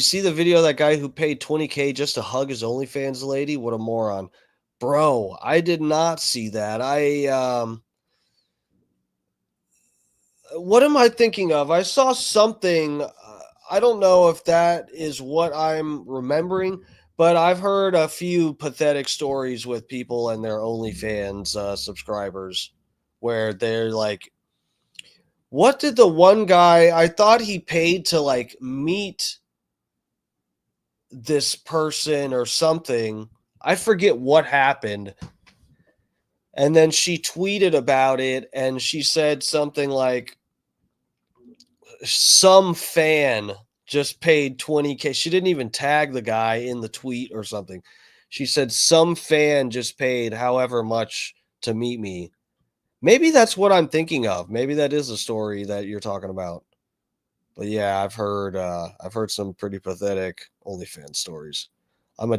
see the video of that guy who paid $20K just to hug his OnlyFans lady? What a moron. Bro, I did not see that. What am I thinking of? I saw something. I don't know if that is what I'm remembering, but I've heard a few pathetic stories with people and their OnlyFans subscribers where they're what did the one guy, I thought he paid to meet this person or something. I forget what happened. And then she tweeted about it and she said something some fan just paid $20K. She didn't even tag the guy in the tweet or something. She said some fan just paid however much to meet me. Maybe that's what I'm thinking of. Maybe that is a story that you're talking about. But yeah, I've heard some pretty pathetic OnlyFans stories. I'm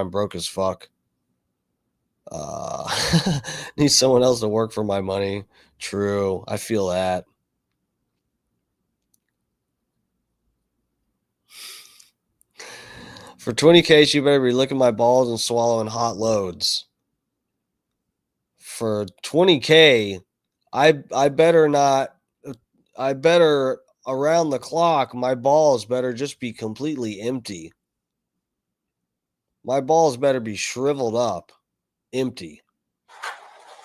broke as fuck. Need someone else to work for my money. True. I feel that. For 20K, you better be licking my balls and swallowing hot loads. For 20K, I better not. I better around the clock. My balls better just be completely empty. My balls better be shriveled up, empty.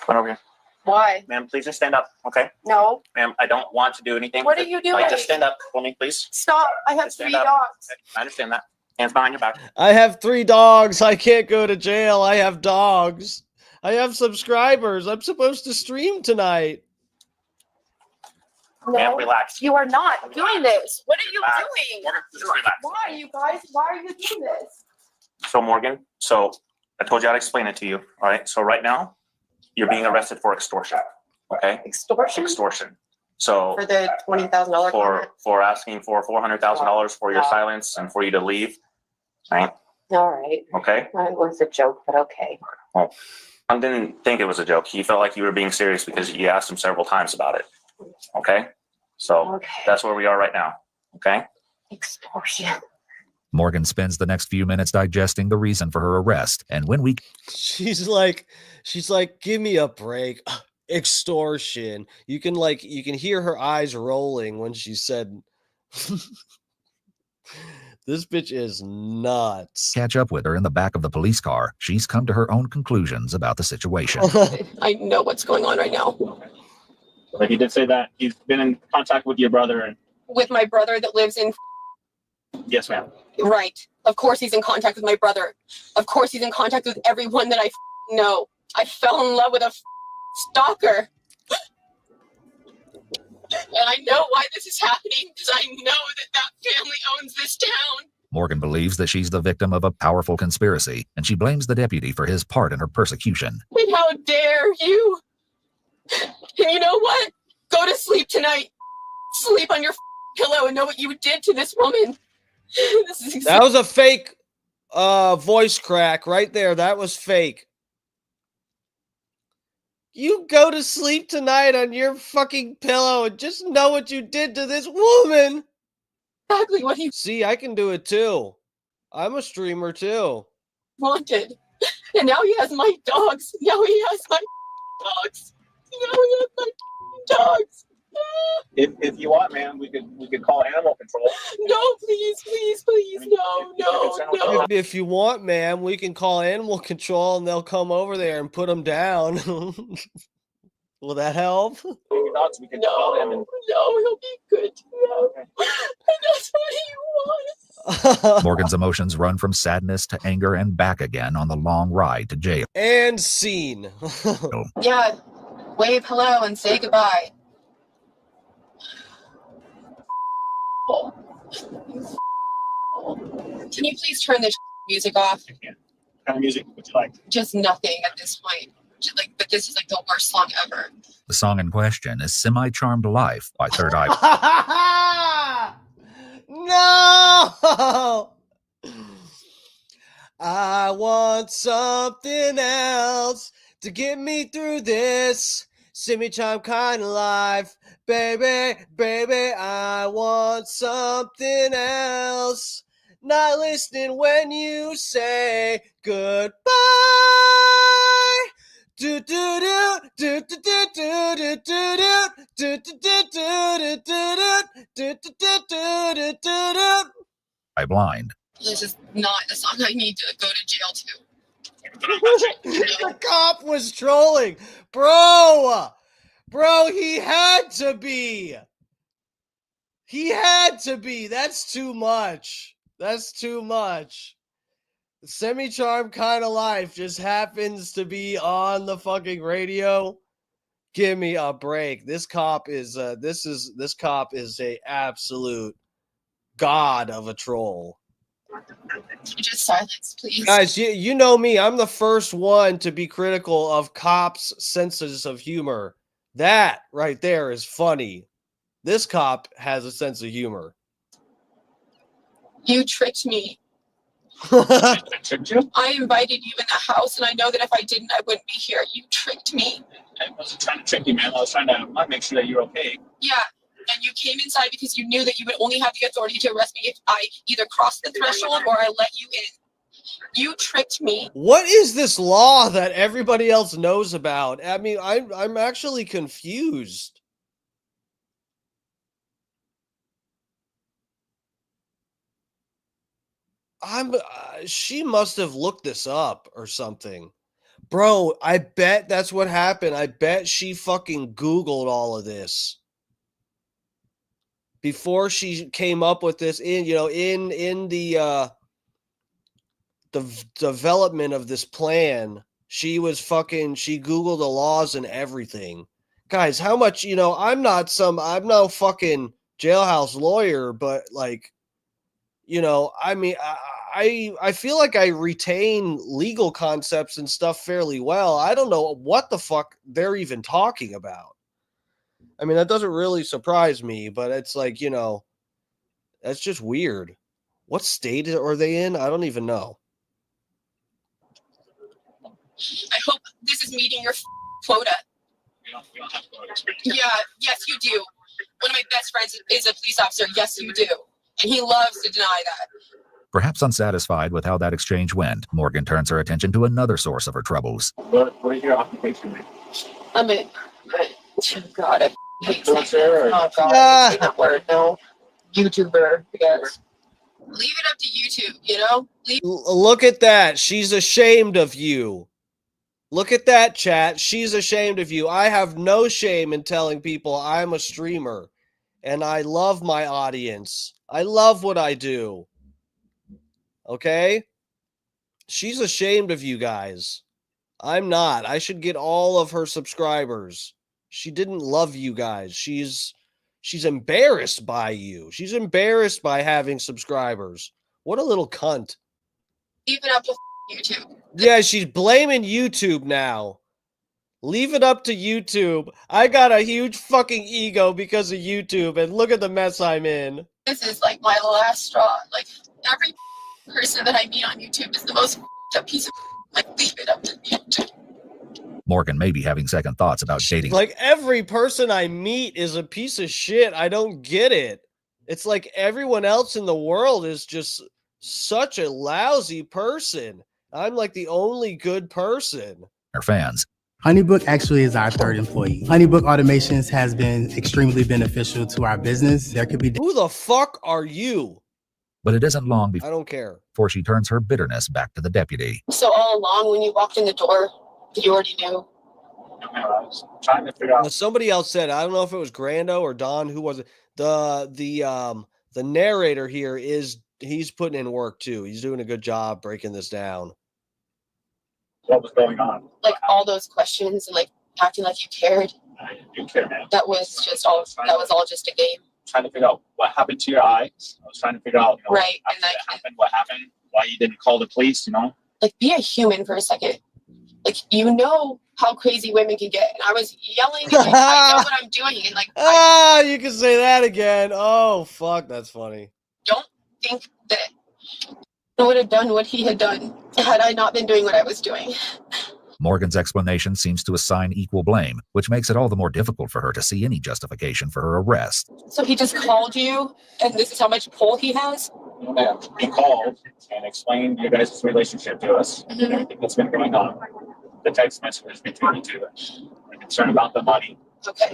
Come over here. Why? Ma'am, please just stand up, okay? No. Ma'am, I don't want to do anything. What are you doing? Like, just stand up for me, please. Stop. I have Just stand 3 up. dogs. I understand that. Hands behind your back. I have 3 dogs. I can't go to jail. I have dogs. I have subscribers. I'm supposed to stream tonight. Ma'am, relax. You are not doing this. What are you Relax. doing? Morgan, just relax. Why, you guys? Why are you doing this? So, Morgan, I told you I'd explain it to you. All right. So right now, you're being arrested for extortion. Okay. Extortion? Extortion. So For the $20,000 for asking for $400,000 for your silence and for you to leave. Right. All right. Okay. It was a joke, but okay. Well, I didn't think it was a joke. He felt like you were being serious because you asked him several times about it. Okay. So that's where we are right now. Okay. Extortion. Morgan spends the next few minutes digesting the reason for her arrest, and when we She's like, give me a break. Extortion. You can hear her eyes rolling when she said, this bitch is nuts. catch up with her in the back of the police car, she's come to her own conclusions about the situation. I know what's going on right now. But he did say that he's been in contact with your brother and With my brother that lives in. yes, ma'am. Right. Of course he's in contact with my brother. Of course he's in contact with everyone that I know. I fell in love with a stalker. And I know why this is happening because I know that family owns this town. Morgan believes that she's the victim of a powerful conspiracy, and she blames the deputy for his part in her persecution. And how dare you? And you know what? Go to sleep tonight. Sleep on your pillow and know what you did to this woman. This is That was a fake voice crack right there. That was fake. You go to sleep tonight on your fucking pillow and just know what you did to this woman. Exactly what he See, I can do it too. I'm a streamer too. wanted. And now he has my dogs. Now he has my dogs. Now he has my dogs. If you want, ma'am, we could call animal control. No, please, no. If you want, ma'am, we can call animal control and they'll come over there and put them down. Will that help? We can call them and No, he'll be good. No. And that's what he wants. Morgan's emotions run from sadness to anger and back again on the long ride to jail. And scene. Yeah, wave hello and say goodbye. Can you please turn this music off? what kind of music would you like? Just nothing at this point. But this is like the worst song ever. The song in question is Semi-Charmed Life by Third Eye. No! I want something else to get me through this semi-charm kind of life. Baby, I want something else. Not listening when you say goodbye. Do do do do do do do do do do do do. By Blind. This is not the song I need to go to jail to. The cop was trolling. Bro, he had to be. That's too much. Semi-charm kind of life just happens to be on the fucking radio. Give me a break. This cop is a absolute god of a troll. Just silence, please. Guys, you know me. I'm the first one to be critical of cops' senses of humor. That right there is funny. This cop has a sense of humor. You tricked me. I invited you in the house, and I know that if I didn't, I wouldn't be here. You tricked me. I wasn't trying to trick you, man. I was trying to make sure that you're okay. Yeah, and you came inside because you knew that you would only have the authority to arrest me if I either crossed the threshold or I let you in. You tricked me. What is this law that everybody else knows about? I mean, I'm actually confused. She must have looked this up or something. Bro, I bet that's what happened. I bet she fucking Googled all of this before she came up with this in the development of this plan. She Googled the laws and everything. Guys, how much, I'm no fucking jailhouse lawyer, but like, I mean, I feel like I retain legal concepts and stuff fairly well. I don't know what the fuck they're even talking about. I mean, that doesn't really surprise me, but it's like, that's just weird. What state are they in? I don't even know. I hope this is meeting your quota. We don't have to go to Yeah, yes, you do. One of my best friends is a police officer. Yes, you do. And he loves to deny that. Perhaps unsatisfied with how that exchange went, Morgan turns her attention to another source of her troubles. What is your occupation? I'm a oh God, I hate saying Influencer? Oh God, I hate that word. No, YouTuber, I guess. Leave it up to YouTube, Look at that. She's ashamed of you. Look at that, chat. She's ashamed of you. I have no shame in telling people I'm a streamer and I love my audience. I love what I do. Okay? She's ashamed of you guys. I'm not. I should get all of her subscribers. She didn't love you guys. She's embarrassed by you. She's embarrassed by having subscribers. What a little cunt. Leave it up to YouTube. Yeah, she's blaming YouTube now. Leave it up to YouTube. I got a huge fucking ego because of YouTube, and look at the mess I'm in. This is like my last straw. Like every person that I meet on YouTube is the most up piece of like leave it up to YouTube. Morgan may be having second thoughts about dating. Like every person I meet is a piece of shit. I don't get it. It's like everyone else in the world is just such a lousy person. I'm like the only good person. Her fans. HoneyBook actually is our third employee. HoneyBook Automations has been extremely beneficial to our business. There could be Who the fuck are you? But it isn't long I don't care. before she turns her bitterness back to the deputy. So all along when you walked in the door, you already knew. I was trying to figure out. Somebody else said, I don't know if it was Grando or Don, who was it? The narrator here he's putting in work too. He's doing a good job breaking this down. What was going on? Like all those questions and like acting like you cared. I do care, man. That was all just a game. Trying to figure out what happened to your eyes. I was trying to figure out, Right, after that happened, what happened, why you didn't call the police, Like be a human for a second. Like how crazy women can get. And I was yelling and like, I know what I'm doing and like you can say that again. Oh fuck, that's funny. don't think that I would have done what he had done had I not been doing what I was doing. Morgan's explanation seems to assign equal blame, which makes it all the more difficult for her to see any justification for her arrest. So he just called you and this is how much pull he has? Yeah, he called and explained your guys' relationship to us, and everything that's been going on. The text messages between you two. I'm concerned about the money. Okay.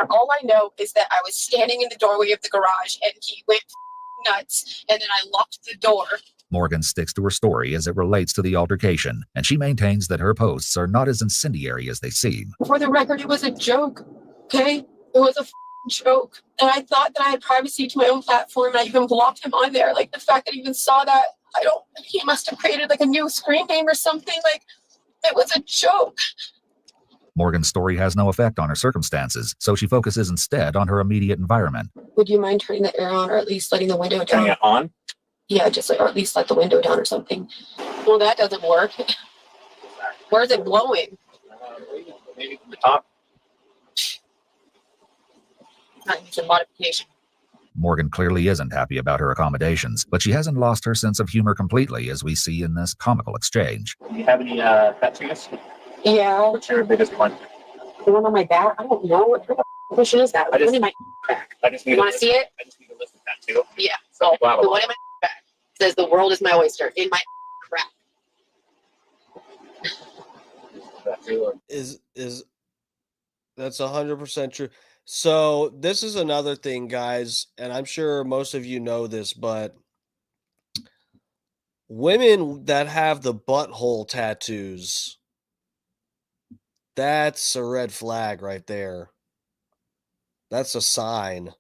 All I know is that I was standing in the doorway of the garage and he went nuts and then I locked the door. Morgan sticks to her story as it relates to the altercation, and she maintains that her posts are not as incendiary as they seem. For the record, it was a joke, okay? It was a joke. And I thought that I had privacy to my own platform and I even blocked him on there. Like the fact that he even saw that, he must have created like a new screen name or something. Like it was a joke. Morgan's story has no effect on her circumstances, so she focuses instead on her immediate environment. Would you mind turning the air on or at least letting the window down? Turning it on? Yeah, just like, or at least let the window down or something. Well, that doesn't work. Where is it blowing? Maybe from the top. That needs a modification. Morgan clearly isn't happy about her accommodations, but she hasn't lost her sense of humor completely, as we see in this comical exchange. Do you have any tattoos? Yeah. What's your biggest one? The one on my back? I don't know. What the question is that? I just- One in my back. I just need You want to see it? I just need a list of tattoo. Yeah. So Wow. the one in my back says "The world is my oyster" in my crack. Is that's 100% true. So this is another thing, guys, and I'm sure most of you know this, but women that have the butthole tattoos, that's a red flag right there. That's a sign.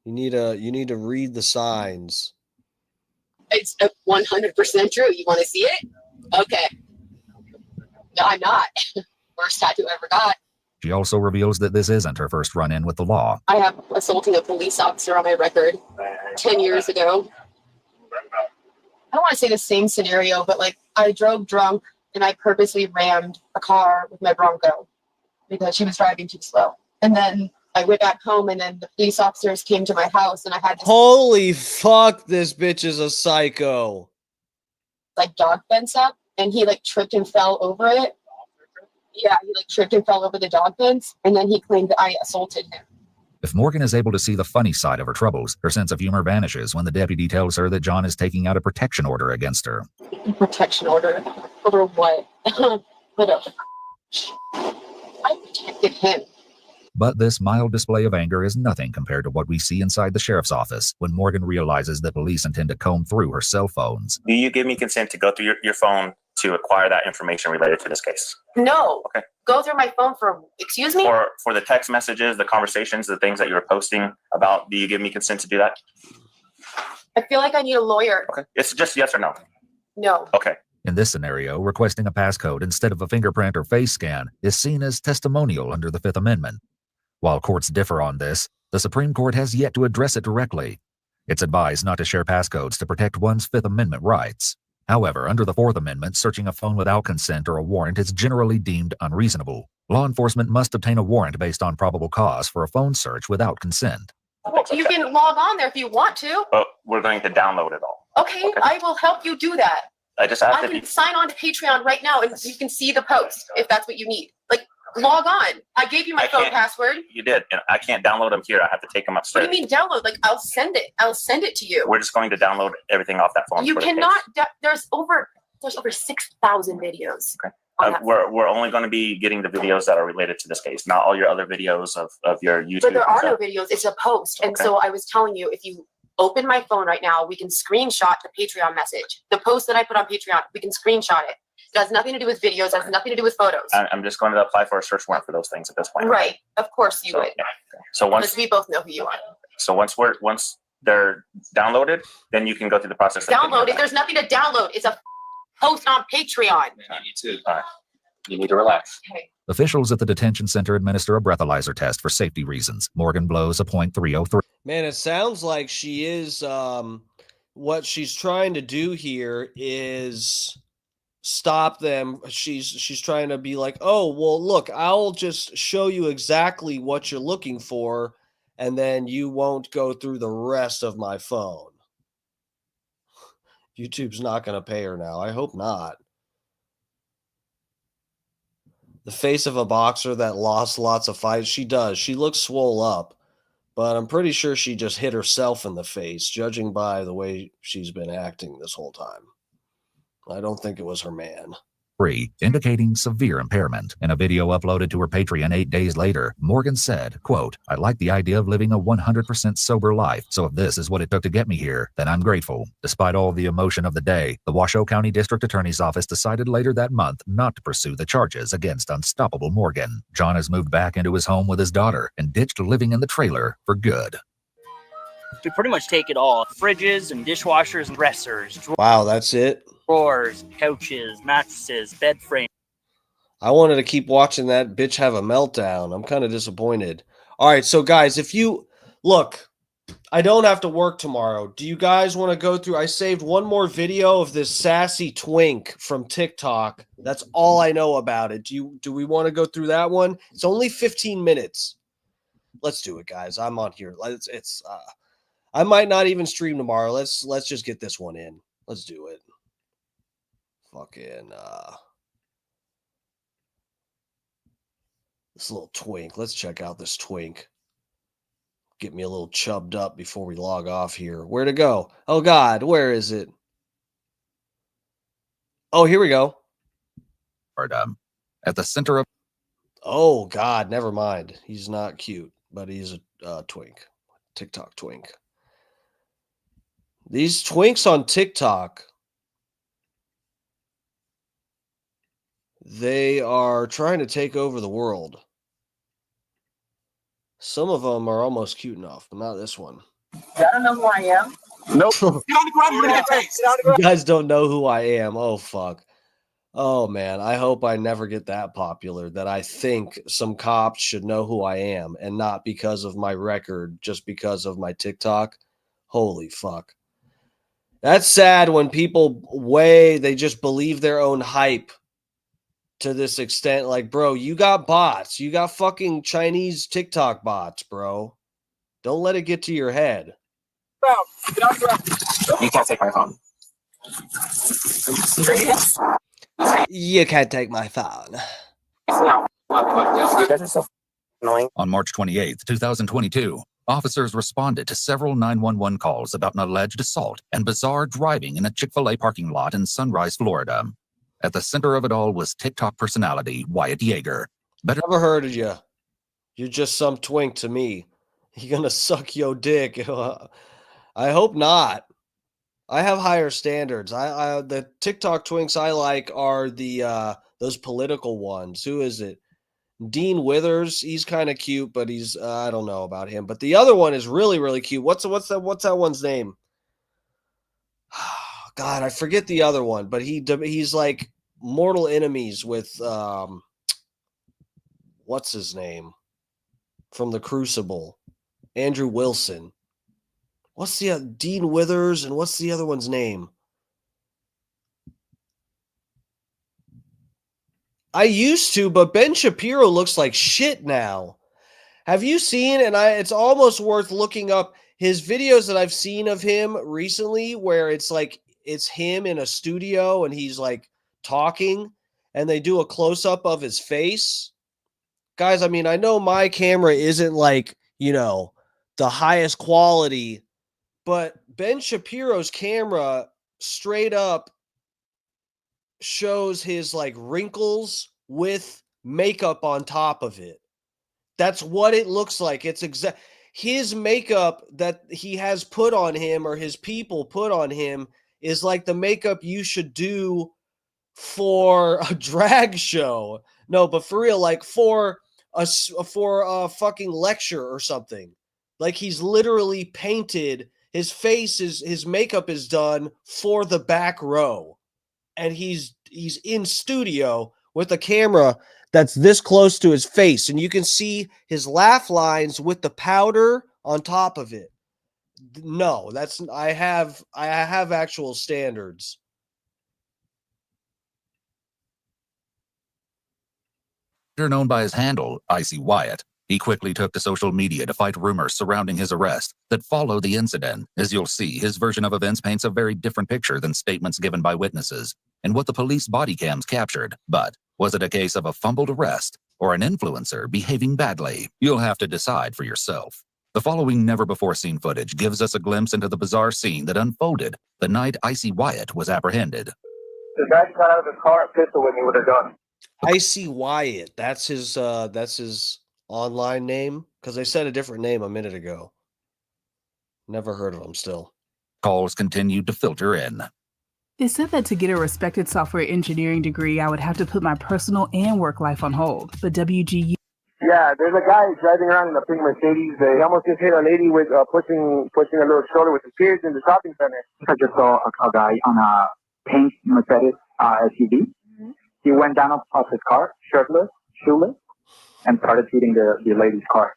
You need to read the signs. It's 100% true. You want to see it? Okay. No, I'm not. Worst tattoo I ever got. She also reveals that this isn't her first run-in with the law. I have assaulting a police officer on my record 10 years ago. I don't want to say the same scenario, but like I drove drunk and I purposely rammed a car with my Bronco because she was driving too slow. And then I went back home and then the police officers came to my house and I had to Holy fuck, this bitch is a psycho. like dog fence up and he like tripped and fell over it. Yeah, he like tripped and fell over the dog fence and then he claimed that I assaulted him. If Morgan is able to see the funny side of her troubles, her sense of humor vanishes when the deputy tells her that John is taking out a protection order against her. Protection order over what? What I protected him. But this mild display of anger is nothing compared to what we see inside the sheriff's office when Morgan realizes that police intend to comb through her cell phones. Do you give me consent to go through your phone to acquire that information related to this case? No. Okay. Go through my phone for, excuse me? For the text messages, the conversations, the things that you were posting about, do you give me consent to do that? I feel like I need a lawyer. Okay. It's just yes or no. No. Okay. In this scenario, requesting a passcode instead of a fingerprint or face scan is seen as testimonial under the Fifth Amendment. While courts differ on this, the Supreme Court has yet to address it directly. It's advised not to share passcodes to protect one's Fifth Amendment rights. However, under the Fourth Amendment, searching a phone without consent or a warrant is generally deemed unreasonable. Law enforcement must obtain a warrant based on probable cause for a phone search without consent. Well, you can log on there if you want to. But we're going to download it all. Okay, I will help you do that. I just asked I if can you, sign on to Patreon right now and you can see the post if that's what you need. Like, log on. I gave you my phone password. you did. And I can't download them here. I have to take them What do upstairs. you mean download? Like, I'll send it. I'll send it to you. We're just going to download everything off that phone. You for the case. cannot. There's over 6,000 videos. Okay. on that. We're only going to be getting the videos that are related to this case, not all your other videos of your YouTube. But there and are no stuff. videos. It's a post. And Okay. so I was telling you, if you open my phone right now, we can screenshot the Patreon message. The post that I put on Patreon, we can screenshot it. It has nothing to do with videos. It has nothing to do with photos. I'm just going to apply for a search warrant for those things at this point. Right. Of course you So, would. yeah. So Because once we both know who you are. once they're downloaded, then you can go through the process. of getting Download them it. There's nothing to download. It's a post on Patreon. You need to relax. Okay. Officials at the detention center administer a breathalyzer test for safety reasons. Morgan blows a .303. Man, it sounds like she is what she's trying to do here is stop them. She's trying to be like, "Oh, well, look, I'll just show you exactly what you're looking for and then you won't go through the rest of my phone." YouTube's not going to pay her now. I hope not. The face of a boxer that lost lots of fights. She does. She looks swole up, but I'm pretty sure she just hit herself in the face, judging by the way she's been acting this whole time. I don't think it was her man. Indicating severe impairment. In a video uploaded to her Patreon 8 days later, Morgan said, quote, "I like the idea of living a 100% sober life, so if this is what it took to get me here, then I'm grateful." Despite all the emotion of the day, the Washoe County District Attorney's Office decided later that month not to pursue the charges against Unstoppable Morgan. John has moved back into his home with his daughter and ditched living in the trailer for good. We pretty much take it all. Fridges and dishwashers and dressers, Wow, that's it? drawers, couches, mattresses, bed frames. I wanted to keep watching that bitch have a meltdown. I'm kind of disappointed. All right, so guys, if you look, I don't have to work tomorrow. Do you guys want to go through? I saved one more video of this sassy twink from TikTok. That's all I know about it. Do we want to go through that one? It's only 15 minutes. Let's do it, guys. I'm on here. I might not even stream tomorrow. Let's just get this one in. Let's do it. Fucking this little twink. Let's check out this twink. Get me a little chubbed up before we log off here. Where to go? Oh God, where is it? Oh, here we go. At the center of. Oh God, never mind. He's not cute, but he's a twink. TikTok twink. These twinks on TikTok, they are trying to take over the world. Some of them are almost cute enough, but not this one. I don't know who I am. Nope. You guys don't know who I am. Oh, fuck. Oh, man. I hope I never get that popular that I think some cops should know who I am and not because of my record, just because of my TikTok. Holy fuck. That's sad when people they just believe their own hype to this extent. Like, bro, you got bots. You got fucking Chinese TikTok bots, bro. Don't let it get to your head. You can't take my phone. You can't take my phone. On March 28th, 2022, officers responded to several 911 calls about an alleged assault and bizarre driving in a Chick-fil-A parking lot in Sunrise, Florida. At the center of it all was TikTok personality Wyatt Yeager. Never heard of you. You're just some twink to me. You gonna suck your dick? I hope not. I have higher standards. The TikTok twinks I like are the those political ones. Who is it? Dean Withers. He's kind of cute, but he's I don't know about him. But the other one is really, really cute. What's that one's name? God, I forget the other one, but he's like mortal enemies with what's his name from The Crucible, Andrew Wilson. What's the Dean Withers and what's the other one's name? I used to, but Ben Shapiro looks like shit now. Have you seen? And it's almost worth looking up his videos that I've seen of him recently, where it's like it's him in a studio and he's like talking, and they do a close up of his face. Guys, I mean, I know my camera isn't like, you know, the highest quality, but Ben Shapiro's camera straight up shows his like wrinkles with makeup on top of it. That's what it looks like. It's his makeup that he has put on him, or his people put on him, is like the makeup you should do for a drag show. No, but for real, like for a fucking lecture or something. Like he's literally painted his face, his makeup is done for the back row. And he's in studio with a camera that's this close to his face, and you can see his laugh lines with the powder on top of it. No, I have actual standards. Known by his handle, Icy Wyatt, he quickly took to social media to fight rumors surrounding his arrest that followed the incident. As you'll see, his version of events paints a very different picture than statements given by witnesses and what the police body cams captured. But was it a case of a fumbled arrest or an influencer behaving badly? You'll have to decide for yourself. The following never-before-seen footage gives us a glimpse into the bizarre scene that unfolded the night Icy Wyatt was apprehended. The guy got out of his car and pistol with me with a gun. Icy Wyatt. That's his online name, because they said a different name a minute ago. Never heard of him still. Calls continued to filter in. It said that to get a respected software engineering degree, I would have to put my personal and work life on hold. But WGU. Yeah, there's a guy driving around in a pink Mercedes. He almost just hit a lady with pushing a little stroller with his kids in the shopping center. I just saw a guy on a pink Mercedes SUV. Mm-hmm. He went down off his car, shirtless, shoeless, and started shooting the lady's car.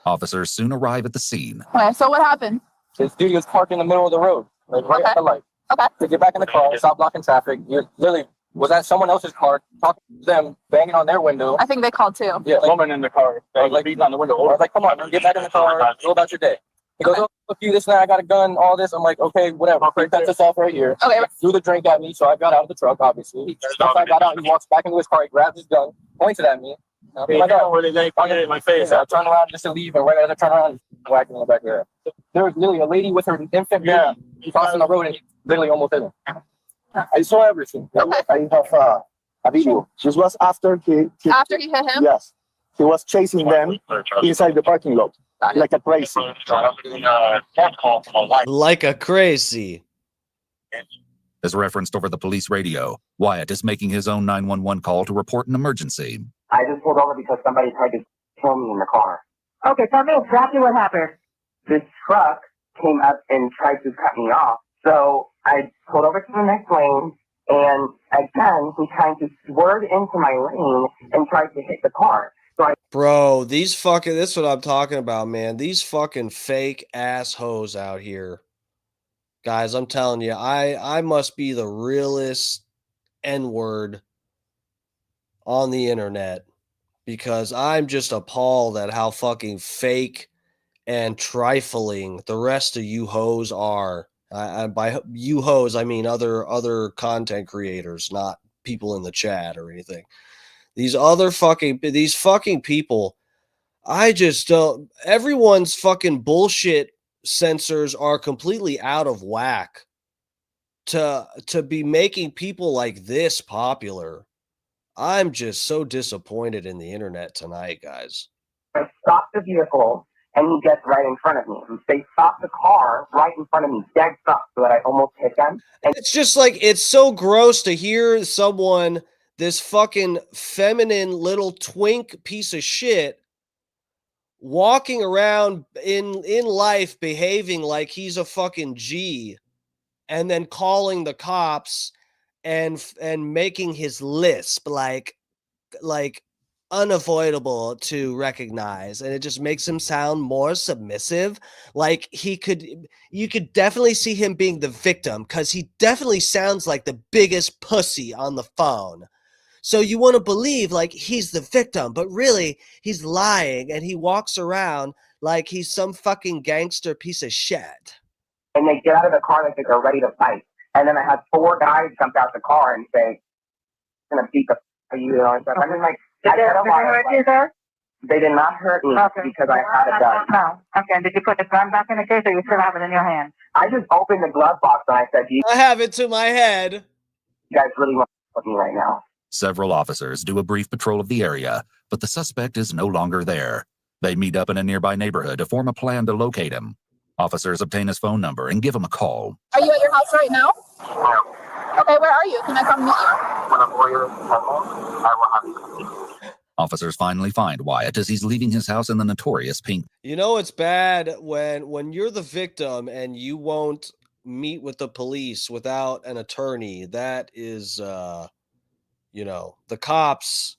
Officers soon arrive at the scene. Okay, so what happened? This dude was parked in the middle of the road, like right at the light. Okay. To get back in the car, stop blocking traffic. You literally was at someone else's car, talking to them, banging on their window. I think they called too. Yeah, like, woman in the car, like beating on the window. I was like, come on, man, get back in the car, go about your day. He goes, oh, look you, this and that, I got a gun, all this. I'm like, okay, whatever. That's this off right here. Okay. Threw the drink at me, so I got out of the truck, obviously. Once I got out, he walks back into his car, he grabs his gun, points it at me. I'm like, oh, where did they point it in my face? I turn around just to leave, and right as I turn around, he's whacking in the back there. There was literally a lady with her infant baby crossing the road, and he literally almost hit her. I saw everything. I have a video. This was after he After he hit him? Yes. He was chasing them inside the parking lot like a crazy. Like a crazy. As referenced over the police radio, Wyatt is making his own 911 call to report an emergency. I just pulled over because somebody tried to kill me in the car. Okay, tell me exactly what happened. This truck came up and tried to cut me off. So I pulled over to the next lane, and again, he tried to swerve into my lane and tried to hit the car. So Bro, these fucking, this is what I'm talking about, man. These fucking fake assholes out here. Guys, I'm telling you, I must be the realest N-word on the internet, because I'm just appalled at how fucking fake and trifling the rest of you hoes are. By you hoes, I mean other content creators, not people in the chat or anything. These fucking people, I just don't. Everyone's fucking bullshit sensors are completely out of whack to be making people like this popular. I'm just so disappointed in the internet tonight, guys. I stopped the vehicle, and he gets right in front of me. They stopped the car right in front of me, dead stop, so that I almost hit them. And it's just like, it's so gross to hear someone, this fucking feminine little twink piece of shit, walking around in life behaving like he's a fucking G, and then calling the cops and making his lisp like unavoidable to recognize, and it just makes him sound more submissive. Like you could definitely see him being the victim, because he definitely sounds like the biggest pussy on the phone. So you want to believe like he's the victim, but really he's lying, and he walks around like he's some fucking gangster piece of shit. And they get out of the car like they're ready to fight. And then I had 4 guys jump out the car and say, "I'm gonna beat the f*** out of you," and stuff. I mean, like, Did they hurt you there? they did not hurt me because I had a gun. No. Okay, and did you put the gun back in the case, or you still have it in your hand? I just opened the glove box and I said, "You I have it to my head. guys really want to fuck me right now?" Several officers do a brief patrol of the area, but the suspect is no longer there. They meet up in a nearby neighborhood to form a plan to locate him. Officers obtain his phone number and give him a call. Are you at your house right now? Okay, where are you? Can I come meet you? When I'm warrior, I will have you. Officers finally find Wyatt as he's leaving his house in the notorious Pink. You know, it's bad when you're the victim and you won't meet with the police without an attorney. That is, you know, the cops,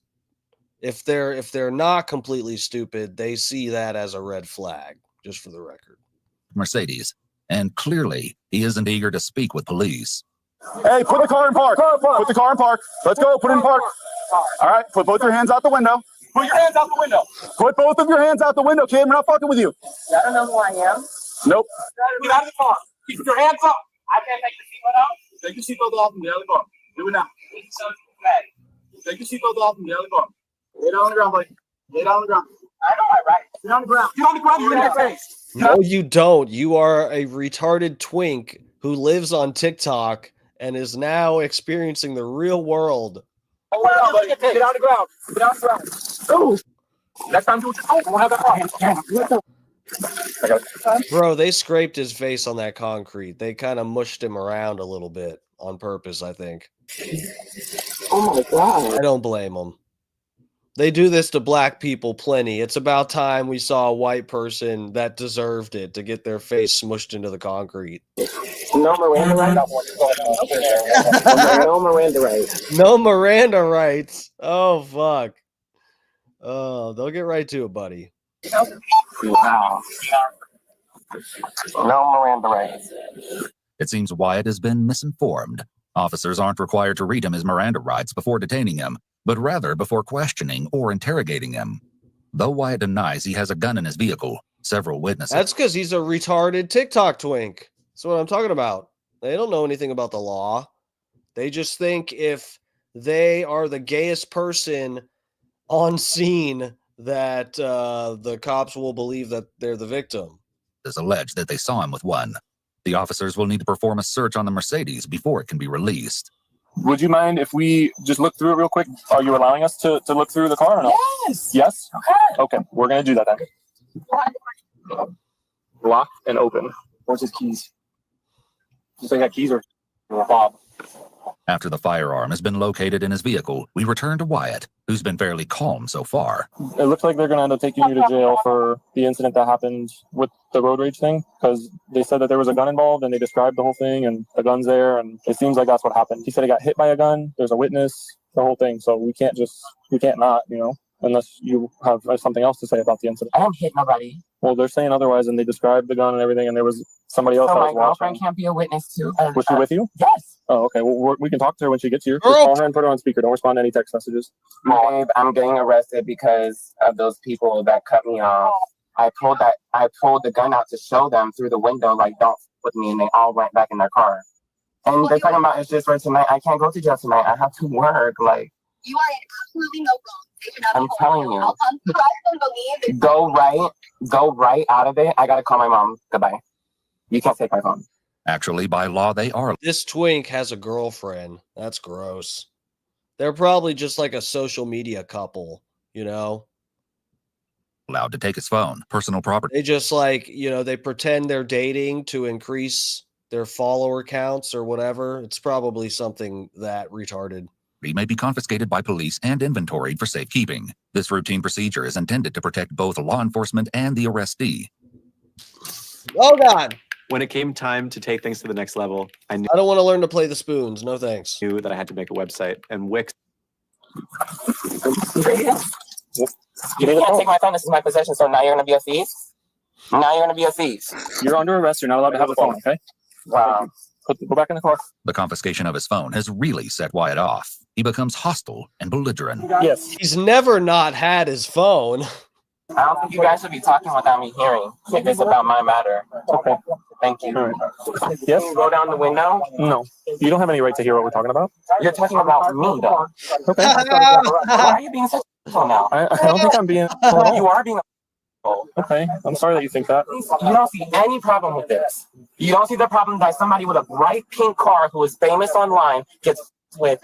if they're not completely stupid, they see that as a red flag, just for the record. Mercedes, and clearly he isn't eager to speak with police. Hey, put the car in park. Put the car in park. Let's go. Put it in park. All right. Put both your hands out the window. Put your hands out the window. Put both of your hands out the window, kid. We're not fucking with you. I don't know who I am. Nope. Get out of the car. Keep your hands up. I can't take the seatbelt out. Take your seatbelt off and get out of the car. Do it now. Take your seatbelt off and get out of the car. Lay down on the ground, buddy. Lay down on the ground. I know my right. Get on the ground. Get on the ground. You're in your face. No, you don't. You are a retarded twink who lives on TikTok and is now experiencing the real world. Oh, get on the ground. Get on the ground. Oh. Next time do it. Oh, we'll have that car. Bro, they scraped his face on that concrete. They kind of mushed him around a little bit on purpose, I think. Oh my God. I don't blame them. They do this to black people plenty. It's about time we saw a white person that deserved it to get their face smushed into the concrete. No Miranda rights. No Miranda rights. No Miranda rights. Oh, fuck. Oh, they'll get right to it, buddy. Wow. No Miranda rights. It seems Wyatt has been misinformed. Officers aren't required to read him his Miranda rights before detaining him, but rather before questioning or interrogating him. Though Wyatt denies he has a gun in his vehicle, Several witnesses. That's because he's a retarded TikTok twink. That's what I'm talking about. They don't know anything about the law. They just think if they are the gayest person on scene that the cops will believe that they're the victim. Is alleged that they saw him with one. The officers will need to perform a search on the Mercedes before it can be released. Would you mind if we just look through it real quick? Are you allowing us to look through the car or no? Yes. Yes? Okay, we're going to do that then. Lock and open. Where's his keys? Just like got keys or Bob? After the firearm has been located in his vehicle, we return to Wyatt, who's been fairly calm so far. It looks like they're going to end up taking you to jail for the incident that happened with the road rage thing, because they said that there was a gun involved and they described the whole thing and the gun's there, and it seems like that's what happened. He said he got hit by a gun, there's a witness, the whole thing, so we can't not, unless you have something else to say about the incident. I didn't hit nobody. Well, they're saying otherwise, and they described the gun and everything, and there was somebody else So that my was watching. girlfriend can't be a witness too. Was she with you? Yes. Oh, okay. Well, we can talk to her when she gets here. Just call her and put her on speaker. Don't respond to any text messages. Babe, I'm getting arrested because of those people that cut me off. I pulled the gun out to show them through the window, like, don't f with me, and they all went back in their car. And they're talking about it's just for tonight. I can't go to jail tonight. I have to work. Like, You are in absolutely no wrong. They should not I'm be telling holding you. I'll trust and believe. Go right out of it. I gotta call my mom. Goodbye. You can't take my phone. Actually, by law, they are. This twink has a girlfriend. That's gross. They're probably just like a social media couple, allowed to take his phone, personal property. They just they pretend they're dating to increase their follower counts or whatever. It's probably something that retarded. He may be confiscated by police and inventoried for safekeeping. This routine procedure is intended to protect both law enforcement and the arrestee. Oh, God. When it came time to take things to the next level, I don't want to learn to play the spoons. No thanks. Knew that I had to make a website, and Wix. You can't take my phone. This is my possession. So now you're gonna be a thief. You're under arrest. You're not allowed to have a phone. Okay. Wow. Go back in the car. The confiscation of his phone has really set Wyatt off. He becomes hostile and belligerent. Yes. He's never not had his phone. I don't think you guys should be talking without me hearing. If it's about my matter. Okay. Thank you. All right. Yes. Can you go down the window? No. You don't have any right to hear what we're talking about. You're talking about me, though. Okay. Why are you being such a now? I don't think I'm being. You are being. Okay. I'm sorry that you think that. You don't see any problem with this. You don't see the problem that somebody with a bright pink car who is famous online gets with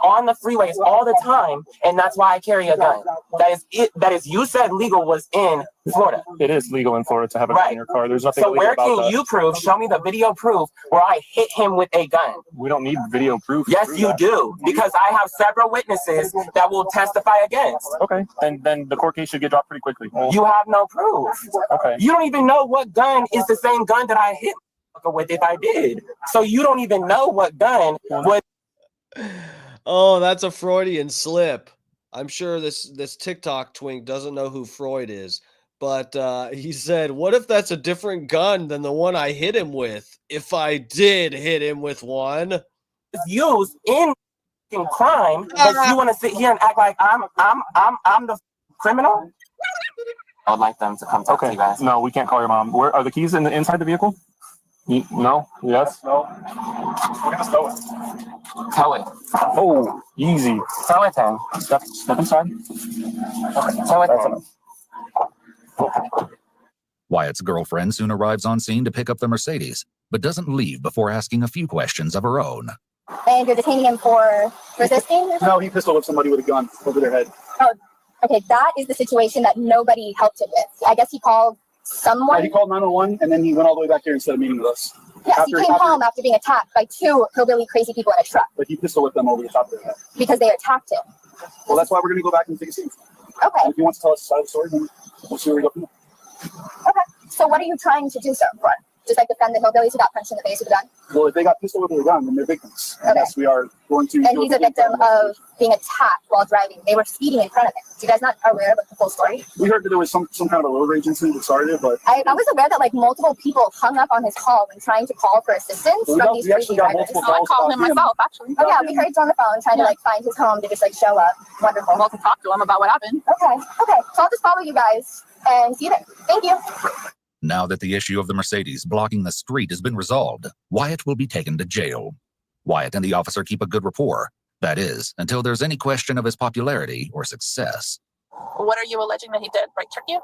on the freeways all the time, and that's why I carry a gun. That is it. That is, you said legal was in Florida. It is legal in Florida to have a gun in your car. There's nothing So illegal where about can that. you prove? Show me the video proof where I hit him with a gun. We don't need video proof. Yes, you do, because I have several witnesses that will testify against. Okay, then the court case should get dropped pretty quickly. You have no proof. Okay. You don't even know what gun is the same gun that I hit with if I did. So you don't even know what gun would. Oh, that's a Freudian slip. I'm sure this TikTok twink doesn't know who Freud is, but he said, what if that's a different gun than the one I hit him with? If I did hit him with one. Used in crime, but you want to sit here and act like I'm the criminal? I'd like them to come talk to you guys. No, we can't call your mom. Where are the keys inside the vehicle? No. Yes. No. We're gonna tow it. Tow it. Oh, easy. Tow it then. Step inside. Okay. Tow it then. Wyatt's girlfriend soon arrives on scene to pick up the Mercedes, but doesn't leave before asking a few questions of her own. And you're detaining him for resisting? No, he pistol whipped somebody with a gun over their head. Oh, okay. That is the situation that nobody helped him with. I guess he called someone. Yeah, he called 911 and then he went all the way back here instead of meeting with us. Yes, he came home after being attacked by two hillbilly crazy people in a truck But he pistol whipped them over the top of their head. because they attacked him. Well, that's why we're going to go back and take a seat. Okay. And if he wants to tell us the side of the story, then we'll see where we go from there. Okay. So what are you trying to do, sir? For? Just like defend the hillbillies who got punched in the face with a gun? Well, if they got pistol whipped with a gun, then they're victims. Okay. Yes, we are going to. And he's a victim of being attacked while driving. They were speeding in front of him. So you guys not aware of the full story? We heard that there was some kind of a road rage incident that started it, but I was aware that like multiple people hung up on his call when trying to call for assistance Well, from these we actually crazy got drivers. multiple calls I called him about him. myself, actually. Oh yeah, we heard you on the phone trying to like find his home to just like show up. Wonderful. Well, to talk to him about what happened. Okay. So I'll just follow you guys and see you there. Thank you. Now that the issue of the Mercedes blocking the street has been resolved, Wyatt will be taken to jail. Wyatt and the officer keep a good rapport. That is, until there's any question of his popularity or success. What are you alleging that he did? Brake check you?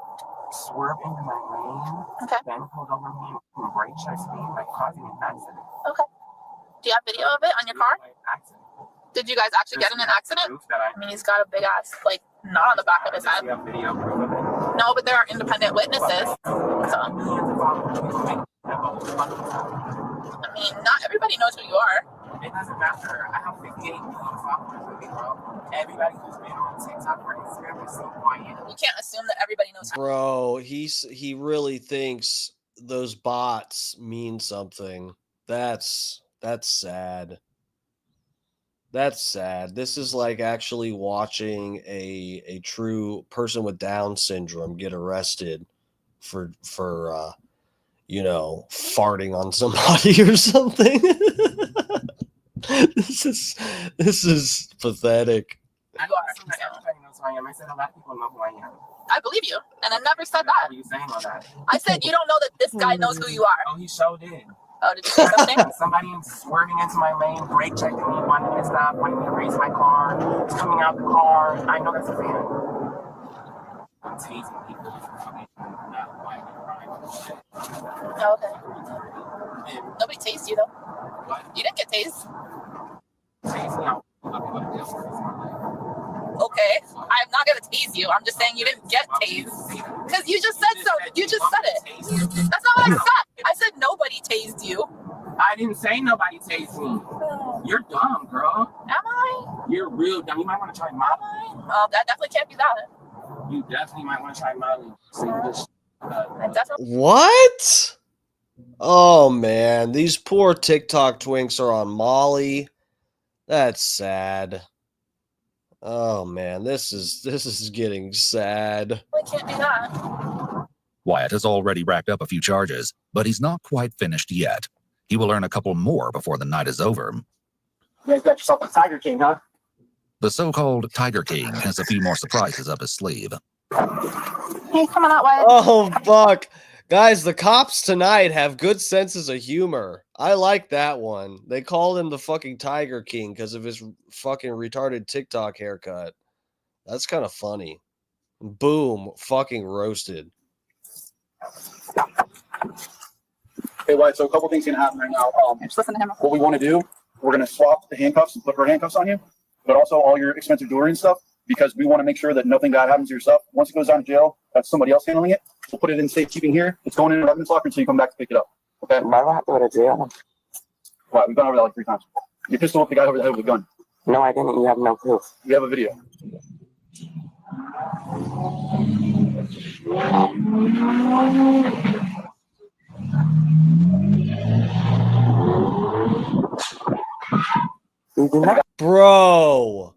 Swerved into my lane. Okay. Then pulled over me and brake checked me, like causing an accident. Okay. Do you have video of it on your car? Accident. Did you guys actually get in an accident? Proof that I mean, he's got a big ass, like, knot on the back of his head. you have video proof of it. No, but there are independent witnesses. So, I mean, not everybody knows who you are. It doesn't matter. I have 58 million followers with me, bro. Everybody who's been on TikTok or Instagram is so quiet. You can't assume that everybody knows. Bro, he really thinks those bots mean something. That's sad. That's sad. This is like actually watching a true person with Down syndrome get arrested for farting on somebody or something. This is pathetic. You are. Everybody knows who I am. I said a lot of people know who I am. I believe you, and I never said that. What are you saying on that? I said you don't know that this guy knows who you are. Oh, he showed in. Oh, did you say something? Somebody swerving into my lane, brake checking me, wanting me to stop, wanting me to race my car, coming out the car. I know that's a fan. I'm tasing people for fucking not white crime. Oh, okay. Nobody tased you though. What? You didn't get tased. Tasing out. Okay, I'm not gonna tase you. I'm just saying you didn't get tased because you just said so. You just said it. That's not what I said. I said nobody tased you. I didn't say nobody tased me. You're dumb, girl. Am I? You're real dumb. You might want to try modeling. That definitely can't be that. You definitely might want to try modeling. I definitely. What? Oh man, these poor TikTok twinks are on Molly. That's sad. Oh man, this is getting sad. I can't do that. Wyatt has already racked up a few charges, but he's not quite finished yet. He will earn a couple more before the night is over. You guys got yourself a Tiger King, huh? The so-called Tiger King has a few more surprises up his sleeve. Hey, come on out, Wyatt. Oh fuck. Guys, the cops tonight have good senses of humor. I like that one. They called him the fucking Tiger King because of his fucking retarded TikTok haircut. That's kind of funny. Boom. Fucking roasted. Hey, Wyatt, so a couple things gonna happen right now. Just listen to him. What we want to do, we're gonna swap the handcuffs and put her handcuffs on you, but also all your expensive jewelry and stuff, because we want to make sure that nothing bad happens to your stuff. Once it goes down to jail, that's somebody else handling it. We'll put it in safekeeping here. It's going in an evidence locker until you come back to pick it up. Okay? Why do I have to go to jail? Why? We've gone over that like 3 times. You pistol whipped the guy over the head with a gun. No, I didn't. You have no proof. We have a video. Bro.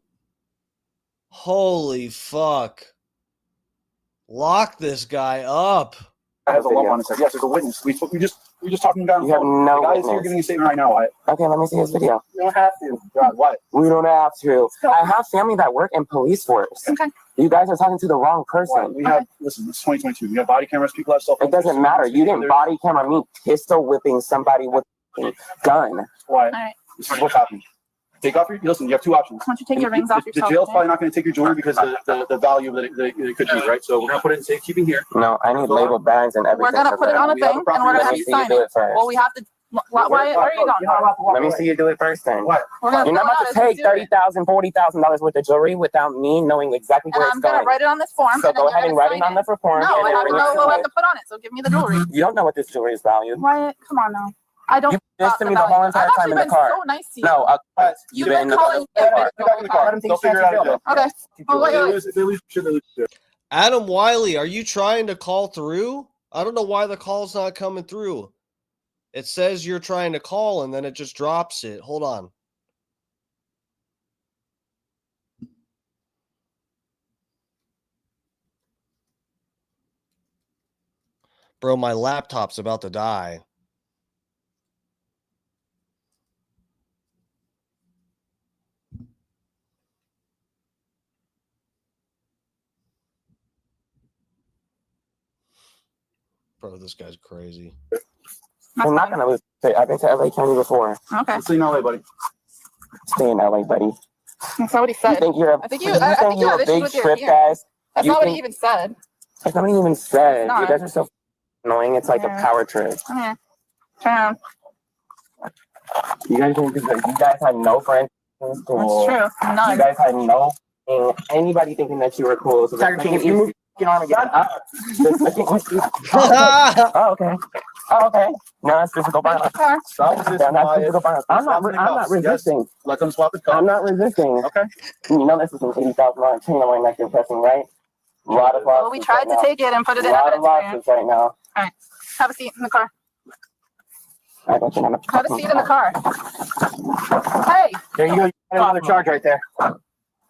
Holy fuck. Lock this guy up. That has a lump on his head. Yes, there's a witness. We just talking down. You have no The guy is witness. here giving a statement right now. Wyatt. Okay, let me see his video. You don't have to. God, what? We don't have to. I have family that work in police force. Okay. You guys are talking to the wrong person. We have, listen, it's 2022. We have body cameras. People have cell phones. It doesn't matter. You didn't body camera me pistol whipping somebody with a gun. Why? All right. This is what's happening. Take off your, listen, you have 2 options. Why don't you take your rings off The yourself? jail's probably not going to take your jewelry because the value that it could be, right? So we're going to put it in safekeeping here. No, I need label bags and everything. We're gonna put it on a We have thing, a and we're gonna Let have me you see you sign do it. it first. Well, we have to. Wyatt, where are you going? Let me see you do it first then. What? We're gonna You're not fill it about out to as we take do it. $30,000, $40,000 worth of jewelry without me knowing exactly And where I'm it's gonna going. write it on this form. So and then go you're ahead and gonna write it sign on the form. No, and I then have to bring it know to what I me. have to put on it. So give me the jewelry. You don't know what this jewelry is valued. Wyatt, come on now. I don't. You did this to me the whole entire I've time in actually the car. been so nice to you. No, You've been calling. Get back in the car. They'll figure it out. Okay. Oh, wait. If they lose, should they lose? Adam Wiley, are you trying to call through? I don't know why the call's not coming through. It says you're trying to call and then it just drops it. Hold on. Bro, my laptop's about to die. Bro, this guy's crazy. I'm not gonna lose. I've been to LA County before. Okay. See you in LA, buddy. Stay in LA, buddy. That's not what he said. You think you're a, I think you you have a issues big with your trip, ear. guys? That's You not what he think- even said. That's not what he even said. not. You guys are so annoying. It's like Yeah. a power trip. Come here. Turn around. You guys think you guys had no friends in school. That's true. None. You guys had no anybody thinking that you were cool. So Tiger King, if you move your arm again. Oh, okay. Oh, okay. No, that's physical violence. Stop resisting. That's physical violence. I'm not resisting. Yes. Let them swap the cup. I'm not resisting. Okay. You know this is an $80,000 chain on my neck and pressing, right? A lot of losses. Well, we tried to take it and put it in A lot of evidence for you. losses right now. All right. Have a seat in the car. I don't think I'm Have a seat in the car. Hey. There you go. You got another charge right there.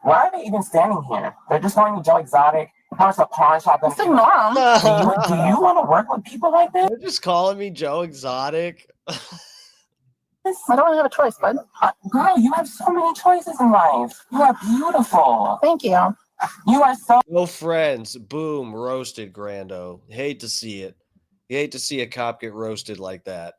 Why are they even standing here? They're just going to Joe Exotic. How much a pawn shop? Just ignore them. Do you want to work with people like this? They're just calling me Joe Exotic. I don't really have a choice, bud. Girl, you have so many choices in life. You are beautiful. Thank you. You are so. No friends. Boom. Roasted, Grando. Hate to see it. You hate to see a cop get roasted like that.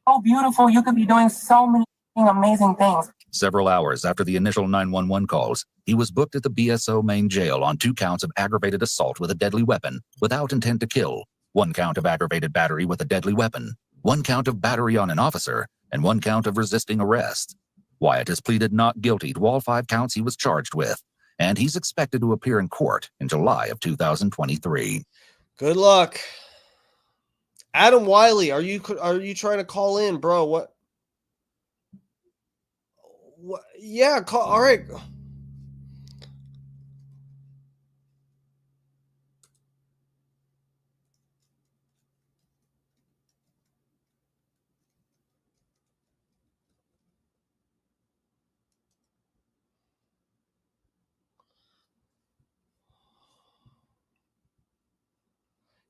So beautiful. You could be doing so many amazing things. Several hours after the initial 911 calls, he was booked at the BSO main jail on 2 counts of aggravated assault with a deadly weapon without intent to kill, 1 count of aggravated battery with a deadly weapon, 1 count of battery on an officer, and 1 count of resisting arrest. Wyatt has pleaded not guilty to all 5 counts he was charged with, and he's expected to appear in court in July of 2023. Good luck. Adam Wiley, are you trying to call in, bro? What? Yeah, call. All right.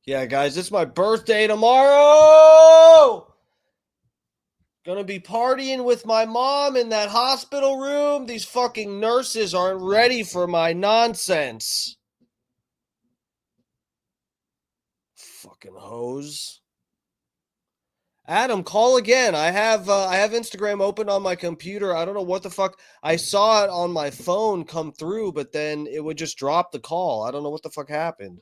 Yeah, guys, it's my birthday tomorrow. Gonna be partying with my mom in that hospital room. These fucking nurses aren't ready for my nonsense. Fucking hoes. Adam, call again. I have Instagram open on my computer. I don't know what the fuck. I saw it on my phone come through, but then it would just drop the call. I don't know what the fuck happened.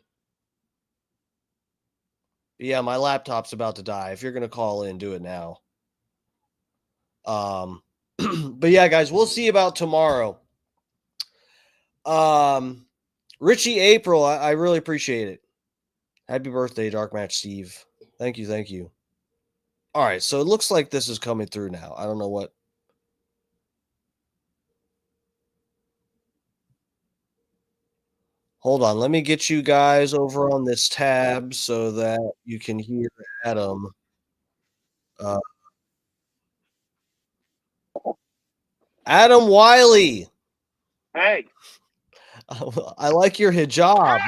Yeah, my laptop's about to die. If you're gonna call in, do it now. But yeah, guys, we'll see about tomorrow. Richie April, I really appreciate it. Happy birthday, Dark Match Steve. Thank you. All right, so it looks like this is coming through now. I don't know what. Hold on, let me get you guys over on this tab so that you can hear Adam. Adam Wiley. Hey. I like your hijab.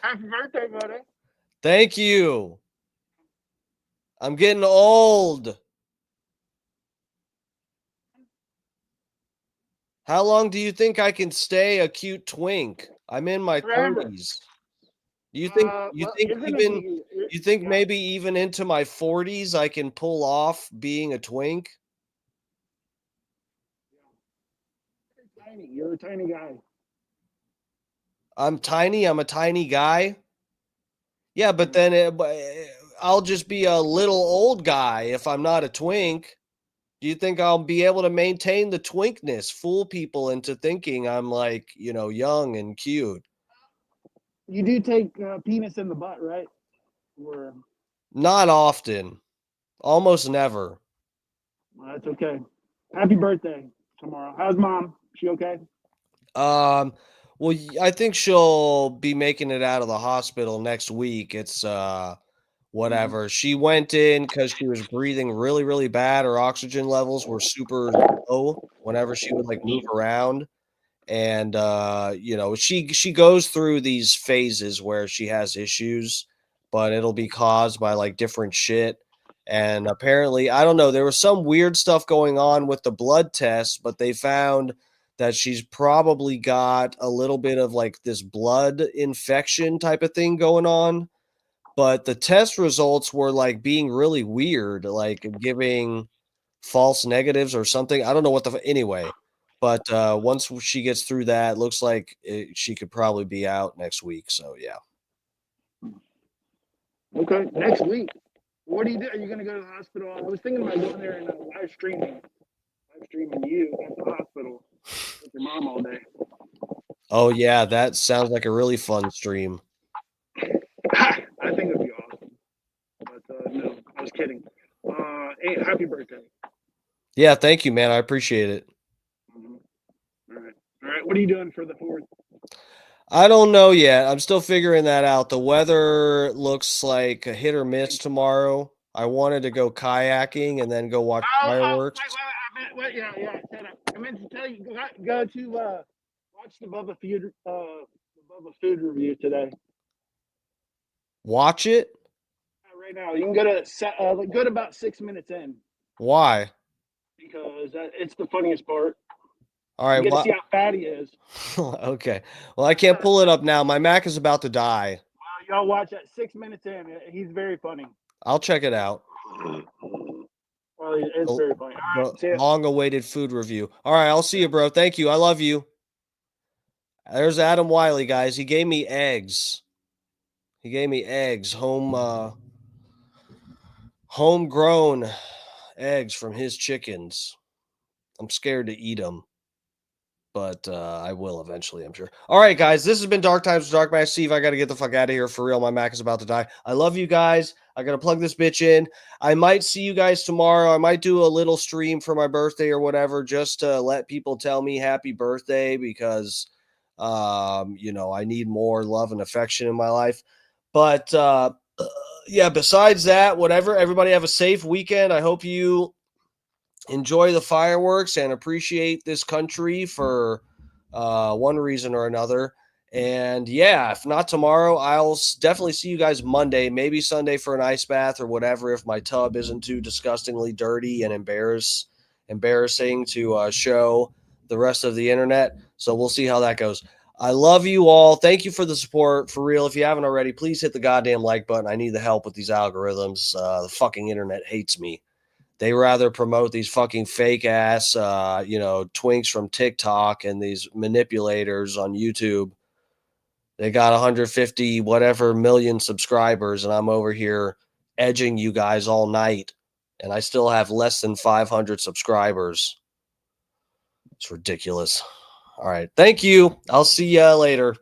Happy birthday, buddy. Thank you. I'm getting old. How long do you think I can stay a cute twink? I'm in my Forever. 30s. Do you think you think maybe even into my 40s I can pull off being a twink? You're a tiny guy. I'm tiny. I'm a tiny guy. Yeah, but then I'll just be a little old guy if I'm not a twink. Do you think I'll be able to maintain the twinkness, fool people into thinking I'm like, young and cute? You do take penis in the butt, right? Or Not often. Almost never. well, that's okay. Happy birthday tomorrow. How's mom? She okay? Well, I think she'll be making it out of the hospital next week. It's whatever. She went in because she was breathing really, really bad. Her oxygen levels were super low whenever she would move around. And she goes through these phases where she has issues, but it'll be caused by different shit. And apparently, I don't know, there was some weird stuff going on with the blood test, but they found that she's probably got a little bit of like this blood infection type of thing going on. But the test results were like being really weird, like giving false negatives or something. I don't know what anyway. But once she gets through that, looks like she could probably be out next week. So yeah. Okay, next week. What do you do? Are you going to go to the hospital? I was thinking about going there and live streaming you at the hospital with your mom all day. Oh yeah, that sounds like a really fun stream. I think it'd be awesome. But no, I was kidding. Hey, happy birthday. Yeah, thank you, man. I appreciate it. All right. What are you doing for the 4th? I don't know yet. I'm still figuring that out. The weather looks like a hit or miss tomorrow. I wanted to go kayaking and then go watch fireworks. Yeah. I meant to tell you, go to watch the Bubba food review today. Watch it? Right now, you can go to about 6 minutes in Why? because it's the funniest part. All right. You get to see how fat he is. Okay. Well, I can't pull it up now. My Mac is about to die. Y'all watch that 6 minutes in. He's very funny. I'll check it out. Well, it's very funny. All right, see ya. Long-awaited food review. All right. I'll see you, bro. Thank you. I love you. There's Adam Wiley, guys. He gave me eggs. Homegrown eggs from his chickens. I'm scared to eat them, but I will eventually, I'm sure. All right, guys, this has been Dark Times with Dark Master Steve. I got to get the fuck out of here for real. My Mac is about to die. I love you guys. I got to plug this bitch in. I might see you guys tomorrow. I might do a little stream for my birthday or whatever, just to let people tell me happy birthday because, I need more love and affection in my life. But yeah, besides that, whatever, everybody have a safe weekend. I hope you enjoy the fireworks and appreciate this country for one reason or another. And yeah, if not tomorrow, I'll definitely see you guys Monday, maybe Sunday for an ice bath or whatever, if my tub isn't too disgustingly dirty and embarrassing to show the rest of the internet. So we'll see how that goes. I love you all. Thank you for the support. For real, if you haven't already, please hit the goddamn like button. I need the help with these algorithms. The fucking internet hates me. They rather promote these fucking fake ass, twinks from TikTok and these manipulators on YouTube. They got 150 whatever million subscribers, and I'm over here edging you guys all night, and I still have less than 500 subscribers. It's ridiculous. All right. Thank you. I'll see you later.